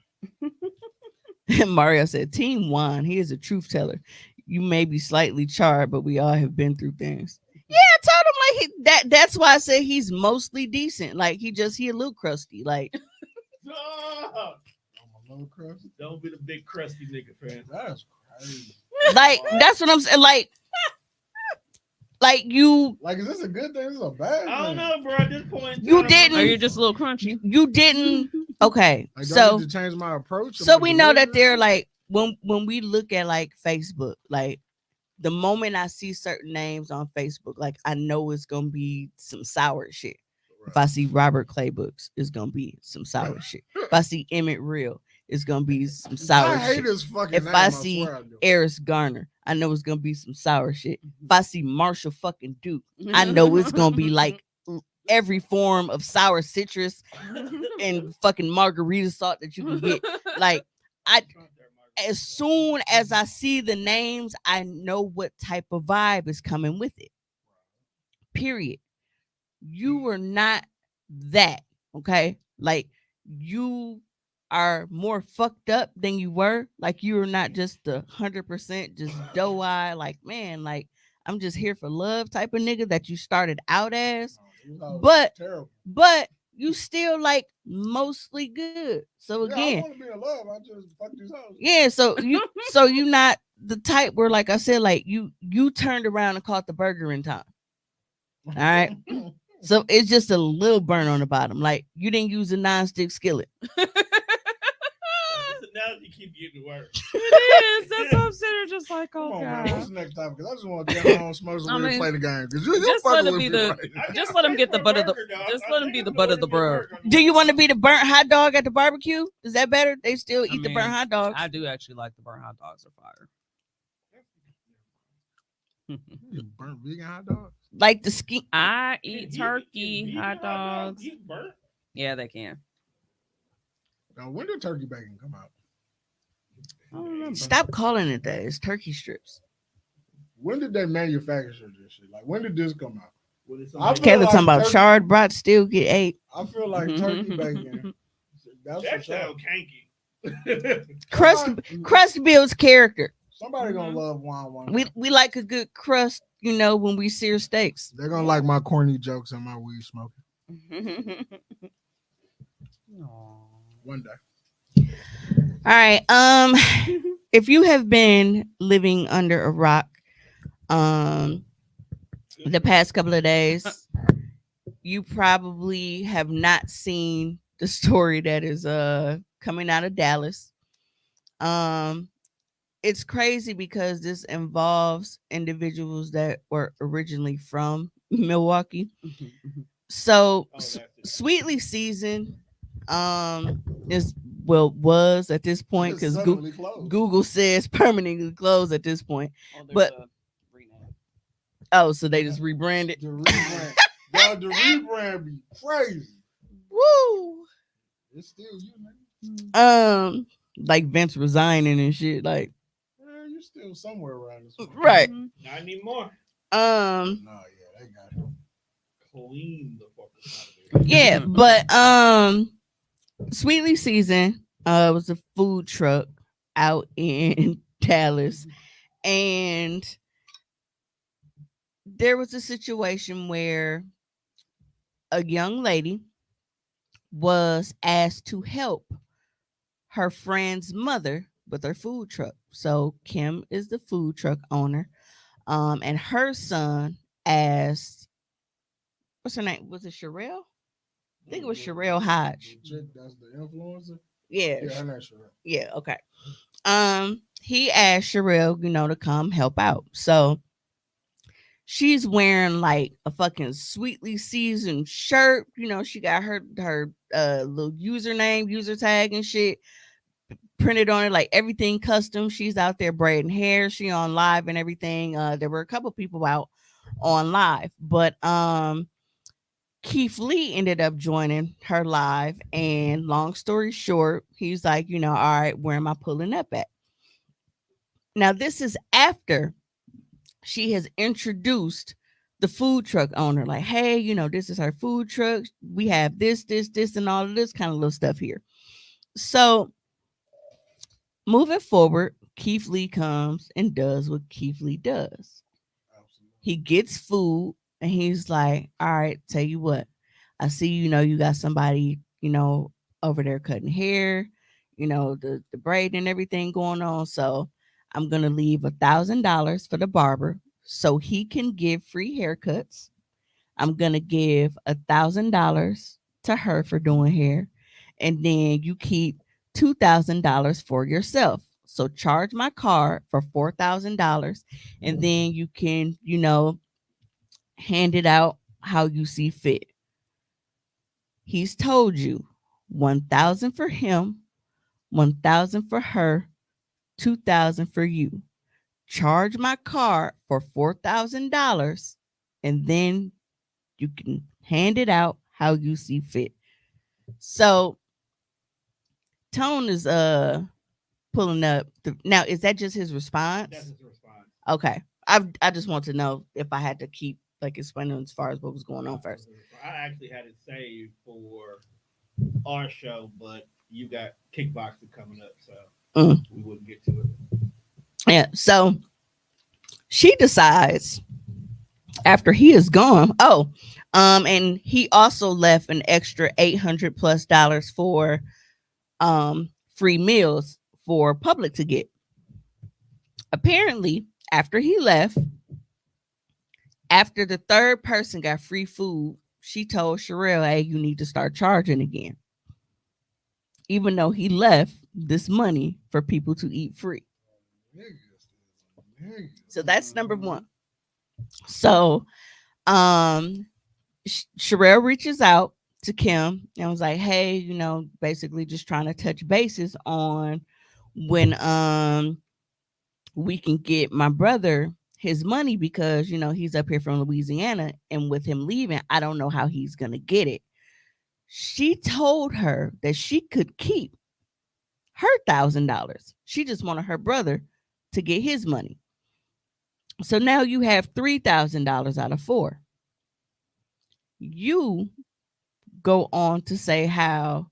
Mario said, Team Juan, he is a truth teller. You may be slightly charred, but we all have been through things. Yeah, I told him like that's why I said he's mostly decent. Like he a little crusty. Like Stop. I'm a little crusty. Don't be the big crusty nigga, friend. That's crazy. like that's what I'm saying. Like you Like, is this a good thing? Is this a bad thing? I don't know, bro. At this point, you didn't. Are you just a little crunchy? You didn't. Okay, Like, do I so need to change my approach. so we know that they're like when we look at like Facebook, like the moment I see certain names on Facebook, like I know it's gonna be some sour shit. If I see Robert Claybooks, it's gonna be some sour shit. If I see Emmett Real, it's gonna be some sour I hate shit. his fucking If name, I I see swear I do. Eris Garner, I know it's gonna be some sour shit. If I see Marshall fucking Duke, I know it's gonna be like every form of sour citrus and fucking margarita salt that you can get. Like as soon as I see the names, I know what type of vibe is coming with it. Period. You were not that, okay? Like you are more fucked up than you were. Like you were not just the 100% just doe eye, like man, like I'm just here for love type of nigga that you started out as. But you still like mostly good. So Yeah, I again, want to be in love. I just fuck these hoes. yeah, so you not the type where like I said, like you turned around and caught the burger in time. All right. So it's just a little burn on the bottom. Like you didn't use a non-stick skillet. This analogy keep getting worse. It is. That's what I'm sitting there just like, oh Come on, man. god. What's the next topic? Because I just want to get home, smoke some weed, play the game. Because you Just let fucking him with be me the. right now. Just let him get the butt of the. Just let him be the butt of the bird. Do you want to be the burnt hot dog at the barbecue? Is that better? They still eat the burnt hot dogs. I do actually like the burnt hot dogs are fire. You burnt vegan hot dogs? Like the skin. I eat turkey hot dogs. Eat burnt? Yeah, they can. Now, when did turkey bacon come out? I don't remember. Stop calling it that. It's turkey strips. When did they manufacture this shit? Like, when did this come out? Kayla talking about charred brats still get ate. I feel like turkey bacon. That's That sound kanky. Crust builds character. Somebody gonna love wine. We like a good crust, you know, when we sear steaks. They're gonna like my corny jokes and my weed smoking. One day. All right. If you have been living under a rock, the past couple of days, you probably have not seen the story that is coming out of Dallas. It's crazy because this involves individuals that were originally from Milwaukee. So Sweetly season was at this point because Google says permanently closed at this point. But so they just rebranded. The rebrand. Y'all, the rebrand be crazy. Woo! It's still you, man. Like Vince resigning and shit. Like, you're still somewhere around this. Right. Not anymore. No, yeah, they got him. Clean the fuck out of here. Yeah, but Sweetly season was a food truck out in Dallas, and there was a situation where a young lady was asked to help her friend's mother with her food truck. So Kim is the food truck owner, and her son asked, what's her name? Was it Sherelle? I think it was Sherelle Hodge. The chick that's the influencer. Yeah. Yeah, her name's Sherelle. Yeah, okay. He asked Sherelle, to come help out. So she's wearing like a fucking sweetly seasoned shirt. She got her little username, user tag and shit printed on it, like everything custom. She's out there braiding hair. She on live and everything. There were a couple people out on live, but Keith Lee ended up joining her live. And long story short, he's like, all right, where am I pulling up at? Now, this is after she has introduced the food truck owner, like, hey, this is her food truck. We have this, and all of this kind of little stuff here. So, moving forward, Keith Lee comes and does what Keith Lee does. He gets food and he's like, all right, tell you what, I see, you got somebody, over there cutting hair, the braid and everything going on. So I'm going to leave $1,000 for the barber so he can give free haircuts. I'm going to give $1,000 to her for doing hair. And then you keep $2,000 for yourself. So charge my card for $4,000 and then you can, hand it out how you see fit. He's told you 1,000 for him, 1,000 for her, 2,000 for you. Charge my card for $4,000 and then you can hand it out how you see fit. So Tone is pulling up now, is that just his response? That's his response. Okay. I just want to know if I had to keep like explaining as far as what was going on first. I actually had it saved for our show, but you got kickboxing coming up, so we wouldn't get to it. Yeah. So she decides after he is gone. And he also left an extra $800+ for free meals for public to get. Apparently, after he left, after the third person got free food, she told Sherelle, hey, you need to start charging again. Even though he left this money for people to eat free. So that's number one. So Sherelle reaches out to Kim and was like, hey, basically just trying to touch bases on when we can get my brother his money because he's up here from Louisiana, and with him leaving, I don't know how he's gonna get it. She told her that she could keep her $1,000. She just wanted her brother to get his money. So now you have $3,000 out of 4. You go on to say how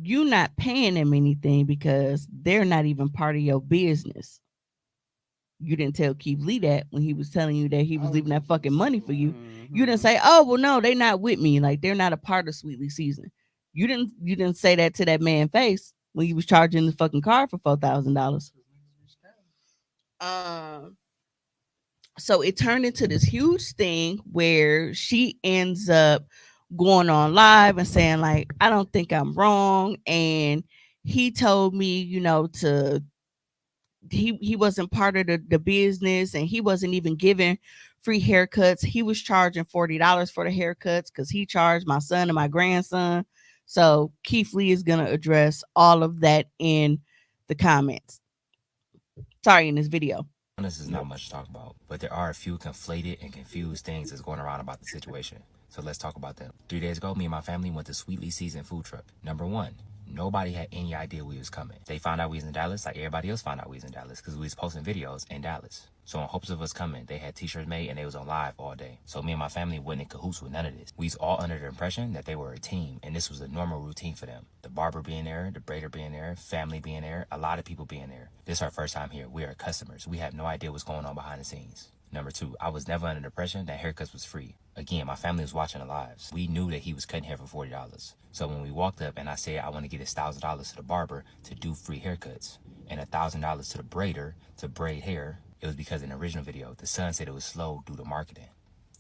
you not paying them anything because they're not even part of your business. You didn't tell Keith Lee that when he was telling you that he was leaving that fucking money for you. You didn't say, oh, well, no, they not with me. Like, they're not a part of Sweetly Season. You didn't say that to that man's face when he was charging the fucking car for $4,000. So it turned into this huge thing where she ends up going on live and saying, like, I don't think I'm wrong. And he told me, he wasn't part of the business, and he wasn't even giving free haircuts. He was charging $40 for the haircuts because he charged my son and my grandson. So Keith Lee is going to address all of that in the comments. Sorry, in this video. This is not much to talk about, but there are a few conflated and confused things that's going around about the situation. So let's talk about them. 3 days ago, me and my family went to Sweetly Season food truck. Number one, nobody had any idea we was coming. They found out we was in Dallas like everybody else found out we was in Dallas because we was posting videos in Dallas. So in hopes of us coming, they had t-shirts made and they was on live all day. So me and my family wasn't in cahoots with none of this. We was all under the impression that they were a team and this was a normal routine for them. The barber being there, the braider being there, family being there, a lot of people being there. This is our first time here. We are customers. We have no idea what's going on behind the scenes. Number two, I was never under the impression that haircuts was free. Again, my family was watching the lives. We knew that he was cutting hair for $40. So when we walked up and I said I want to get $1,000 to the barber to do free haircuts and $1,000 to the braider to braid hair, it was because in the original video, the son said it was slow due to marketing.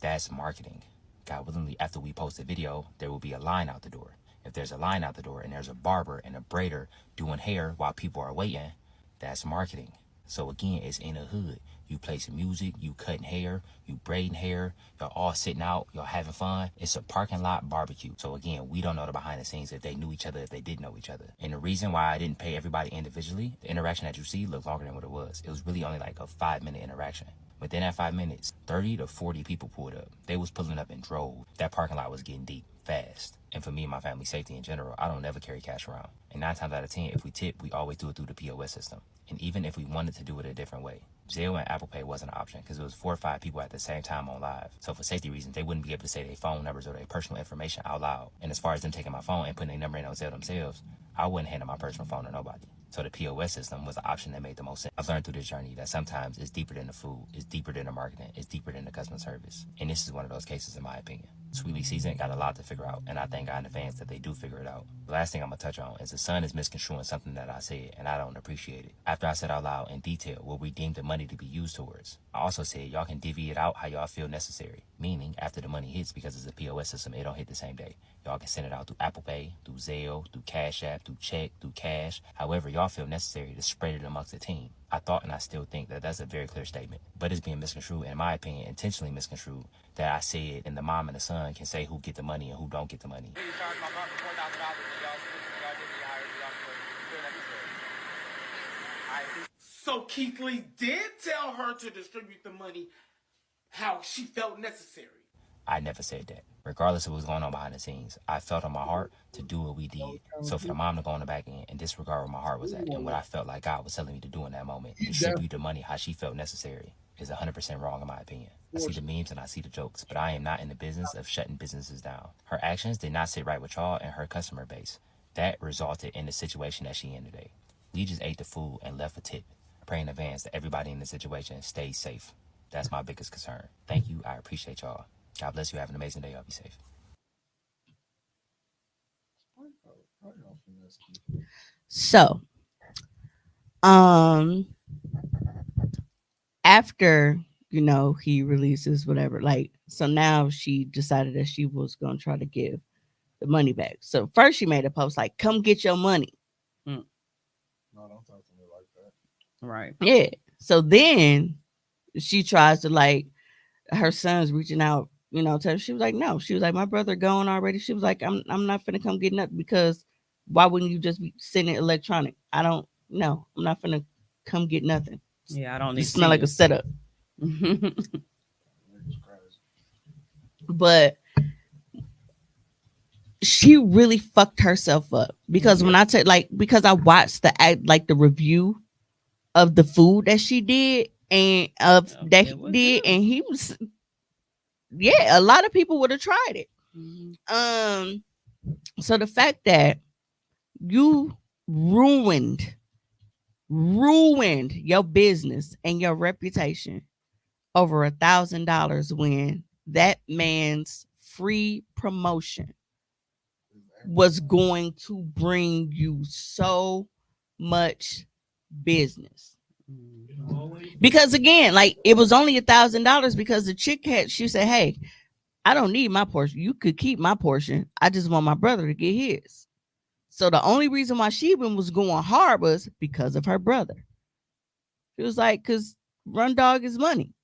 That's marketing. God willingly, after we post the video, there will be a line out the door. If there's a line out the door and there's a barber and a braider doing hair while people are waiting, that's marketing. So again, it's in the hood. You play some music, you cutting hair, you braiding hair, y'all all sitting out, y'all having fun. It's a parking lot barbecue. So again, we don't know the behind the scenes if they knew each other, if they didn't know each other. And the reason why I didn't pay everybody individually, the interaction that you see looked longer than what it was. It was really only like a 5-minute interaction. Within that 5 minutes, 30 to 40 people pulled up. They was pulling up in droves. That parking lot was getting deep fast. And for me and my family's safety in general, I don't never carry cash around. And 9 times out of 10, if we tip, we always do it through the POS system. And even if we wanted to do it a different way, Zelle and Apple Pay wasn't an option because it was 4 or 5 people at the same time on live. So for safety reasons, they wouldn't be able to say their phone numbers or their personal information out loud. And as far as them taking my phone and putting their number in on Zelle themselves, I wouldn't hand my personal phone to nobody. So the POS system was an option that made the most sense. I've learned through this journey that sometimes it's deeper than the food, it's deeper than the marketing, it's deeper than the customer service. And this is one of those cases in my opinion. Sweetly season got a lot to figure out, and I thank God in advance that they do figure it out. The last thing I'm gonna touch on is the son is misconstruing something that I said, and I don't appreciate it. After I said out loud in detail what we deemed the money to be used towards, I also said y'all can divvy it out how y'all feel necessary. Meaning, after the money hits, because it's a POS system, it don't hit the same day. Y'all can send it out through Apple Pay, through Zelle, through Cash App, through check, through cash, however y'all feel necessary to spread it amongst the team. I thought and I still think that that's a very clear statement, but it's being misconstrued, in my opinion, intentionally misconstrued, that I said and the mom and the son can say who get the money and who don't get the money. So Keith Lee did tell her to distribute the money how she felt necessary. I never said that. Regardless of what's going on behind the scenes, I felt on my heart to do what we did. So for the mom to go on the back end and disregard where my heart was at and what I felt like God was telling me to do in that moment, distribute the money how she felt necessary, is 100% wrong in my opinion. I see the memes and I see the jokes, but I am not in the business of shutting businesses down. Her actions did not sit right with y'all and her customer base. That resulted in the situation that she in today. We just ate the food and left a tip. I pray in advance that everybody in the situation stays safe. That's my biggest concern. Thank you. I appreciate y'all. God bless you. Have an amazing day. Y'all be safe. So, after he releases whatever, like, so now she decided that she was gonna try to give the money back. So first she made a post like, "Come get your money." No, don't talk to me like that. Right. Yeah. So then she tries to, like, her son's reaching out, to her. She was like, no. She was like, my brother gone already. She was like, I'm not finna come get nothing, because why wouldn't you just be sending electronic? I don't know. I'm not finna come get nothing. Yeah, I don't You need to smell see like you. a setup. But she really fucked herself up, because when I tell, like, because I watched the review of the food that she did and that he did, and he was, yeah, a lot of people would have tried it. So the fact that you ruined your business and your reputation over $1,000, when that man's free promotion was going to bring you so much business. Because again, like, it was only $1,000 because the chick she said, hey, I don't need my portion. You could keep my portion. I just want my brother to get his. So the only reason why she was going hard was because of her brother. She was like, because Run Dog is money.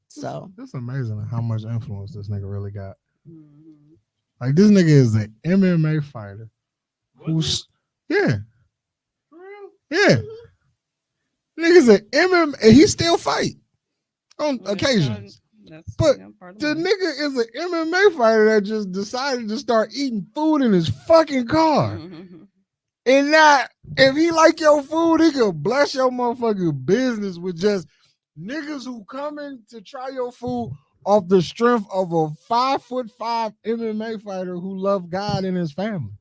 So it's amazing how much influence this nigga really got. Like, this nigga is an MMA fighter who's, yeah. Nigga's an MMA, and he still fight on occasions. But the nigga is an MMA fighter that just decided to start eating food in his fucking car. And not, if he like your food, he could bless your motherfucking business with just niggas who come in to try your food off the strength of a 5'5" MMA fighter who love God and his family.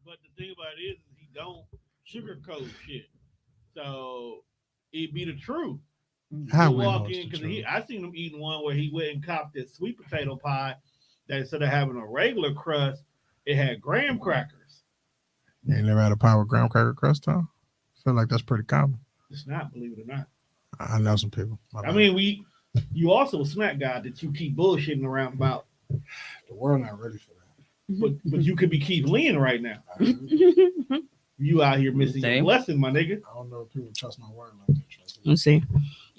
But the thing about it is he don't sugarcoat shit. So it be the truth. How He'll we walk know in, it's because the truth? I seen him eating one where he went and copped this sweet potato pie that instead of having a regular crust, it had graham crackers. You ain't never had a pie with graham cracker crust, huh? I feel like that's pretty common. It's not, believe it or not. I know some people. I mean, you also a smack guy that you keep bullshitting around about. The world not ready for that. but you could be Keith Lean right now. You out here missing your blessing, my nigga. I don't know if people trust my word like that. Let's see.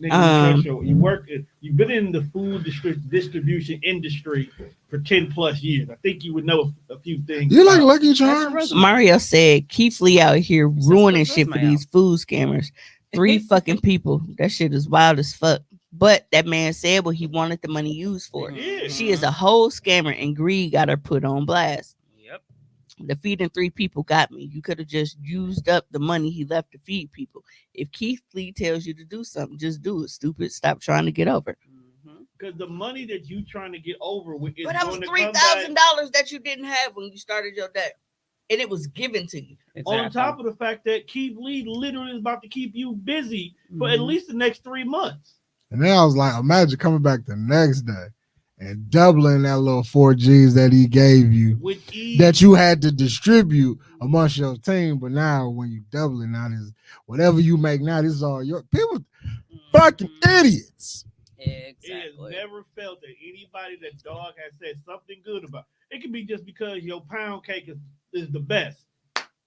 Nigga, you work. You've been in the food distribution industry for 10 plus years. I think you would know a few things. You like Lucky Charms? Mario said Keith Lee out here ruining shit for these food scammers. 3 fucking people. That shit is wild as fuck. But that man said what he wanted the money used for. She is a whole scammer, and greed got her put on blast. Yep. The feeding 3 people got me. You could have just used up the money he left to feed people. If Keith Lee tells you to do something, just do it, stupid. Stop trying to get over. Because the money that you trying to get over with is but that was $3,000 that you didn't have when you started your day. And it was given to you. Exactly. On top of the fact that Keith Lee literally is about to keep you busy for at least the next 3 months. And then I was like, imagine coming back the next day and doubling that little 4 G's that he gave you that you had to distribute amongst your team. But now when you double it, now this whatever you make now, this is all your people fucking idiots. Exactly. It has never felt that anybody that dog has said something good about. It could be just because your pound cake is the best.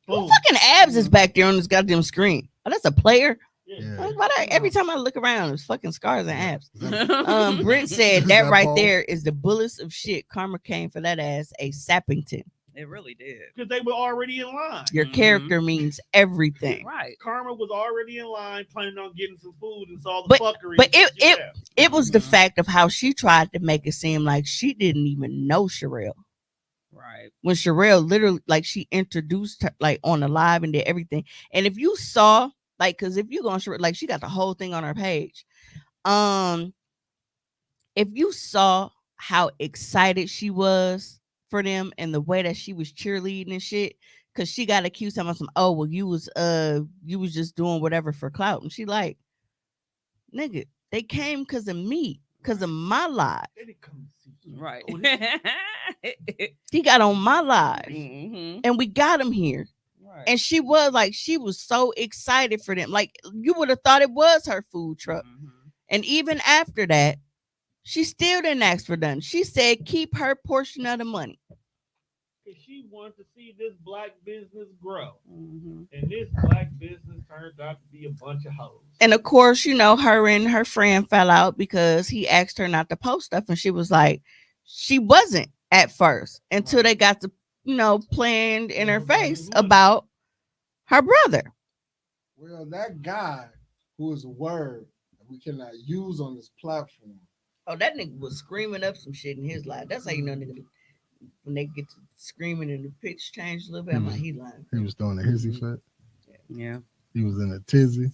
Who fucking abs is back there on this goddamn screen? Oh, that's a player. Yeah. Every time I look around, there's fucking scars and abs. Brent said that right there is the bullets of shit. Karma came for that ass a Sappington. It really did. Because they were already in line. Your character means everything. Right. Karma was already in line, planning on getting some food and saw the fuckery. But it was the fact of how she tried to make it seem like she didn't even know Sherelle. Right. When Sherelle literally, like, she introduced her, like, on the live and did everything. And if you saw, like, because if you go on Sherelle, like, she got the whole thing on her page. If you saw how excited she was for them and the way that she was cheerleading and shit, because she got accused of some, oh, well, you was just doing whatever for clout. And she like, nigga, they came because of me, because of my live. Right. He got on my live and we got him here. Right. And she was so excited for them. Like, you would have thought it was her food truck. And even after that, she still didn't ask for nothing. She said, keep her portion of the money. She wanted to see this black business grow. And this black business turned out to be a bunch of hoes. And of course, you know, her and her friend fell out because he asked her not to post stuff. And she was like, she wasn't at first until they got to, you know, playing in her face about her brother. Well, that guy who is a word that we cannot use on this platform. Oh, that nigga was screaming up some shit in his life. That's how you know, nigga, when they get to screaming and the pitch changed a little bit, I'm like, he lying. He was throwing a hissy fit. Yeah. He was in a tizzy.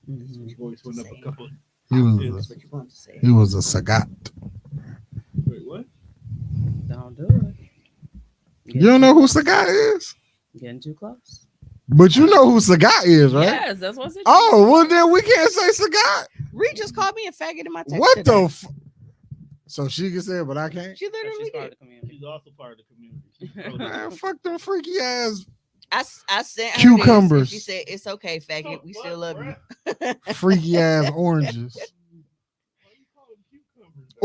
His voice went up a couple. He was a sagat. Wait, what? Don't do it. You don't know who Sagat is? Getting too close. But you know who Sagat is, right? Yes, that's what's it. Oh, well then we can't say Sagat. Reed just called me a faggot in my text. What today. So she can say it, but I can't? She literally did. She's also part of the community. Man, fuck them freaky ass I sent her cucumbers. She said, it's okay, faggot. We still love you. Freaky ass oranges.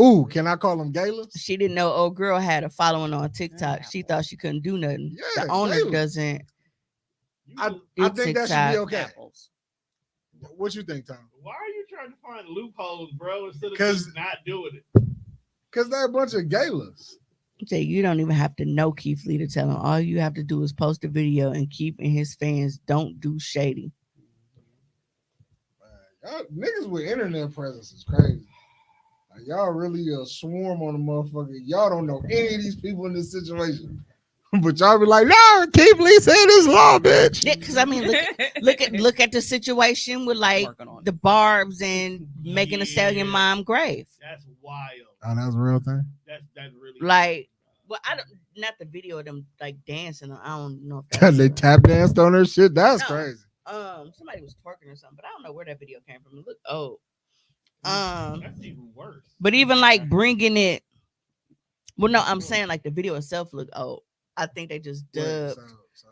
Ooh, can I call them galas? She didn't know old girl had a following on TikTok. She thought she couldn't do nothing. Yeah, the owner galas. doesn't. I think that should be okay. What you think, Tom? Why are you trying to find loopholes, bro, instead of just not doing it? Because they're a bunch of galas. Say you don't even have to know Keith Lee to tell him. All you have to do is post a video and keep in his fans don't do shady. Y'all, niggas with internet presence is crazy. Like, y'all really a swarm on the motherfucker. Y'all don't know any of these people in this situation. But y'all be like, no, Keith Lee said this law, bitch. Yeah, because I mean, look at the situation with like the Barbs and Megan Thee Stallion mom grave. That's wild. Oh, that's a real thing. That's really like. Well, I don't not the video of them like dancing. I don't know if that's they tap danced on her shit. That's crazy. Somebody was twerking or something, but I don't know where that video came from. It looked old. That's even worse. But even like bringing it. Well, no, I'm saying like the video itself looked old. I think they just dubbed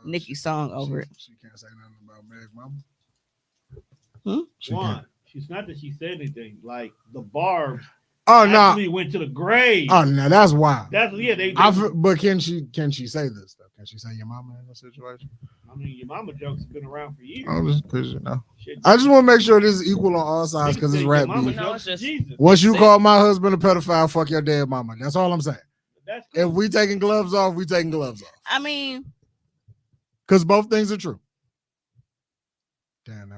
Nicki's song over it. She can't say nothing about Meg Mama. One, she's not that she said anything. Like the Barbs Oh no! Actually went to the grave. Oh no, that's wild. That's they but can she say this stuff? Can she say your mama in this situation? I mean, your mama jokes have been around for years. I'm just pushing now. I just want to make sure this is equal on all sides because it's rap beef. No, it's just Once you call my husband a pedophile, fuck your dead mama. That's all I'm saying. That's cool. If we taking gloves off, we taking gloves off. I mean, because both things are true. Damn,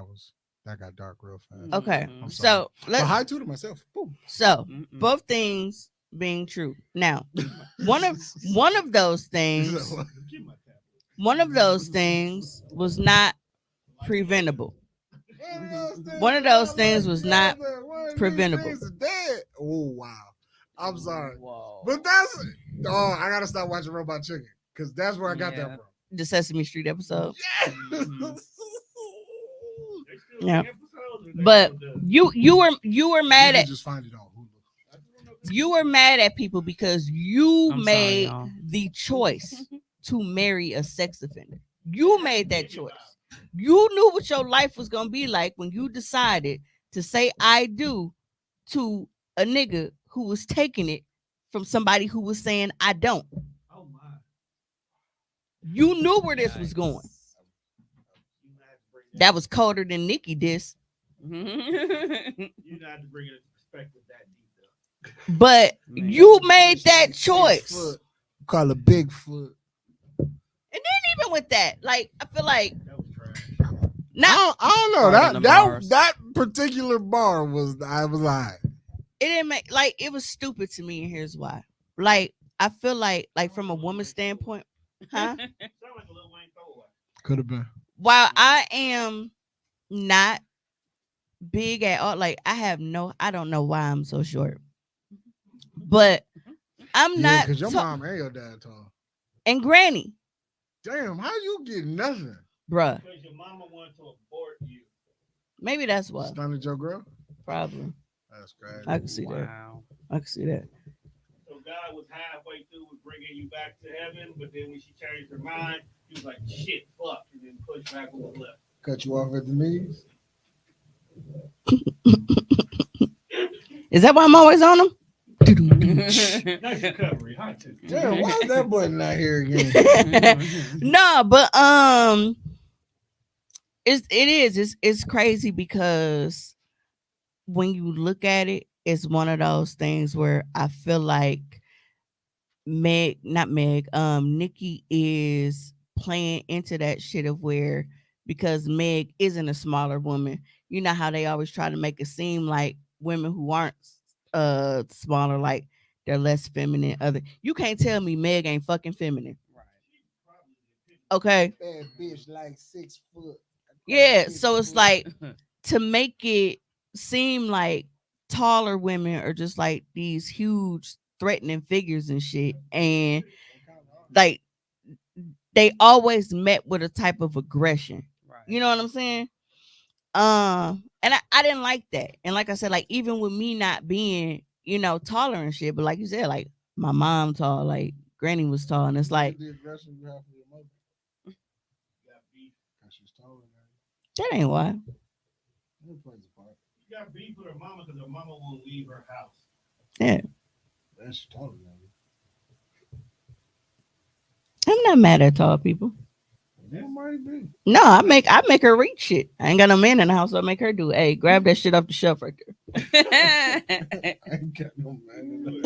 that got dark real fast. Okay, so let's hi to myself. Boom. So both things being true. Now, one of those things, was not preventable. One of those things was not preventable. Dead. Oh wow. I'm sorry. But that's I gotta stop watching Robot Chicken because that's where I got that from. The Sesame Street episode. Yeah. Yeah. But you were mad at just find it on Hulu. You were mad at people because you I'm made sorry, y'all. the choice to marry a sex offender. You made that choice. You knew what your life was gonna be like when you decided to say I do to a nigga who was taking it from somebody who was saying I don't. Oh my. You knew where this was going. That was colder than Nikki diss. You not to bring it into perspective that deep though. But you made that choice. Call it Bigfoot. And then even with that, like I feel like I don't know. That particular bar I was like, it didn't make like it was stupid to me, and here's why. Like I feel like from a woman's standpoint, huh? Could have been. While I am not big at all, like I don't know why I'm so short, but I'm not. Because your mom and your dad tall. And Granny. Damn, how you get nothing, bruh? Because your mama wanted to abort you. Maybe that's why. Stunted your girl. Probably. That's crazy. I can see that. I can see that. So God was halfway through with bringing you back to heaven, but then when she changed her mind, he was like, "Shit, fuck," and then pushed back on the left. Cut you off at the knees. Is that why I'm always on them? Nice recovery. Damn, why is that button not here again? No, but it's crazy because when you look at it, it's one of those things where I feel like Nikki is playing into that shit of where, because Meg isn't a smaller woman, you know how they always try to make it seem like women who aren't smaller, like they're less feminine. You can't tell me Meg ain't fucking feminine. Okay. Bad bitch like 6 foot. Yeah, so it's like to make it seem like taller women are just like these huge threatening figures and shit, and like they always met with a type of aggression. Right. You know what I'm saying? And I didn't like that. And like I said, like even with me not being, taller and shit, but like you said, like my mom tall, like Granny was tall, and it's like the aggression you have for your mother. She's taller than that ain't why. you. Plays a part. You got beef with her mama because her mama won't leave her house. Yeah. She's taller than you. I'm not mad at tall people. That might be. No, I make her reach shit. I ain't got no man in the house, so I make her do. Hey, grab that shit off the shelf right there. I ain't got no man in the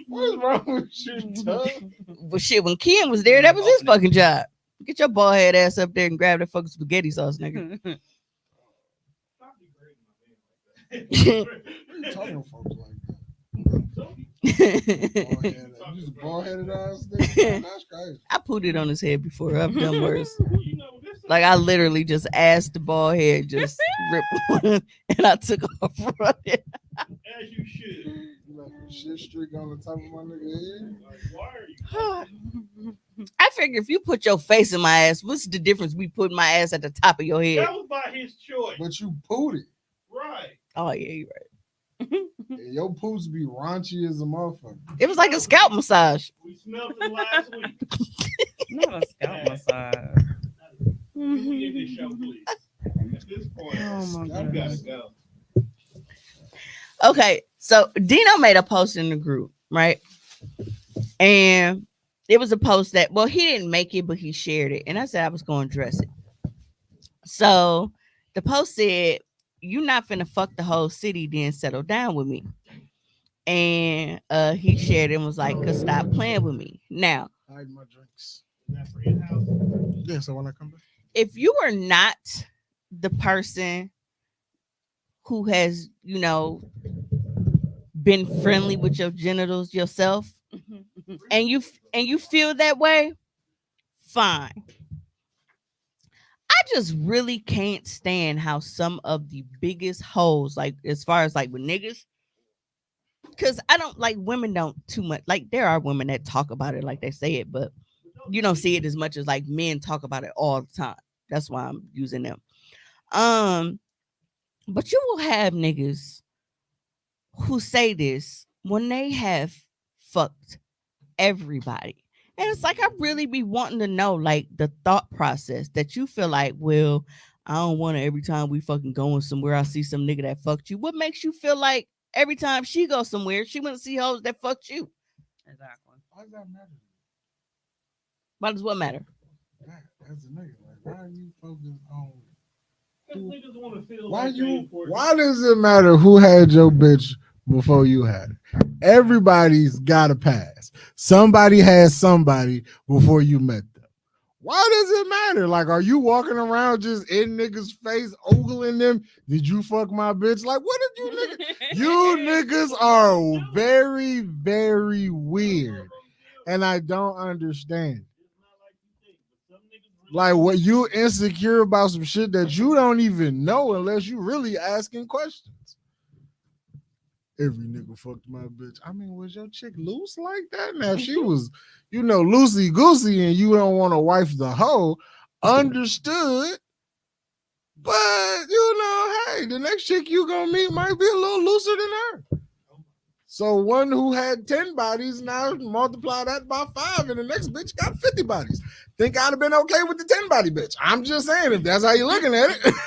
What's wrong with you, Tug? But shit, when Ken was there, that was his fucking job. Get your bald head ass up there and grab that fucking spaghetti sauce, nigga. You talking to folks like that? Bald-headed ass nigga. That's crazy. I put it on his head before. I've done worse. Like I literally just asked the bald head, just rip one, and I took off running. As you should. You left a shit streak on the top of my nigga head. Why are you? I figure if you put your face in my ass, what's the difference? We put my ass at the top of your head. That was by his choice. But you pooed it. Right. Oh yeah, you're right. Your poops be raunchy as a motherfucker. It was like a scalp massage. We smelled it last week. Not a scalp massage. We end this show, please. At this point, Oh my you gotta go. Okay, so Dino made a post in the group, right? And it was a post that, well, he didn't make it, but he shared it. And I said I was going to address it. So the post said, "You not finna fuck the whole city, then settle down with me." And he shared it and was like, "Cause stop playing with me." Now, Hide my drinks. That's for in-house. Yeah, so when I come back. if you are not the person who has, been friendly with your genitals yourself, and you feel that way, fine. I just really can't stand how some of the biggest hoes, like as far as like with niggas, because I don't like women don't too much. Like there are women that talk about it like they say it, but you don't see it as much as like men talk about it all the time. That's why I'm using them. Um, but you will have niggas who say this when they have fucked everybody. And it's like I really be wanting to know like the thought process that you feel like, well, I don't want to every time we fucking going somewhere, I see some nigga that fucked you. What makes you feel like every time she goes somewhere, she want to see hoes that fucked you? Exactly. Why does that matter? Why does what matter? That, as a nigga, like, why are you focused on? Because niggas want to feel Why like they you? important. Why does it matter who had your bitch before you had it? Everybody's got a pass. Somebody has somebody before you met them. Why does it matter? Like, are you walking around just in niggas' face, ogling them? Did you fuck my bitch? Like, what did you niggas? You niggas are very, very weird. And I don't understand. Like, what you insecure about some shit that you don't even know unless you really asking questions. Every nigga fucked my bitch. I mean, was your chick loose like that? Now, if she was, loosey goosey and you don't want to wife the hoe, understood. But, hey, the next chick you gonna meet might be a little looser than her. So one who had 10 bodies now multiply that by 5, and the next bitch got 50 bodies. Think I'd have been okay with the 10 body bitch. I'm just saying, if that's how you're looking at it. I don't care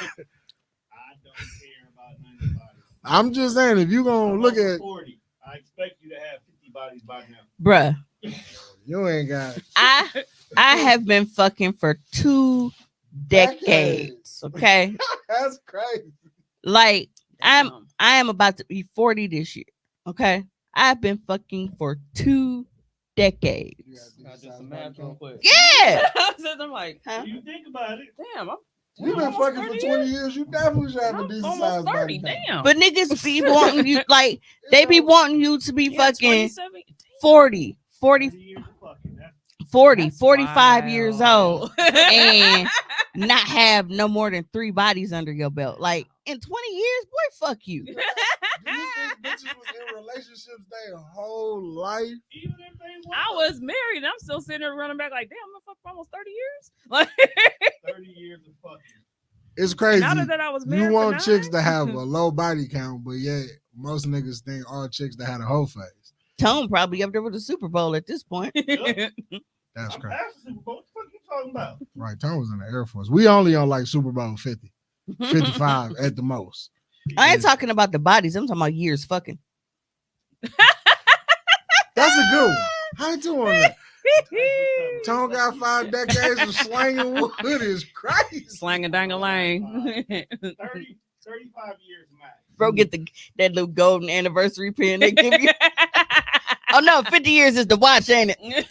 about 90 bodies. I'm just saying, if you're going to look at 40, I expect you to have 50 bodies by now. Bruh. You ain't got. I have been fucking for 2 decades. Okay. That's crazy. Like I am about to be 40 this year. Okay. I've been fucking for 2 decades. I did some math real quick. Yeah. I'm like, huh? You think about it. Damn, You've been fucking for 20 years. You definitely should have a decent size body. Damn. But niggas be wanting you, like, they be wanting you to be fucking 40, 45 years old and not have no more than 3 bodies under your belt. Like, in 20 years, boy, fuck you. Do you think bitches was in relationships their whole life? Even if they I was married and I'm still sitting there running back like, damn, I'm fucked for almost 30 years. Like 30 years of fucking. It's crazy. Now that I was married, you want chicks to have a low body count, but yet most niggas think all chicks that had a whole face. Tone probably up there with the Super Bowl at this point. Yep. That's crazy. Super Bowl. What the fuck you talking about? Right, Tone was in the Air Force. We only on like Super Bowl 50, 55 at the most. I ain't talking about the bodies. I'm talking about years fucking. That's a good one. How you doing that? Tone got 5 decades of slanging wood is crazy. Slanging dang-a-lang. 30, 35 years max. Bro, get that little golden anniversary pin they give you. Oh no, 50 years is the watch, ain't it?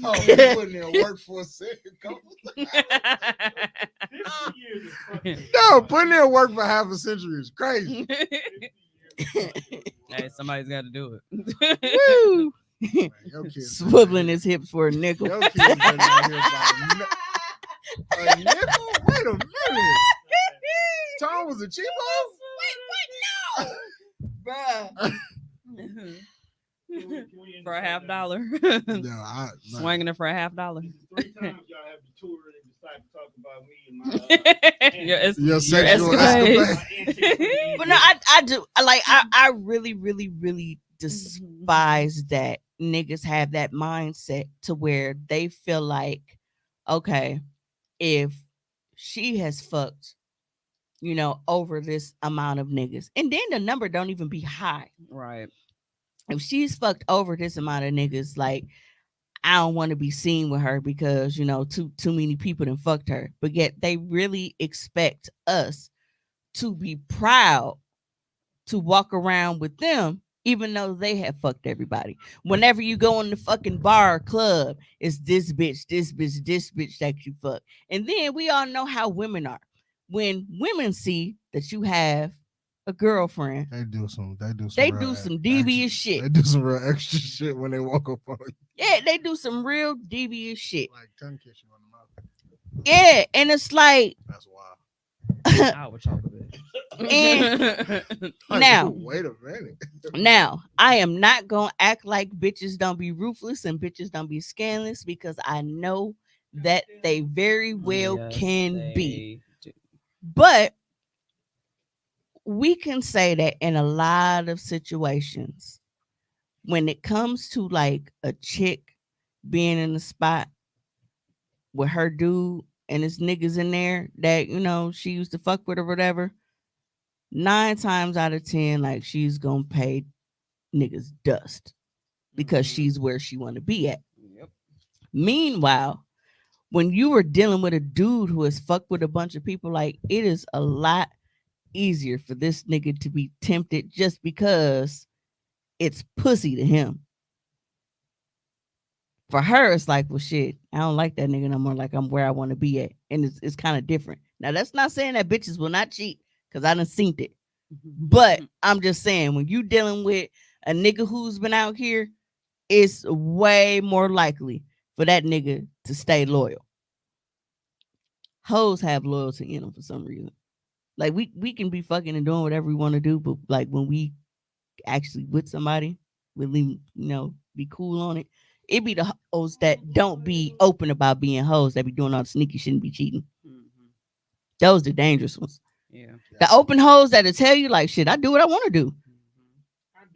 Oh, we putting in work for a second. No, putting in work for half a century is crazy. Hey, somebody's got to do it. Woo! Man, swiveling his hips for a nickel. Your kids been out here about a nickel? Wait a minute. Tom was a cheapo? Wait, no! Bruh. For a $50. No, swinging it for a $50. 3 times y'all have the tour and decide to talk about me and my your sexual escapade. But no, I do. I really, really, really despise that niggas have that mindset to where they feel like, okay, if she has fucked over this amount of niggas. And then the number don't even be high. Right. If she's fucked over this amount of niggas, like, I don't want to be seen with her because, too many people done fucked her. But yet they really expect us to be proud to walk around with them, even though they have fucked everybody. Whenever you go in the fucking bar or club, it's this bitch, this bitch, this bitch that you fuck. And then we all know how women are. When women see that you have a girlfriend, They do some devious shit. They do some real extra shit when they walk up on you. Yeah, they do some real devious shit. Like tongue kiss you on the mouth. Yeah, and it's like that's wild. I would choke a bitch. And Like, now, wait a minute. Now, I am not gonna act like bitches don't be ruthless and bitches don't be scandalous because I know that they very well Yes, can be. they do. But we can say that in a lot of situations, when it comes to like a chick being in the spot with her dude and his niggas in there that, she used to fuck with or whatever, 9 times out of 10, like, she's gonna pay niggas dust because she's where she want to be at. Yep. Meanwhile, when you were dealing with a dude who has fucked with a bunch of people, like, it is a lot easier for this nigga to be tempted just because it's pussy to him. For her, it's like, well, shit, I don't like that nigga no more. Like, I'm where I want to be at. And it's kind of different. Now, that's not saying that bitches will not cheat because I done seen it. But I'm just saying, when you dealing with a nigga who's been out here, it's way more likely for that nigga to stay loyal. Hoes have loyalty in them for some reason. Like, we can be fucking and doing whatever we want to do, but like when we actually with somebody, really, be cool on it. It be the hoes that don't be open about being hoes that be doing all the sneaky shit and be cheating. Those the dangerous ones. Yeah. The open hoes that'll tell you like, shit, I do what I want to do.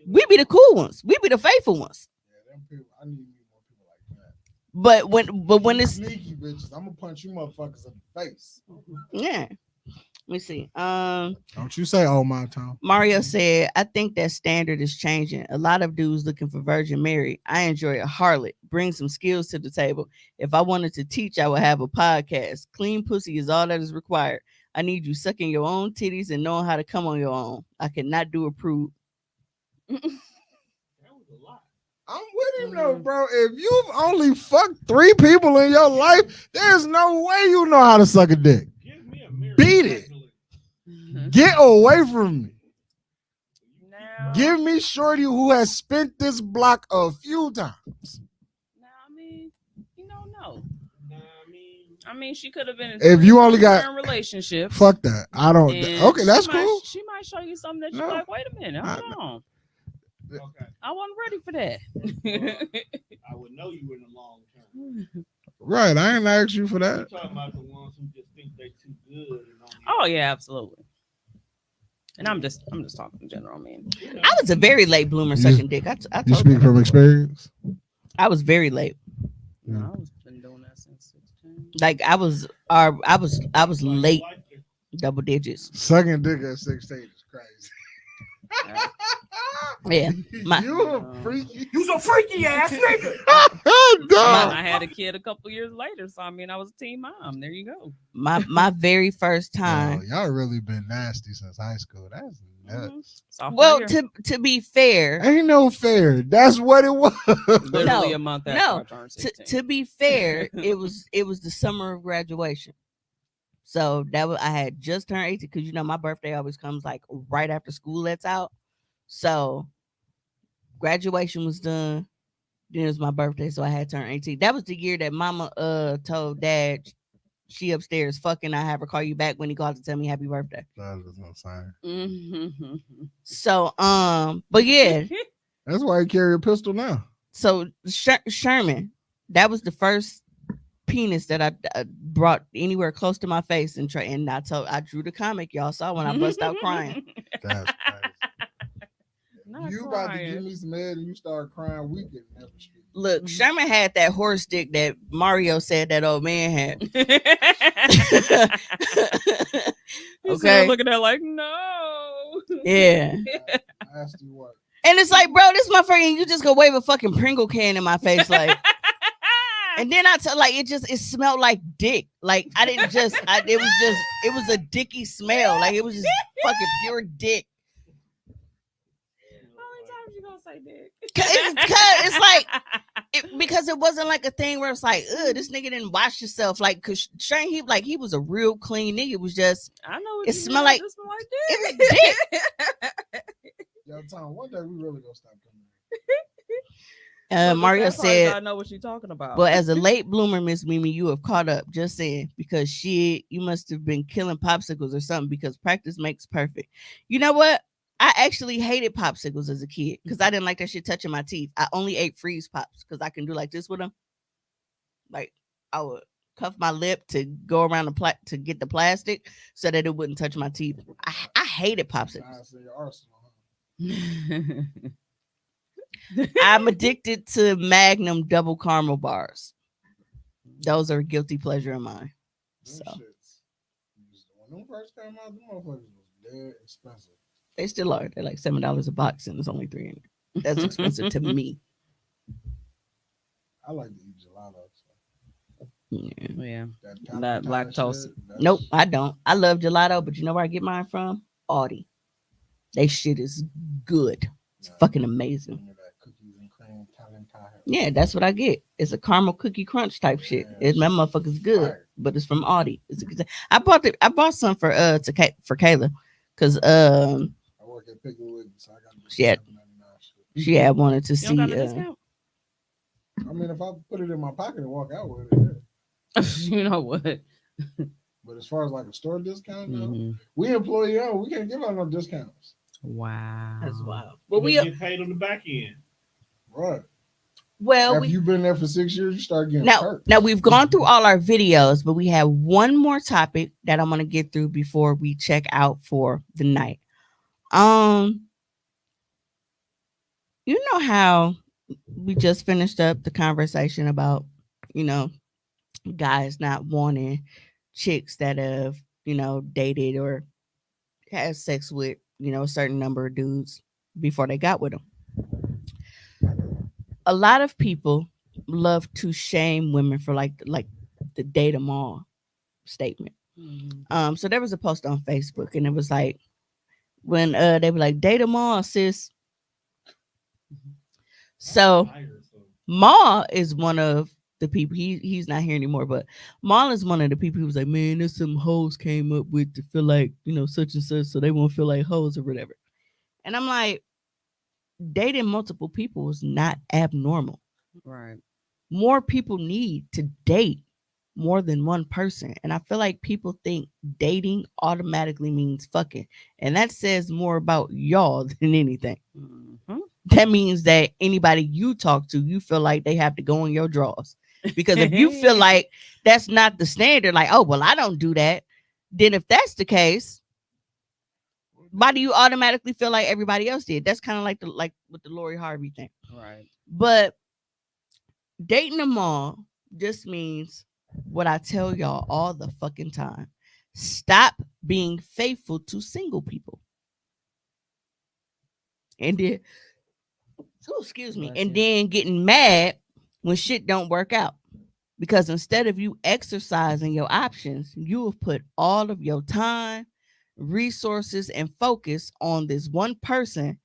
We be the cool ones. We be the faithful ones. Yeah, them people, I need more people like that. But when it's sneaky bitches, I'm gonna punch you motherfuckers in the face. Yeah. Let me see. Don't you say oh my Tom. Mario said, I think that standard is changing. A lot of dudes looking for Virgin Mary. I enjoy a harlot. Bring some skills to the table. If I wanted to teach, I would have a podcast. Clean pussy is all that is required. I need you sucking your own titties and knowing how to come on your own. I cannot do a prude. I'm with him though, bro. If you've only fucked 3 people in your life, there's no way you know how to suck a dick. Beat it. Get away from me. Now, Give me shorty who has spent this block a few times. I mean, no. I mean, she could have been in If you only got relationships. Fuck that. I don't. And Okay, that's cool. She might show you something that you're like, wait a minute, hold on. Okay. I wasn't ready for that. I would know you in the long term. Right, I ain't asked you for You're that. talking about the ones who just think they too good. Oh yeah, absolutely. And I'm just talking in general, man. I was a very late bloomer sucking dick. I You told speak you. from experience. I was very late. No, I was been doing that since 16. Like I was late double digits. Sucking dick at 16 is crazy. Yeah. You a freaky. You's a freaky ass nigga. I had a kid a couple years later, so I mean I was a teen mom. There you go. My very first time. Yo, y'all really been nasty since high school. That's nuts. Well, to be fair, ain't no fair. That's what it was. Literally a month after I turned 16. To be fair, it was the summer of graduation. So that was, I had just turned 18 because my birthday always comes like right after school lets out. So graduation was done. Then it was my birthday, so I had turned 18. That was the year that Mama told Dad she upstairs fucking. I have her call you back when he called to tell me happy birthday. That was no sign. Mm-hmm. So but yeah, that's why he carry a pistol now. So Sherman, that was the first penis that I brought anywhere close to my face and I drew the comic y'all saw when I bust out crying. That's crazy. Not you crying. About to give me some head and you start crying, we can never speak. Look, Sherman had that horse dick that Mario said that old man had. Okay. Looking at like, no. Yeah. Nasty what? And it's like, bro, this motherfucker, you just go wave a fucking Pringle can in my face, like. And then I tell, like, it smelled like dick. Like I didn't just, it was a dicky smell. Like it was just fucking pure dick. How many times you gonna say dick? It's like, because it wasn't like a thing where it's like, ugh, this nigga didn't wash himself. Like, cause Shane, he was a real clean nigga. It was just, I know what it you smelled mean. like, It smell like it dick. was dick. Yo, Tom, one day we really gonna stop coming. Mario said, I know what you're talking about. "But as a late bloomer, Miss Mimi, you have caught up. Just saying, because shit, you must have been killing popsicles or something. Because practice makes perfect. You know what? I actually hated popsicles as a kid because I didn't like that shit touching my teeth. I only ate freeze pops because I can do like this with them. Like I would cuff my lip to go around to get the plastic so that it wouldn't touch my teeth. I hated popsicles. I'm addicted to Magnum double caramel bars. Those are a guilty pleasure of mine. So When them first came out, the motherfuckers was dead expensive. they still are. They're like $7 a box, and there's only 3 in it. That's expensive to me. I like to eat gelato. Yeah. That lactose. Nope, I don't. I love gelato, but you know where I get mine from? Aldi. They shit is good. It's fucking amazing. Yeah, that's what I get. It's a caramel cookie crunch type shit. My motherfucker's good, but it's from Aldi. I bought some for for Kayla, cause I work at Piggly Wiggly, so I got she had wanted to You see. don't got a discount? I mean, if I put it in my pocket and walk out with it, yeah. You know what? But as far as like a store discount, no. We employee owned. We can't give out no discounts. Wow, that's wild. But we get paid on the back end, right? Well, after you've been there for 6 years, you start getting perks. Now we've gone through all our videos, but we have one more topic that I'm gonna get through before we check out for the night. You know how we just finished up the conversation about, guys not wanting chicks that have, dated or had sex with, a certain number of dudes before they got with them. A lot of people love to shame women for like the date them all statement. So there was a post on Facebook and it was like when they were like, date them all, sis. So Ma is one of the people, he's not here anymore, but Ma is one of the people who was like, man, there's some hoes came up with to feel like, such and such, so they won't feel like hoes or whatever. And I'm like, dating multiple people is not abnormal. Right. More people need to date more than one person. And I feel like people think dating automatically means fucking. And that says more about y'all than anything. Mm-hmm. That means that anybody you talk to, you feel like they have to go in your drawers. Because if you feel like that's not the standard, like, oh, well, I don't do that. Then if that's the case, why do you automatically feel like everybody else did? That's kind of like with the Lori Harvey thing. Right. But dating them all just means what I tell y'all all the fucking time. Stop being faithful to single people. And then, and then getting mad when shit don't work out. Because instead of you exercising your options, you have put all of your time, resources, and focus on this one person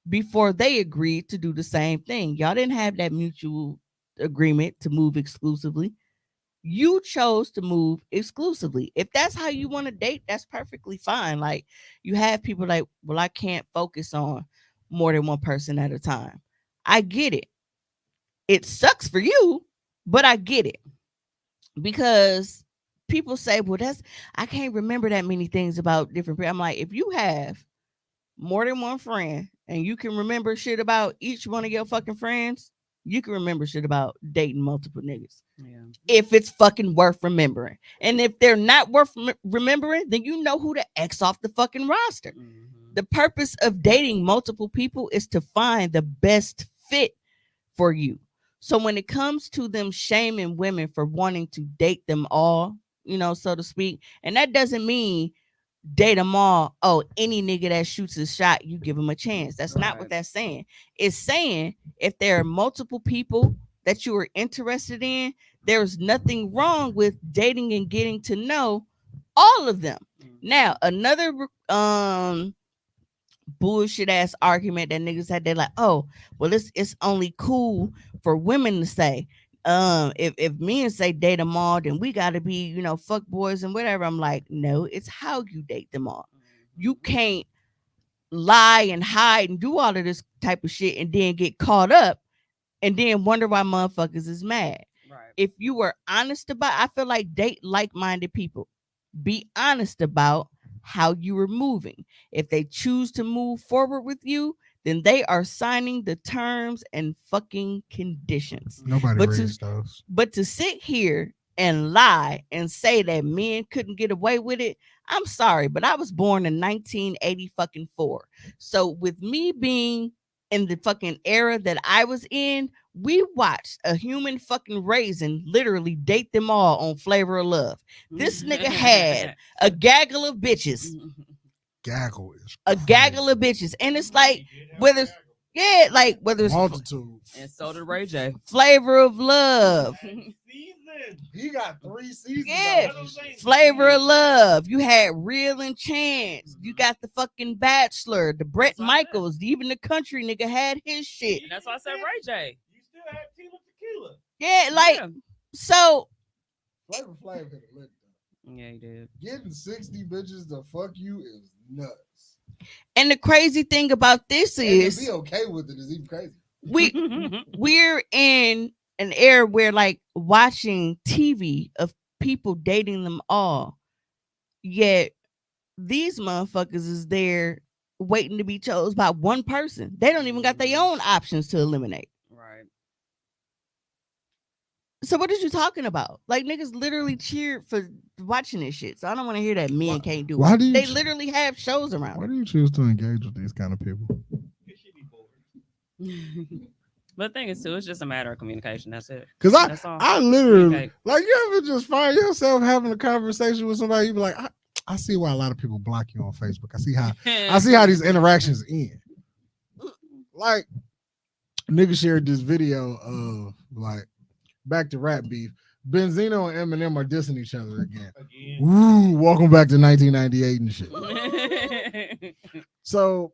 before they agreed to do the same thing. Y'all didn't have that mutual agreement to move exclusively. You chose to move exclusively. If that's how you want to date, that's perfectly fine. Like, you have people like, well, I can't focus on more than one person at a time. I get it. It sucks for you, but I get it. Because people say, well, I can't remember that many things about different people. I'm like, if you have more than one friend and you can remember shit about each one of your fucking friends, you can remember shit about dating multiple niggas. Yeah. If it's fucking worth remembering. And if they're not worth remembering, then you know who to X off the fucking roster. Mm-hmm. The purpose of dating multiple people is to find the best fit for you. So when it comes to them shaming women for wanting to date them all, so to speak, and that doesn't mean date them all. Oh, any nigga that shoots a shot, you give him a chance. That's not what Right. that's saying. It's saying if there are multiple people that you are interested in, there's nothing wrong with dating and getting to know all of them. Now, another bullshit ass argument that niggas had, they're like, oh, well, it's only cool for women to say. If men say date them all, then we gotta be, fuck boys and whatever. I'm like, no, it's how you date them all. You can't lie and hide and do all of this type of shit and then get caught up and then wonder why motherfuckers is mad. Right. If you were honest about, I feel like date like-minded people. Be honest about how you were moving. If they choose to move forward with you, then they are signing the terms and fucking conditions. Nobody But reads those. to sit here and lie and say that men couldn't get away with it, I'm sorry, but I was born in 1980 fucking 4. So with me being in the fucking era that I was in, we watched a human fucking raisin literally date them all on Flavor of Love. This nigga had a gaggle of bitches. Gaggle is A gaggle of bitches. And it's like, whether it's multitude. And so did Ray J. Flavor of Love. He got 3 seasons. Yeah, Flavor of Love. You had Real and Chance. You got the fucking Bachelor, the Brett Michaels, even the country nigga had his shit. And that's why I said Ray J. You still had Tila Tequila. Yeah, so. Flavor Flav hit a lick though. Yeah, he did. Getting 60 bitches to fuck you is nuts. And the crazy thing about this is, to be okay with it is even crazy. We're in an era where like watching TV of people dating them all, yet these motherfuckers is there waiting to be chose by one person. They don't even got their own options to eliminate. Right. So what is you talking about? Like niggas literally cheered for watching this shit. So I don't want to hear that men can't do why it. do you They literally have shows around. Why do you choose to engage with these kind of people? But the thing is, too, it's just a matter of communication. That's it. Because I literally, Communicate. like, you ever just find yourself having a conversation with somebody, you be like, I see why a lot of people block you on Facebook. I see how these interactions end. Like, nigga shared this video of, like, back to rap beef. Benzino and Eminem are dissing each other again. Woo, welcome back to 1998 and shit. So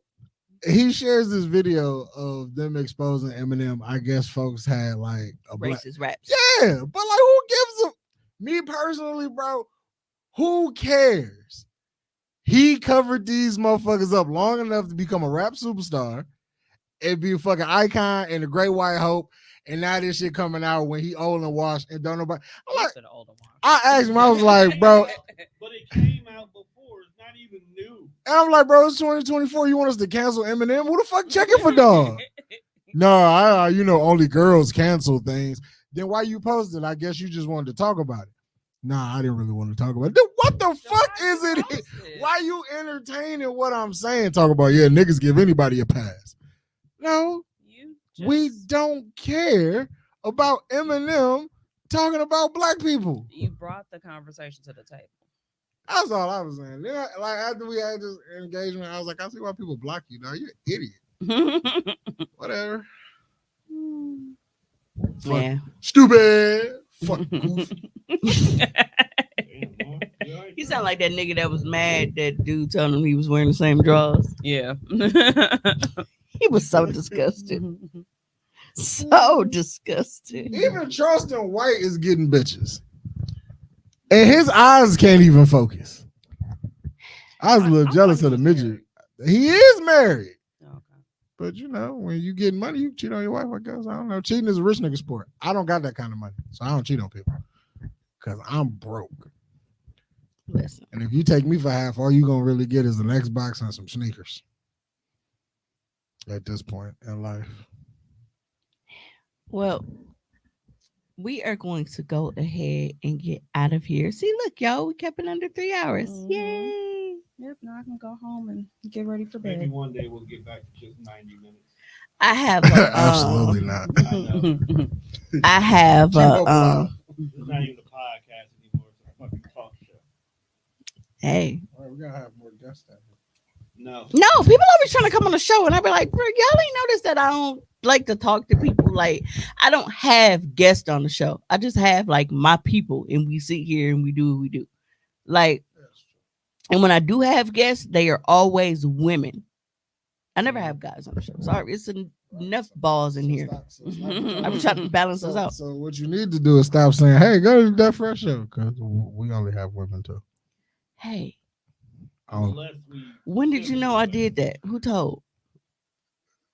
he shares this video of them exposing Eminem. I guess folks had like a racist raps. Yeah, but like who gives a me personally, bro? Who cares? He covered these motherfuckers up long enough to become a rap superstar and be a fucking icon and a great white hope. And now this shit coming out when he old and washed and don't nobody. I'm like, I asked him, I was like, bro. But it came out before. It's not even new. And I'm like, bro, it's 2024. You want us to cancel Eminem? Who the fuck checking for dog? No, I only girls cancel things. Then why you posted? I guess you just wanted to talk about it. Nah, I didn't really want to talk about it. Then what the fuck is it? Why you entertaining what I'm saying? Talk about, yeah, niggas give anybody a pass. No, we don't care about Eminem talking about black people. You brought the conversation to the table. That's all I was saying. Then like after we had this engagement, I was like, I see why people block you now. You're an idiot. Whatever. Yeah. Stupid. Fuck goofy. You sound like that nigga that was mad that dude told him he was wearing the same drawers. Yeah. He was so disgusted. So disgusted. Even Charleston White is getting bitches. And his eyes can't even focus. I was a little jealous of the midget. He is married. Okay. But when you get money, you cheat on your wife, I guess. I don't know. Cheating is a rich nigga sport. I don't got that kind of money. So I don't cheat on people. Because I'm broke. Listen. And if you take me for half, all you gonna really get is an Xbox and some sneakers. At this point in life. Well, we are going to go ahead and get out of here. See, look, y'all, we kept it under 3 hours. Mm-hmm. Yay! Yep, now I can go home and get ready for bed. Maybe one day we'll get back to just 90 minutes. I have absolutely not. I have It's not even a podcast anymore. It's a fucking talk show. Hey. All right, we gotta have more guests. No. No, people always trying to come on the show, and I be like, bro, y'all ain't noticed that I don't like to talk to people. Like, I don't have guests on the show. I just have like my people, and we sit here and we do what we do. Like, and when I do have guests, they are always women. I never have guys on the show. Sorry, it's enough balls in here. I'm trying to balance us out. So what you need to do is stop saying, "Hey, go to that fresh show," because we only have women too. Hey, Unless we when did you know I did that? Who told?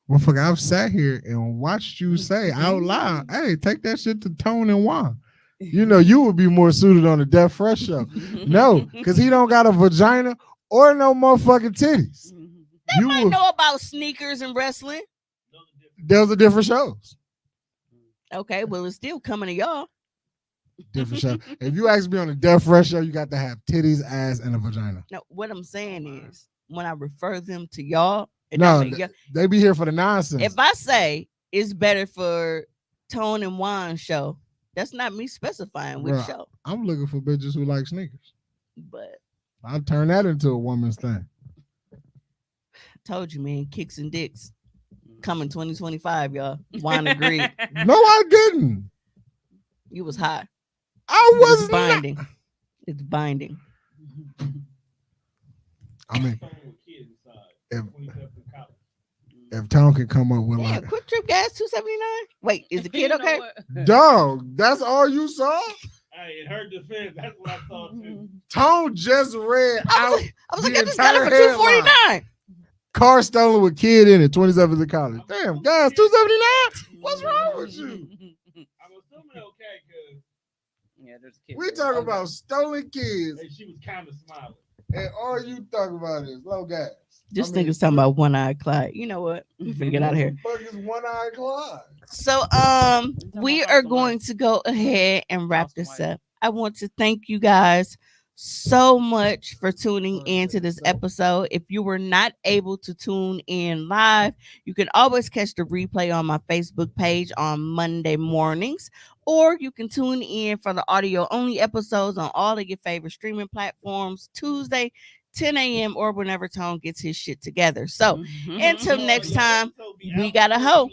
Well, fuck, I've sat here and watched you say out loud, "Hey, take that shit to Tone and Juan." You know, you would be more suited on the Death Fresh show. No, because he don't got a vagina or no motherfucking titties. They might know about sneakers and wrestling. Those are different shows. Okay, well, it's still coming to y'all. Different show. If you ask me on the Death Fresh show, you got to have titties, ass, and a vagina. No, what I'm saying is, when I refer them to y'all, No, they be here for the nonsense. If I say it's better for Tone and Juan show, that's not me specifying which Bruh, show. I'm looking for bitches who like sneakers. But I'll turn that into a woman's thing. Told you, man, kicks and dicks coming 2025, y'all. Juan agreed. No, I didn't. You was high. I was It's binding. It's binding. I mean, if Tone can come up with Damn, like, Quick Trip Gas 279. Wait, is the kid okay? dog, that's all you saw? Hey, in her defense, that's what I saw too. Tone just read out. I was like, I just got it for 249. Car stolen with kid in it, 27th of college. Damn, guys, 279? What's wrong with you? I'm assuming okay, because there's a kid. We talk about stolen kids, she was kind of smiling. and all you talk about is low gas. This nigga's talking about one-eyed Clyde. You know what? We finna get out of here. What the fuck is one-eyed Clyde? So we are going to go ahead and wrap this up. I want to thank you guys so much for tuning in to this episode. If you were not able to tune in live, you can always catch the replay on my Facebook page on Monday mornings, or you can tune in for the audio only episodes on all of your favorite streaming platforms Tuesday 10 a.m. or whenever Tone gets his shit together. So until next time, we got a hoe.